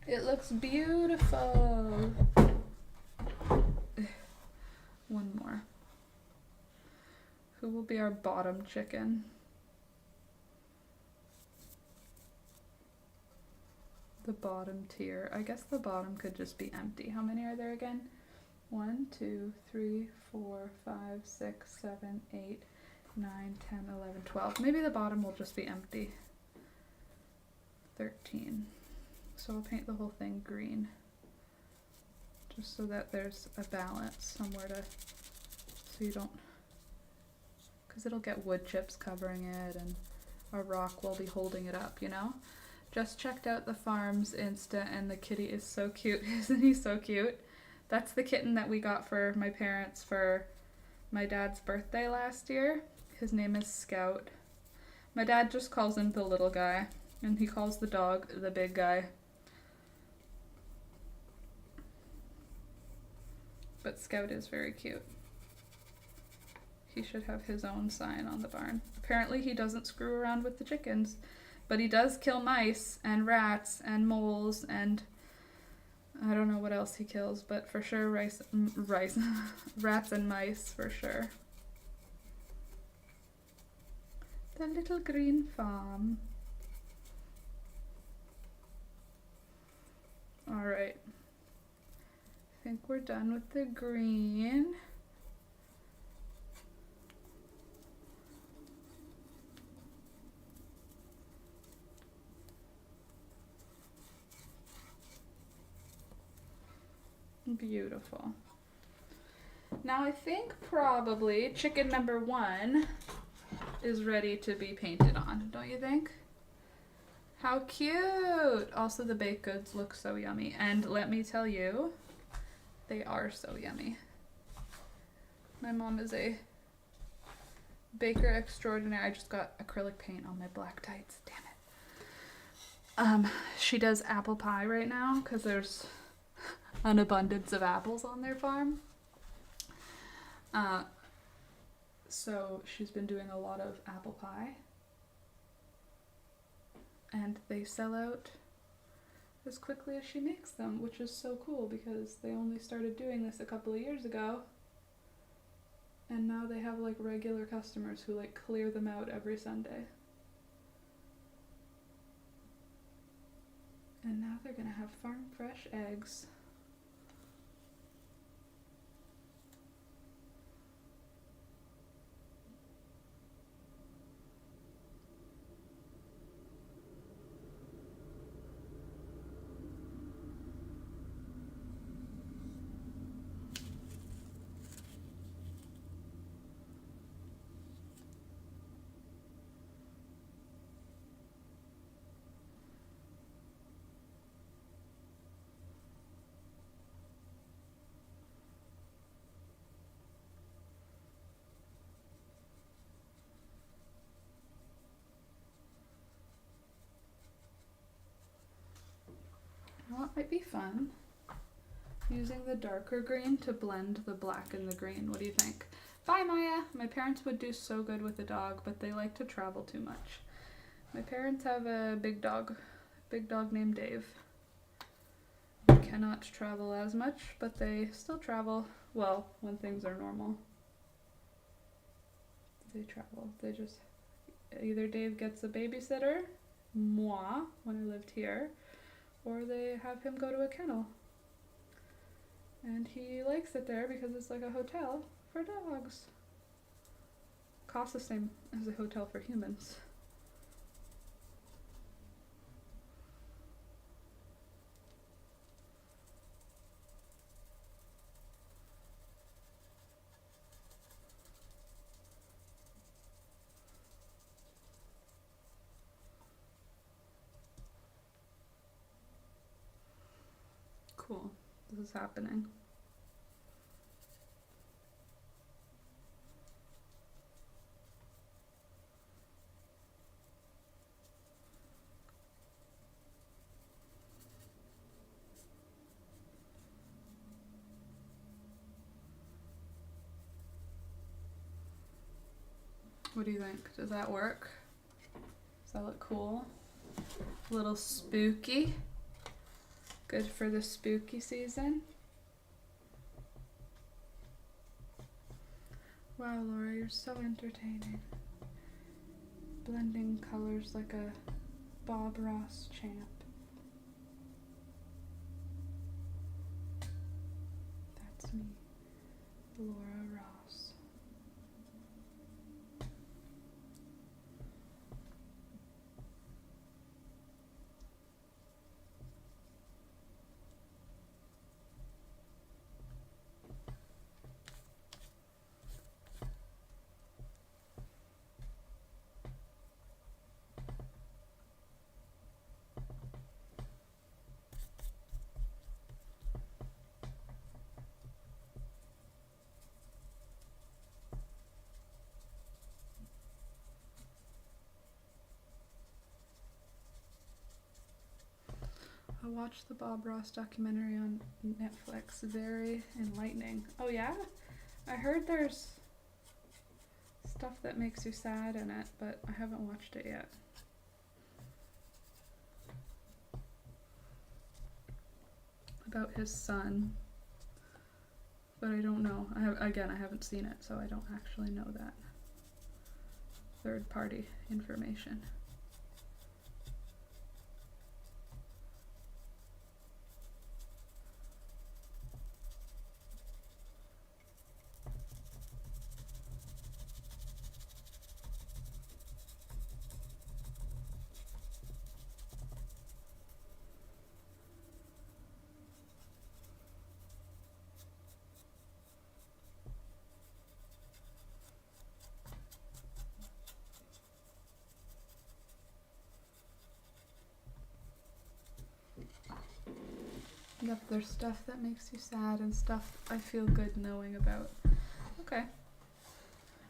It looks beautiful. One more. Who will be our bottom chicken? The bottom tier. I guess the bottom could just be empty. How many are there again? 1, 2, 3, 4, 5, 6, 7, 8, 9, 10, 11, 12. Maybe the bottom will just be empty. 13. So I'll paint the whole thing green. Just so that there's a balance somewhere to, so you don't, because it'll get wood chips covering it and a rock will be holding it up, you know? Just checked out the farm's Insta and the kitty is so cute. Isn't he so cute? That's the kitten that we got for my parents for my dad's birthday last year. His name is Scout. My dad just calls him the little guy, and he calls the dog the big guy. But Scout is very cute. He should have his own sign on the barn. Apparently he doesn't screw around with the chickens, but he does kill mice and rats and moles and I don't know what else he kills, but for sure rats and mice for sure. The Little Green Farm. All right. I think we're done with the green. Beautiful. Now I think probably chicken number 1 is ready to be painted on, don't you think? How cute! Also the baked goods look so yummy, and let me tell you, they are so yummy. My mom is a baker extraordinaire. I just got acrylic paint on my black tights, damn it. She does apple pie right now because there's an abundance of apples on their farm. So she's been doing a lot of apple pie. And they sell out as quickly as she makes them, which is so cool because they only started doing this a couple of years ago. And now they have like regular customers who like clear them out every Sunday. And now they're gonna have farm fresh eggs. Well, it might be fun using the darker green to blend the black and the green. What do you think? Bye, Maya! My parents would do so good with a dog, but they like to travel too much. My parents have a big dog named Dave. They cannot travel as much, but they still travel, well, when things are normal. They travel. They just, either Dave gets a babysitter, moi, when I lived here, or they have him go to a kennel. And he likes it there because it's like a hotel for dogs. Costs the same as a hotel for humans. Cool. This is happening. What do you think? Does that work? Does that look cool? A little spooky. Good for the spooky season. Wow, Laura, you're so entertaining. Blending colors like a Bob Ross champ. That's me, Laura Ross. I watched the Bob Ross documentary on Netflix. Very enlightening. Oh yeah? I heard there's stuff that makes you sad in it, but I haven't watched it yet. About his son. But I don't know. I haven't seen it, so I don't actually know that. Third-party information. Yep, there's stuff that makes you sad and stuff I feel good knowing about. Okay.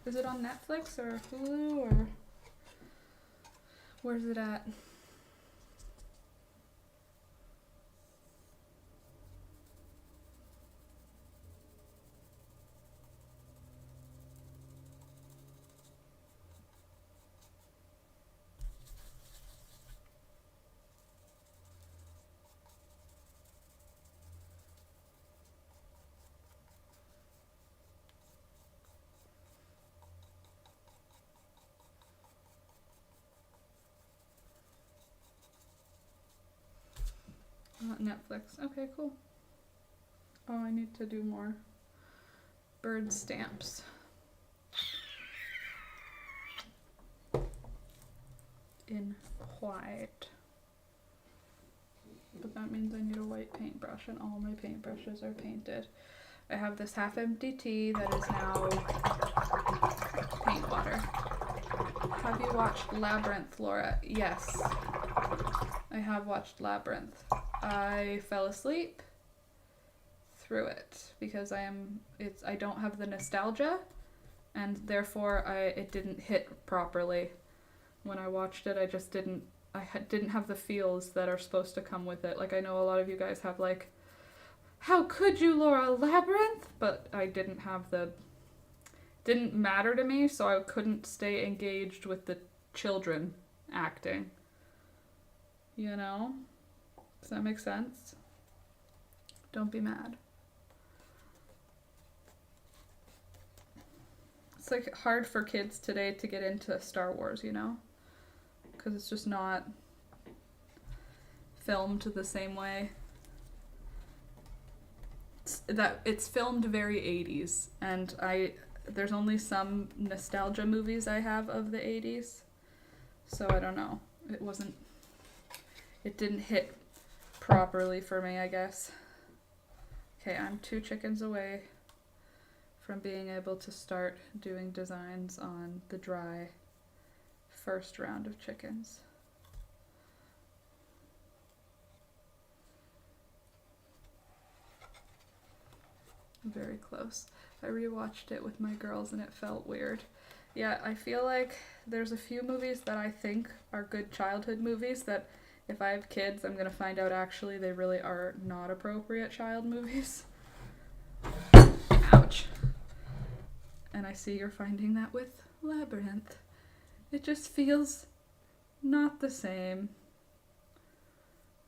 Is it on Netflix or Hulu or where's it at? Netflix. Okay, cool. Oh, I need to do more bird stamps. In white. But that means I need a white paintbrush, and all my paintbrushes are painted. I have this half-empty tea that is now paint water. Have you watched Labyrinth, Laura? Yes. I have watched Labyrinth. I fell asleep through it because I don't have the nostalgia, and therefore it didn't hit properly when I watched it. I just didn't have the feels that are supposed to come with it. Like, I know a lot of you guys have like, how could you, Laura, Labyrinth? But I didn't have didn't matter to me, so I couldn't stay engaged with the children acting. You know? Does that make sense? Don't be mad. It's like hard for kids today to get into Star Wars, you know? Because it's just not filmed the same way. It's filmed very 80s, and there's only some nostalgia movies I have of the 80s, so I don't know. It didn't hit properly for me, I guess. Okay, I'm 2 chickens away from being able to start doing designs on the dry first round of chickens. Very close. I rewatched it with my girls and it felt weird. Yeah, I feel like there's a few movies that I think are good childhood movies that if I have kids, I'm going to find out actually they really are not appropriate child movies. Ouch. And I see you're finding that with Labyrinth. It just feels not the same.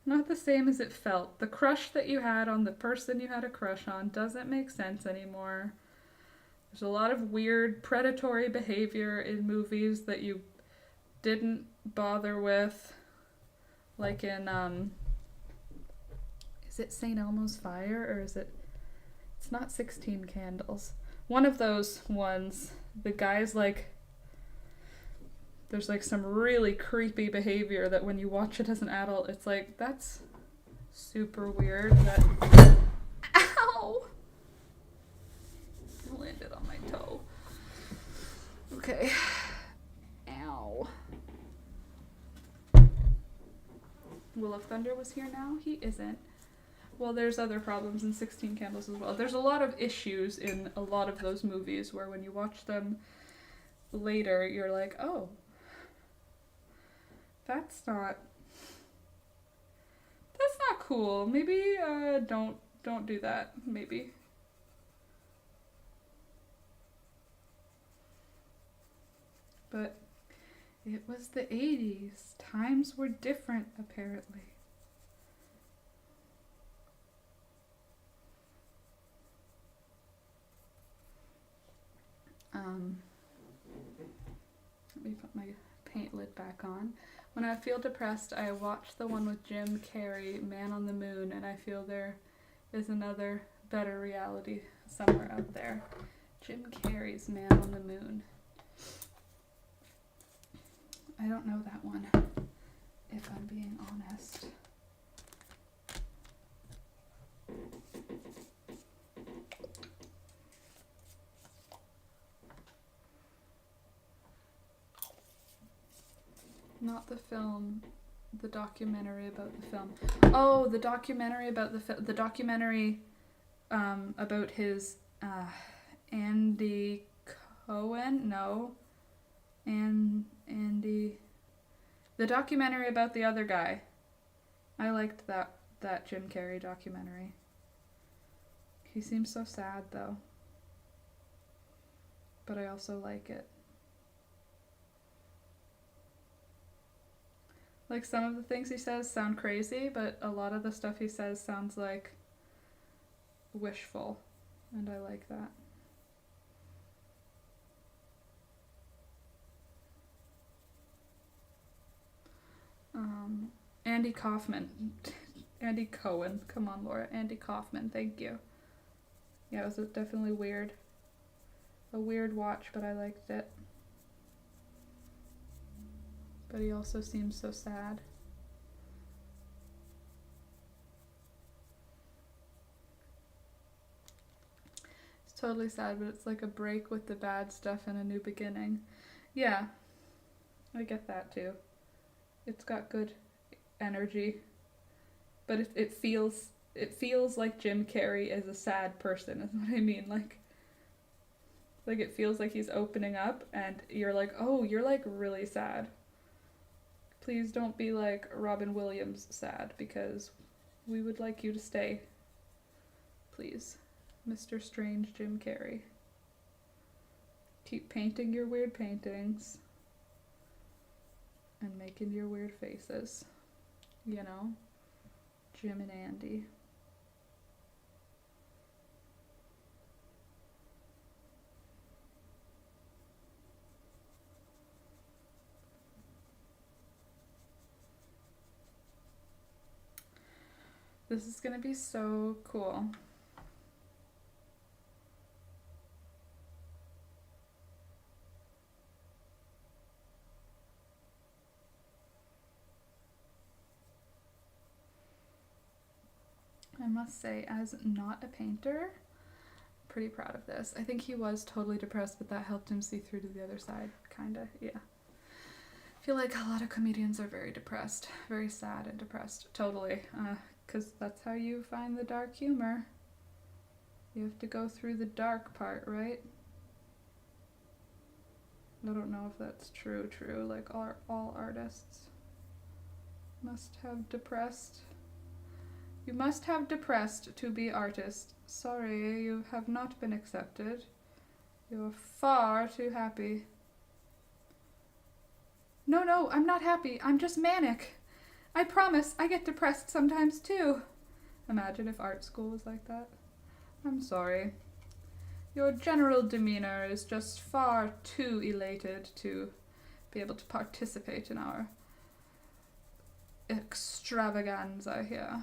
Not the same as it felt. The crush that you had on the person you had a crush on doesn't make sense anymore. There's a lot of weird predatory behavior in movies that you didn't bother with. Like in, is it St. Elmo's Fire, or is it, it's not 16 Candles. One of those ones, the guy's like, there's like some really creepy behavior that when you watch it as an adult, it's like, that's super weird. Ow! I landed on my toe. Okay. Ow. Will of Thunder was here now? He isn't. Well, there's other problems in 16 Candles as well. There's a lot of issues in a lot of those movies where when you watch them later, you're like, oh, that's not cool. Maybe don't do that. Maybe. But it was the 80s. Times were different, apparently. Let me put my paint lid back on. When I feel depressed, I watch the one with Jim Carrey, Man on the Moon, and I feel there is another better reality somewhere out there. Jim Carrey's Man on the Moon. I don't know that one, if I'm being honest. Not the film, the documentary about the film. Oh, the documentary about the documentary about his Andy Cohen? No. Andy. The documentary about the other guy. I liked that Jim Carrey documentary. He seems so sad though. But I also like it. Like, some of the things he says sound crazy, but a lot of the stuff he says sounds like wishful, and I like that. Andy Kaufman. Andy Cohen. Come on, Laura. Andy Kaufman. Thank you. Yeah, it was definitely weird. A weird watch, but I liked it. But he also seems so sad. It's totally sad, but it's like a break with the bad stuff and a new beginning. Yeah, I get that too. It's got good energy, but it feels like Jim Carrey is a sad person, is what I mean. Like it feels like he's opening up and you're like, oh, you're like really sad. Please don't be like Robin Williams sad, because we would like you to stay. Please. Mr. Strange Jim Carrey. Keep painting your weird paintings. And making your weird faces. You know? Jim and Andy. This is gonna be so cool. I must say, as not a painter, pretty proud of this. I think he was totally depressed, but that helped him see through to the other side, kinda, yeah. I feel like a lot of comedians are very depressed, very sad and depressed, totally, because that's how you find the dark humor. You have to go through the dark part, right? I don't know if that's true, like all artists must have depressed. You must have depressed to be artist. Sorry, you have not been accepted. You're far too happy. No, I'm not happy. I'm just manic. I promise, I get depressed sometimes too. Imagine if art school was like that. I'm sorry. Your general demeanor is just far too elated to be able to participate in our extravaganza here.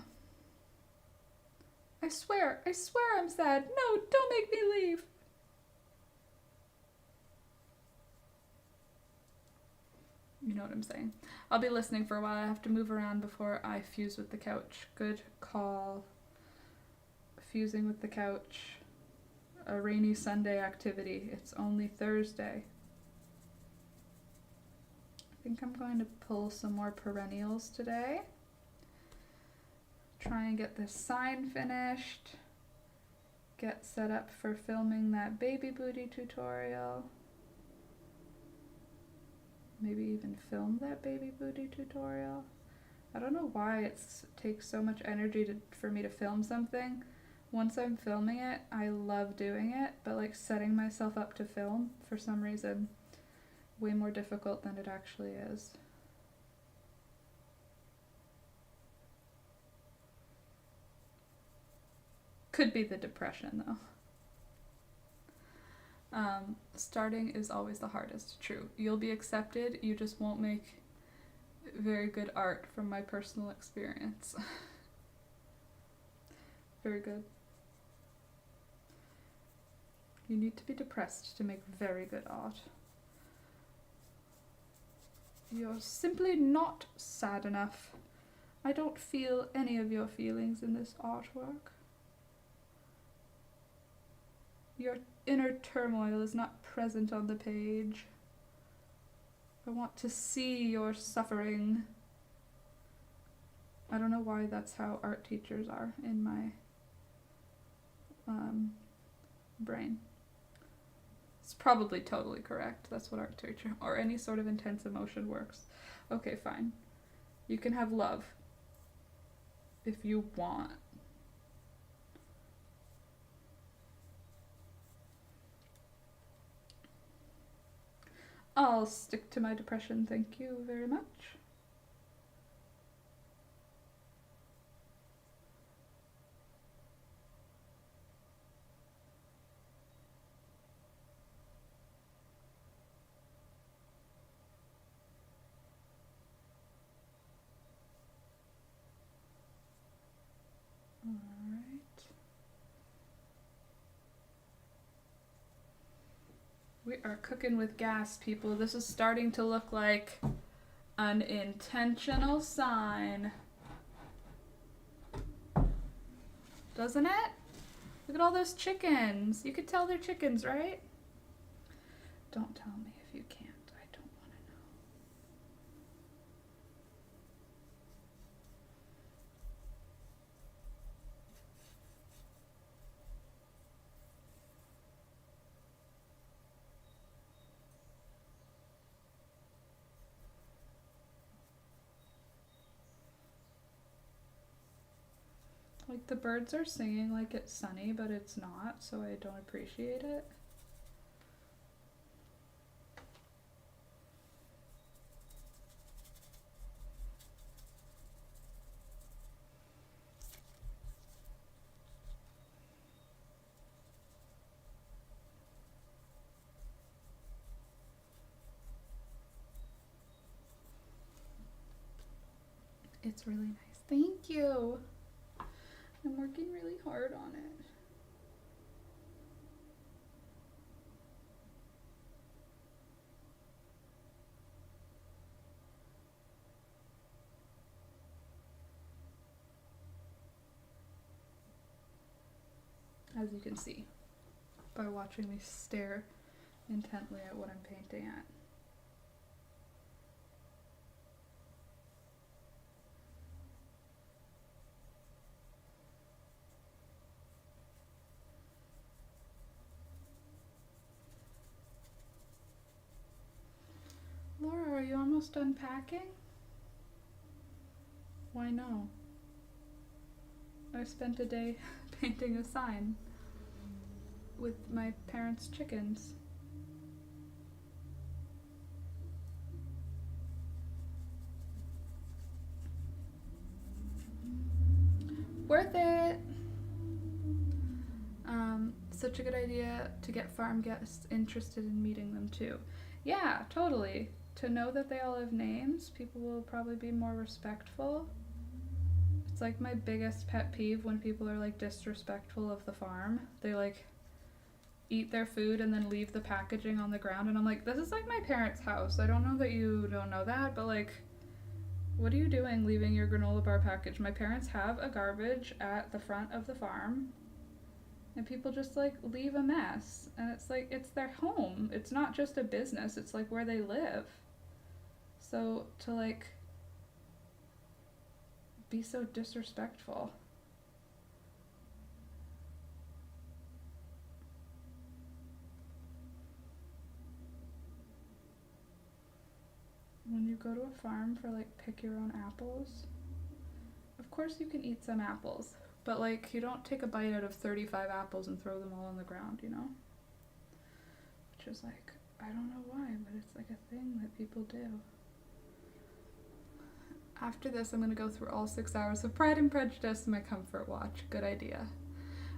I swear I'm sad. No, don't make me leave. You know what I'm saying. I'll be listening for a while. I have to move around before I fuse with the couch. Good call. Fusing with the couch. A rainy Sunday activity. It's only Thursday. I think I'm going to pull some more perennials today. Try and get this sign finished. Get set up for filming that baby booty tutorial. Maybe even film that baby booty tutorial. I don't know why it takes so much energy for me to film something. Once I'm filming it, I love doing it, but like setting myself up to film, for some reason, way more difficult than it actually is. Could be the depression though. Starting is always the hardest, true. You'll be accepted, you just won't make very good art from my personal experience. Very good. You need to be depressed to make very good art. You're simply not sad enough. I don't feel any of your feelings in this artwork. Your inner turmoil is not present on the page. I want to see your suffering. I don't know why that's how art teachers are in my brain. It's probably totally correct. That's what art teacher or any sort of intense emotion works. Okay, fine. You can have love if you want. I'll stick to my depression, thank you very much. are cooking with gas, people. This is starting to look like an intentional sign. Doesn't it? Look at all those chickens. You could tell they're chickens, right? Don't tell me if you can't. I don't want to know. Like, the birds are singing like it's sunny, but it's not, so I don't appreciate it. It's really nice. Thank you. I'm working really hard on it. As you can see by watching me stare intently at what I'm painting at. Laura, are you almost done packing? Why no? I spent a day painting a sign with my parents' chickens. Worth it! Such a good idea to get farm guests interested in meeting them too. Yeah, totally. To know that they all have names, people will probably be more respectful. It's like my biggest pet peeve when people are like disrespectful of the farm. They like eat their food and then leave the packaging on the ground, and I'm like, this is like my parents' house. I don't know that you don't know that, but like, what are you doing leaving your granola bar package? My parents have a garbage at the front of the farm, and people just like leave a mess, and it's like, it's their home. It's not just a business, it's like where they live. So to like be so disrespectful. When you go to a farm for like pick your own apples, of course you can eat some apples, but like you don't take a bite out of 35 apples and throw them all on the ground, you know? Which is like, I don't know why, but it's like a thing that people do. After this, I'm gonna go through all 6 hours of Pride and Prejudice in my comfort watch. Good idea.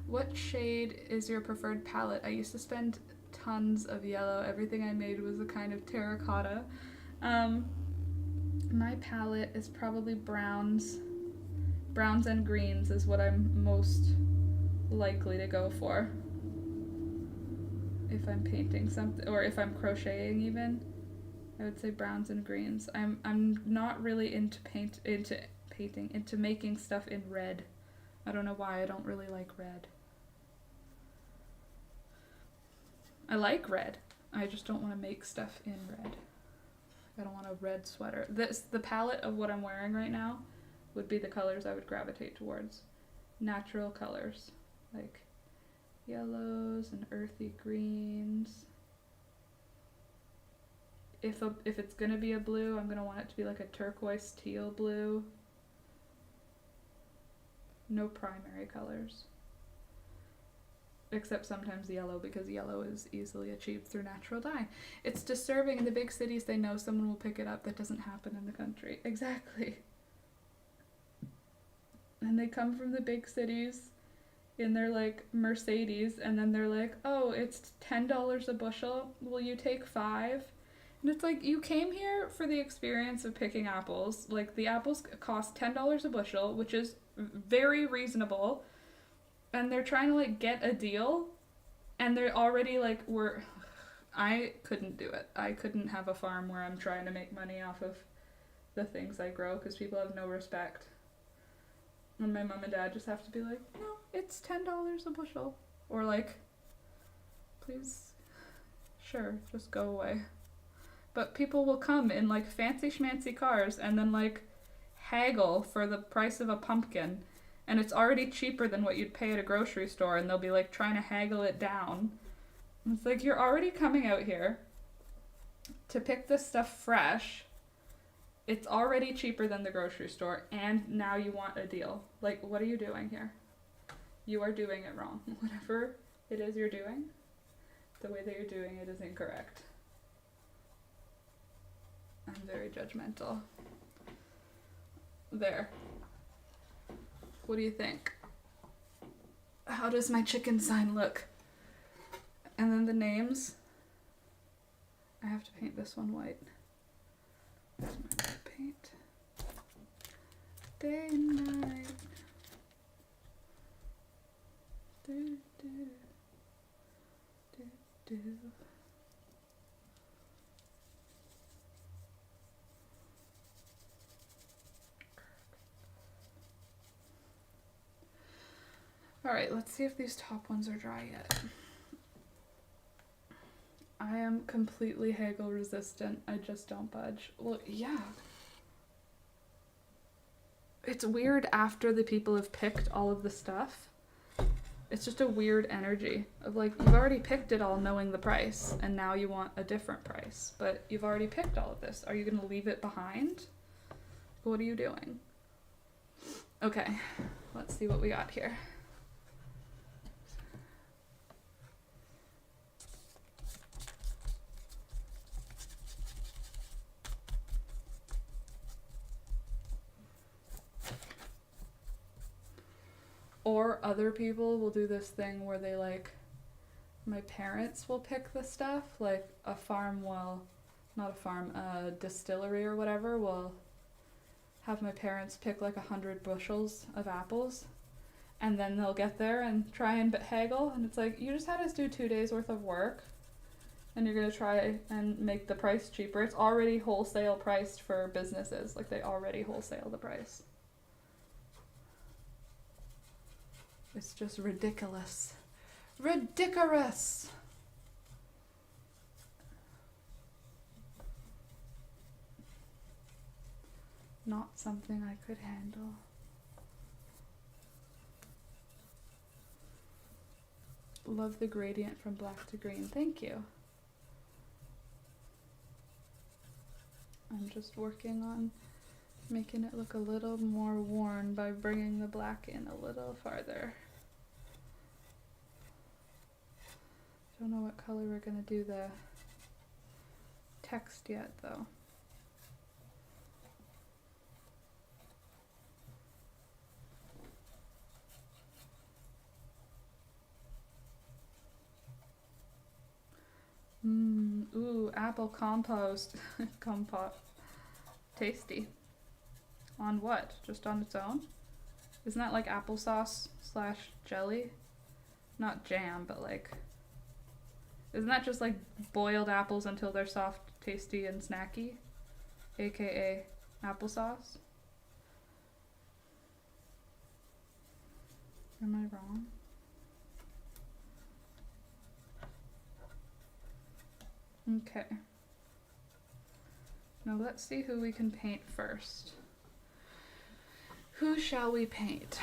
What shade is your preferred palette? I used to spend tons of yellow. Everything I made was a kind of terracotta. My palette is probably browns. Browns and greens is what I'm most likely to go for. If I'm painting something, or if I'm crocheting even. I would say browns and greens. I'm not really into making stuff in red. I don't know why, I don't really like red. I like red. I just don't want to make stuff in red. I don't want a red sweater. The palette of what I'm wearing right now would be the colors I would gravitate towards. Natural colors, like yellows and earthy greens. If it's gonna be a blue, I'm gonna want it to be like a turquoise teal blue. No primary colors. Except sometimes yellow, because yellow is easily achieved through natural dye. It's disturbing. In the big cities, they know someone will pick it up. That doesn't happen in the country. Exactly. And they come from the big cities in their like Mercedes, and then they're like, oh, it's $10 a bushel. Will you take 5? And it's like, you came here for the experience of picking apples. Like, the apples cost $10 a bushel, which is very reasonable. And they're trying to like get a deal, and they're already like, I couldn't do it. I couldn't have a farm where I'm trying to make money off of the things I grow because people have no respect. And my mom and dad just have to be like, no, it's $10 a bushel. Or like, please, sure, just go away. But people will come in like fancy schmancy cars and then like haggle for the price of a pumpkin. And it's already cheaper than what you'd pay at a grocery store, and they'll be like trying to haggle it down. And it's like, you're already coming out here to pick this stuff fresh. It's already cheaper than the grocery store, and now you want a deal. Like, what are you doing here? You are doing it wrong. Whatever it is you're doing, the way that you're doing it is incorrect. I'm very judgmental. There. What do you think? How does my chicken sign look? And then the names. I have to paint this one white. Where's my white paint? Day and night. Do, do, do, do. Alright, let's see if these top ones are dry yet. I am completely haggle resistant. I just don't budge. Well, yeah. It's weird after the people have picked all of the stuff. It's just a weird energy of like, you've already picked it all knowing the price, and now you want a different price. But you've already picked all of this. Are you going to leave it behind? What are you doing? Okay, let's see what we got here. Or other people will do this thing where they like, my parents will pick the stuff, like a farm will, not a farm, a distillery or whatever will have my parents pick like 100 bushels of apples, and then they'll get there and try and haggle, and it's like, you just had us do 2 days worth of work, and you're gonna try and make the price cheaper. It's already wholesale priced for businesses, like they already wholesale the price. It's just ridiculous. Ridiculous! Not something I could handle. Love the gradient from black to green. Thank you. I'm just working on making it look a little more worn by bringing the black in a little farther. Don't know what color we're gonna do the text yet though. Ooh, apple compost. Compote. Tasty. On what? Just on its own? Isn't that like applesauce / jelly? Not jam, but like... Isn't that just like boiled apples until they're soft, tasty, and snacky? AKA applesauce? Am I wrong? Okay. Now let's see who we can paint first. Who shall we paint?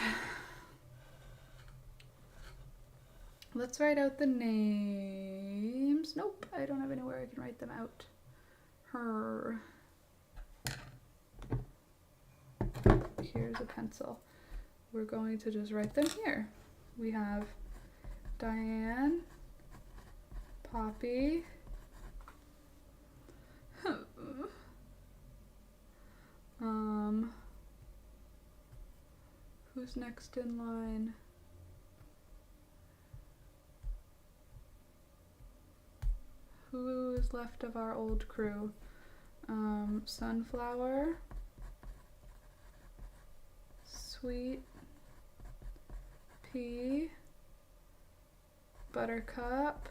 Let's write out the names. Nope, I don't have anywhere I can write them out. Her. Here's a pencil. We're going to just write them here. We have Diane, Poppy, who's next in line? Who is left of our old crew? Sunflower, Sweet Pea, Buttercup,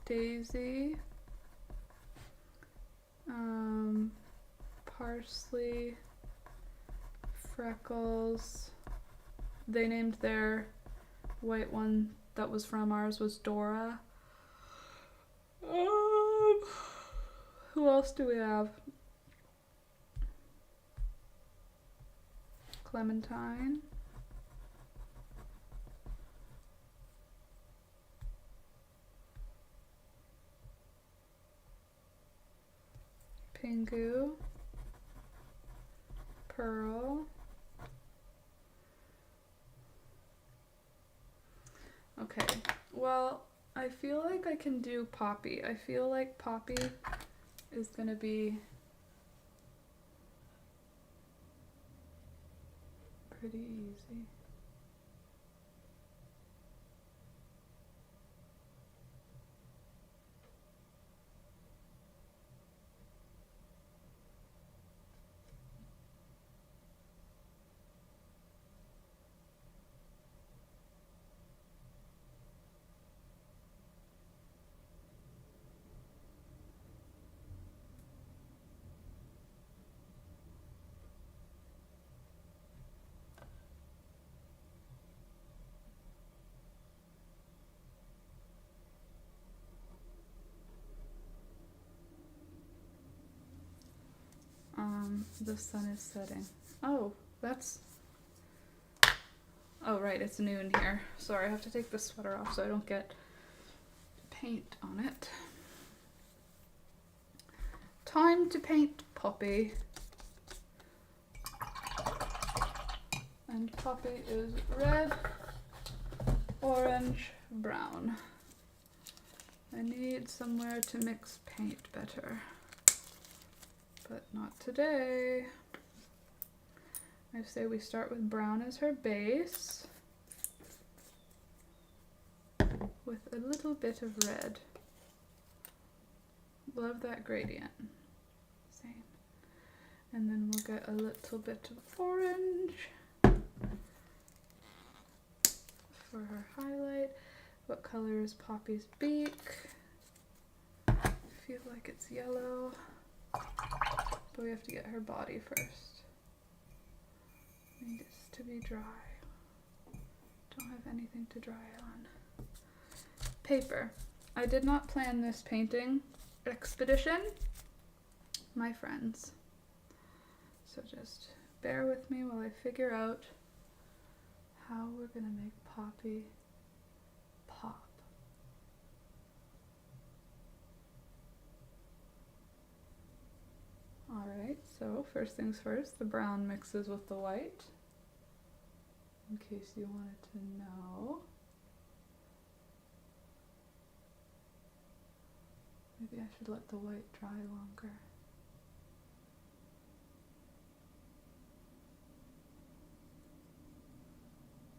Daisy, Parsley, Freckles. They named their white one that was from ours was Dora. Who else do we have? Clementine. Pingu. Pearl. Okay, well, I feel like I can do Poppy. I feel like Poppy is gonna be pretty easy. The sun is setting. Oh, that's... Oh, right, it's noon here. Sorry, I have to take the sweater off so I don't get paint on it. Time to paint Poppy. And Poppy is red, orange, brown. I need somewhere to mix paint better. But not today. I say we start with brown as her base, with a little bit of red. Love that gradient. Same. And then we'll get a little bit of orange for her highlight. What color is Poppy's beak? I feel like it's yellow. But we have to get her body first. Needs to be dry. Don't have anything to dry on. Paper. I did not plan this painting expedition, my friends. So just bear with me while I figure out how we're gonna make Poppy pop. Alright, so first things first, the brown mixes with the white, in case you wanted to know. Maybe I should let the white dry longer.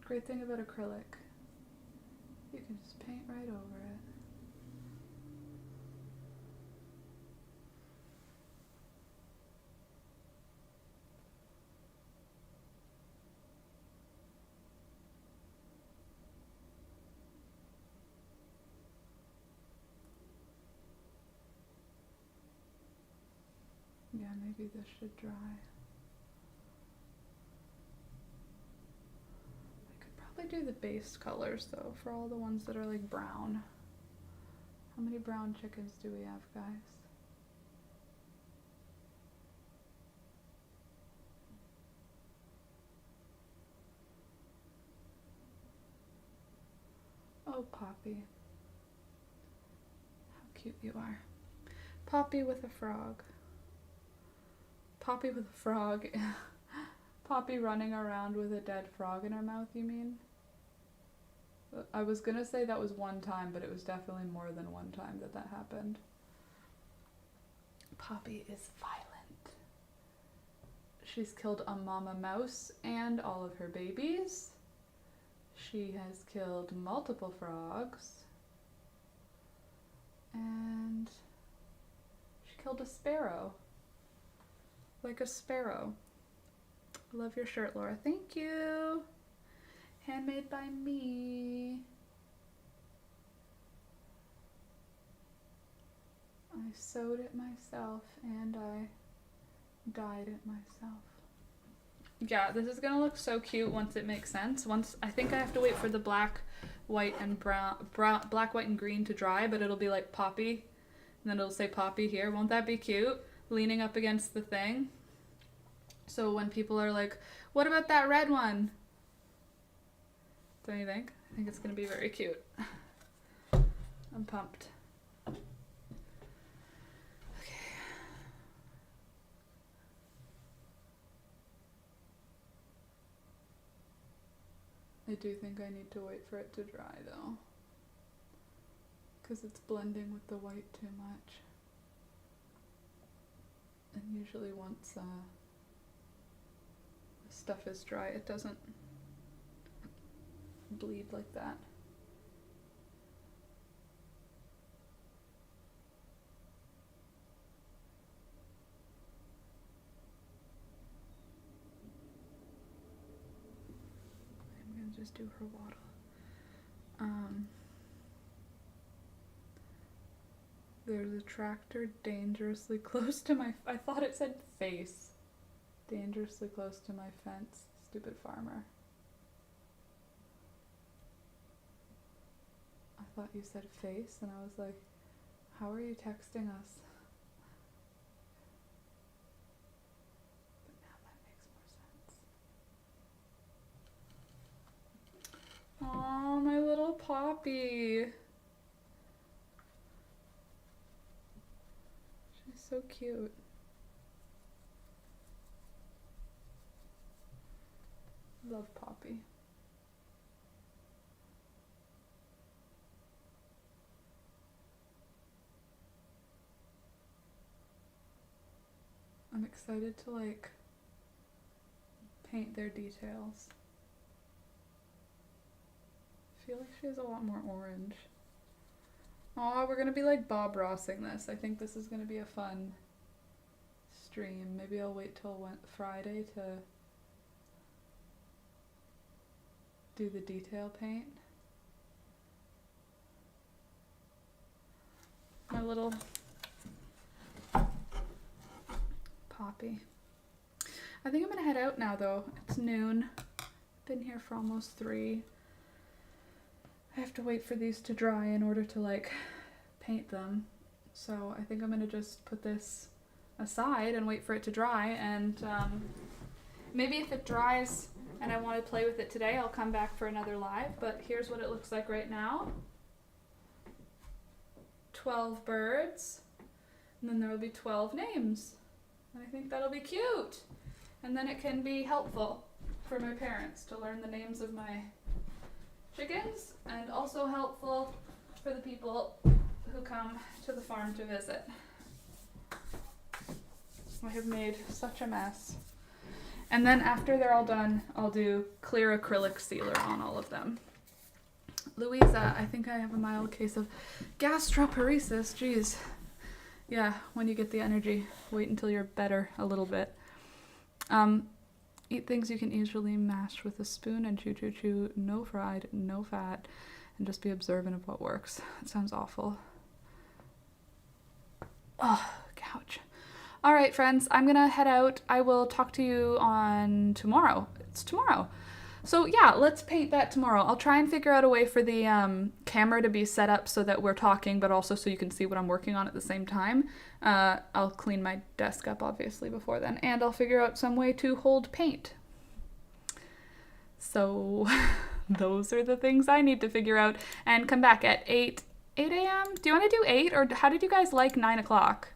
Great thing about acrylic, you can just paint right over it. Yeah, maybe this should dry. I could probably do the base colors though, for all the ones that are like brown. How many brown chickens do we have, guys? Oh, Poppy. How cute you are. Poppy with a frog. Poppy with a frog. Poppy running around with a dead frog in her mouth, you mean? I was gonna say that was one time, but it was definitely more than one time that that happened. Poppy is violent. She's killed a mama mouse and all of her babies. She has killed multiple frogs. And she killed a sparrow. Like a sparrow. Love your shirt, Laura. Thank you. Handmade by me. I sewed it myself and I dyed it myself. Yeah, this is gonna look so cute once it makes sense. I think I have to wait for the black, white, and black, white, and green to dry, but it'll be like poppy. And then it'll say poppy here. Won't that be cute? Leaning up against the thing. So when people are like, what about that red one? Don't you think? I think it's gonna be very cute. I'm pumped. I do think I need to wait for it to dry though, because it's blending with the white too much. And usually once the stuff is dry, it doesn't bleed like that. Just do her waddle. There's a tractor dangerously close to my, I thought it said face. Dangerously close to my fence. Stupid farmer. I thought you said face and I was like, how are you texting us? Aw, my little Poppy. She's so cute. Love Poppy. I'm excited to like paint their details. I feel like she has a lot more orange. Aw, we're gonna be like Bob Rossing this. I think this is gonna be a fun stream. Maybe I'll wait till Friday to do the detail paint. My little Poppy. I think I'm gonna head out now though. It's noon. Been here for almost 3. I have to wait for these to dry in order to like paint them. So I think I'm gonna just put this aside and wait for it to dry, and maybe if it dries and I want to play with it today, I'll come back for another live. But here's what it looks like right now. 12 birds, and then there will be 12 names. And I think that'll be cute. And then it can be helpful for my parents to learn the names of my chickens, and also helpful for the people who come to the farm to visit. I have made such a mess. And then after they're all done, I'll do clear acrylic sealer on all of them. Louisa, I think I have a mild case of gastroparesis. Jeez. Yeah, when you get the energy, wait until you're better a little bit. Eat things you can easily mash with a spoon and chew, chew, chew. No fried, no fat, and just be observant of what works. That sounds awful. Oh, couch. All right, friends, I'm gonna head out. I will talk to you on tomorrow. It's tomorrow. So yeah, let's paint that tomorrow. I'll try and figure out a way for the camera to be set up so that we're talking, but also so you can see what I'm working on at the same time. I'll clean my desk up, obviously, before then, and I'll figure out some way to hold paint. So those are the things I need to figure out, and come back at 8 a.m.? Do you want to do 8, or how did you guys like 9 o'clock?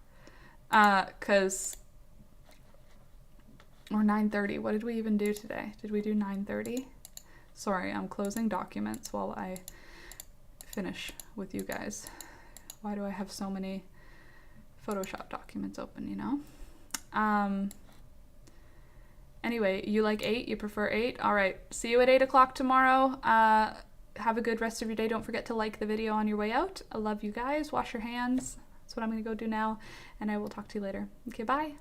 Or 9:30. What did we even do today? Did we do 9:30? Sorry, I'm closing documents while I finish with you guys. Why do I have so many Photoshop documents open, you know? Anyway, you like 8? You prefer 8? All right. See you at 8 o'clock tomorrow. Have a good rest of your day. Don't forget to like the video on your way out. I love you guys. Wash your hands. That's what I'm going to go do now. And I will talk to you later. Okay, bye.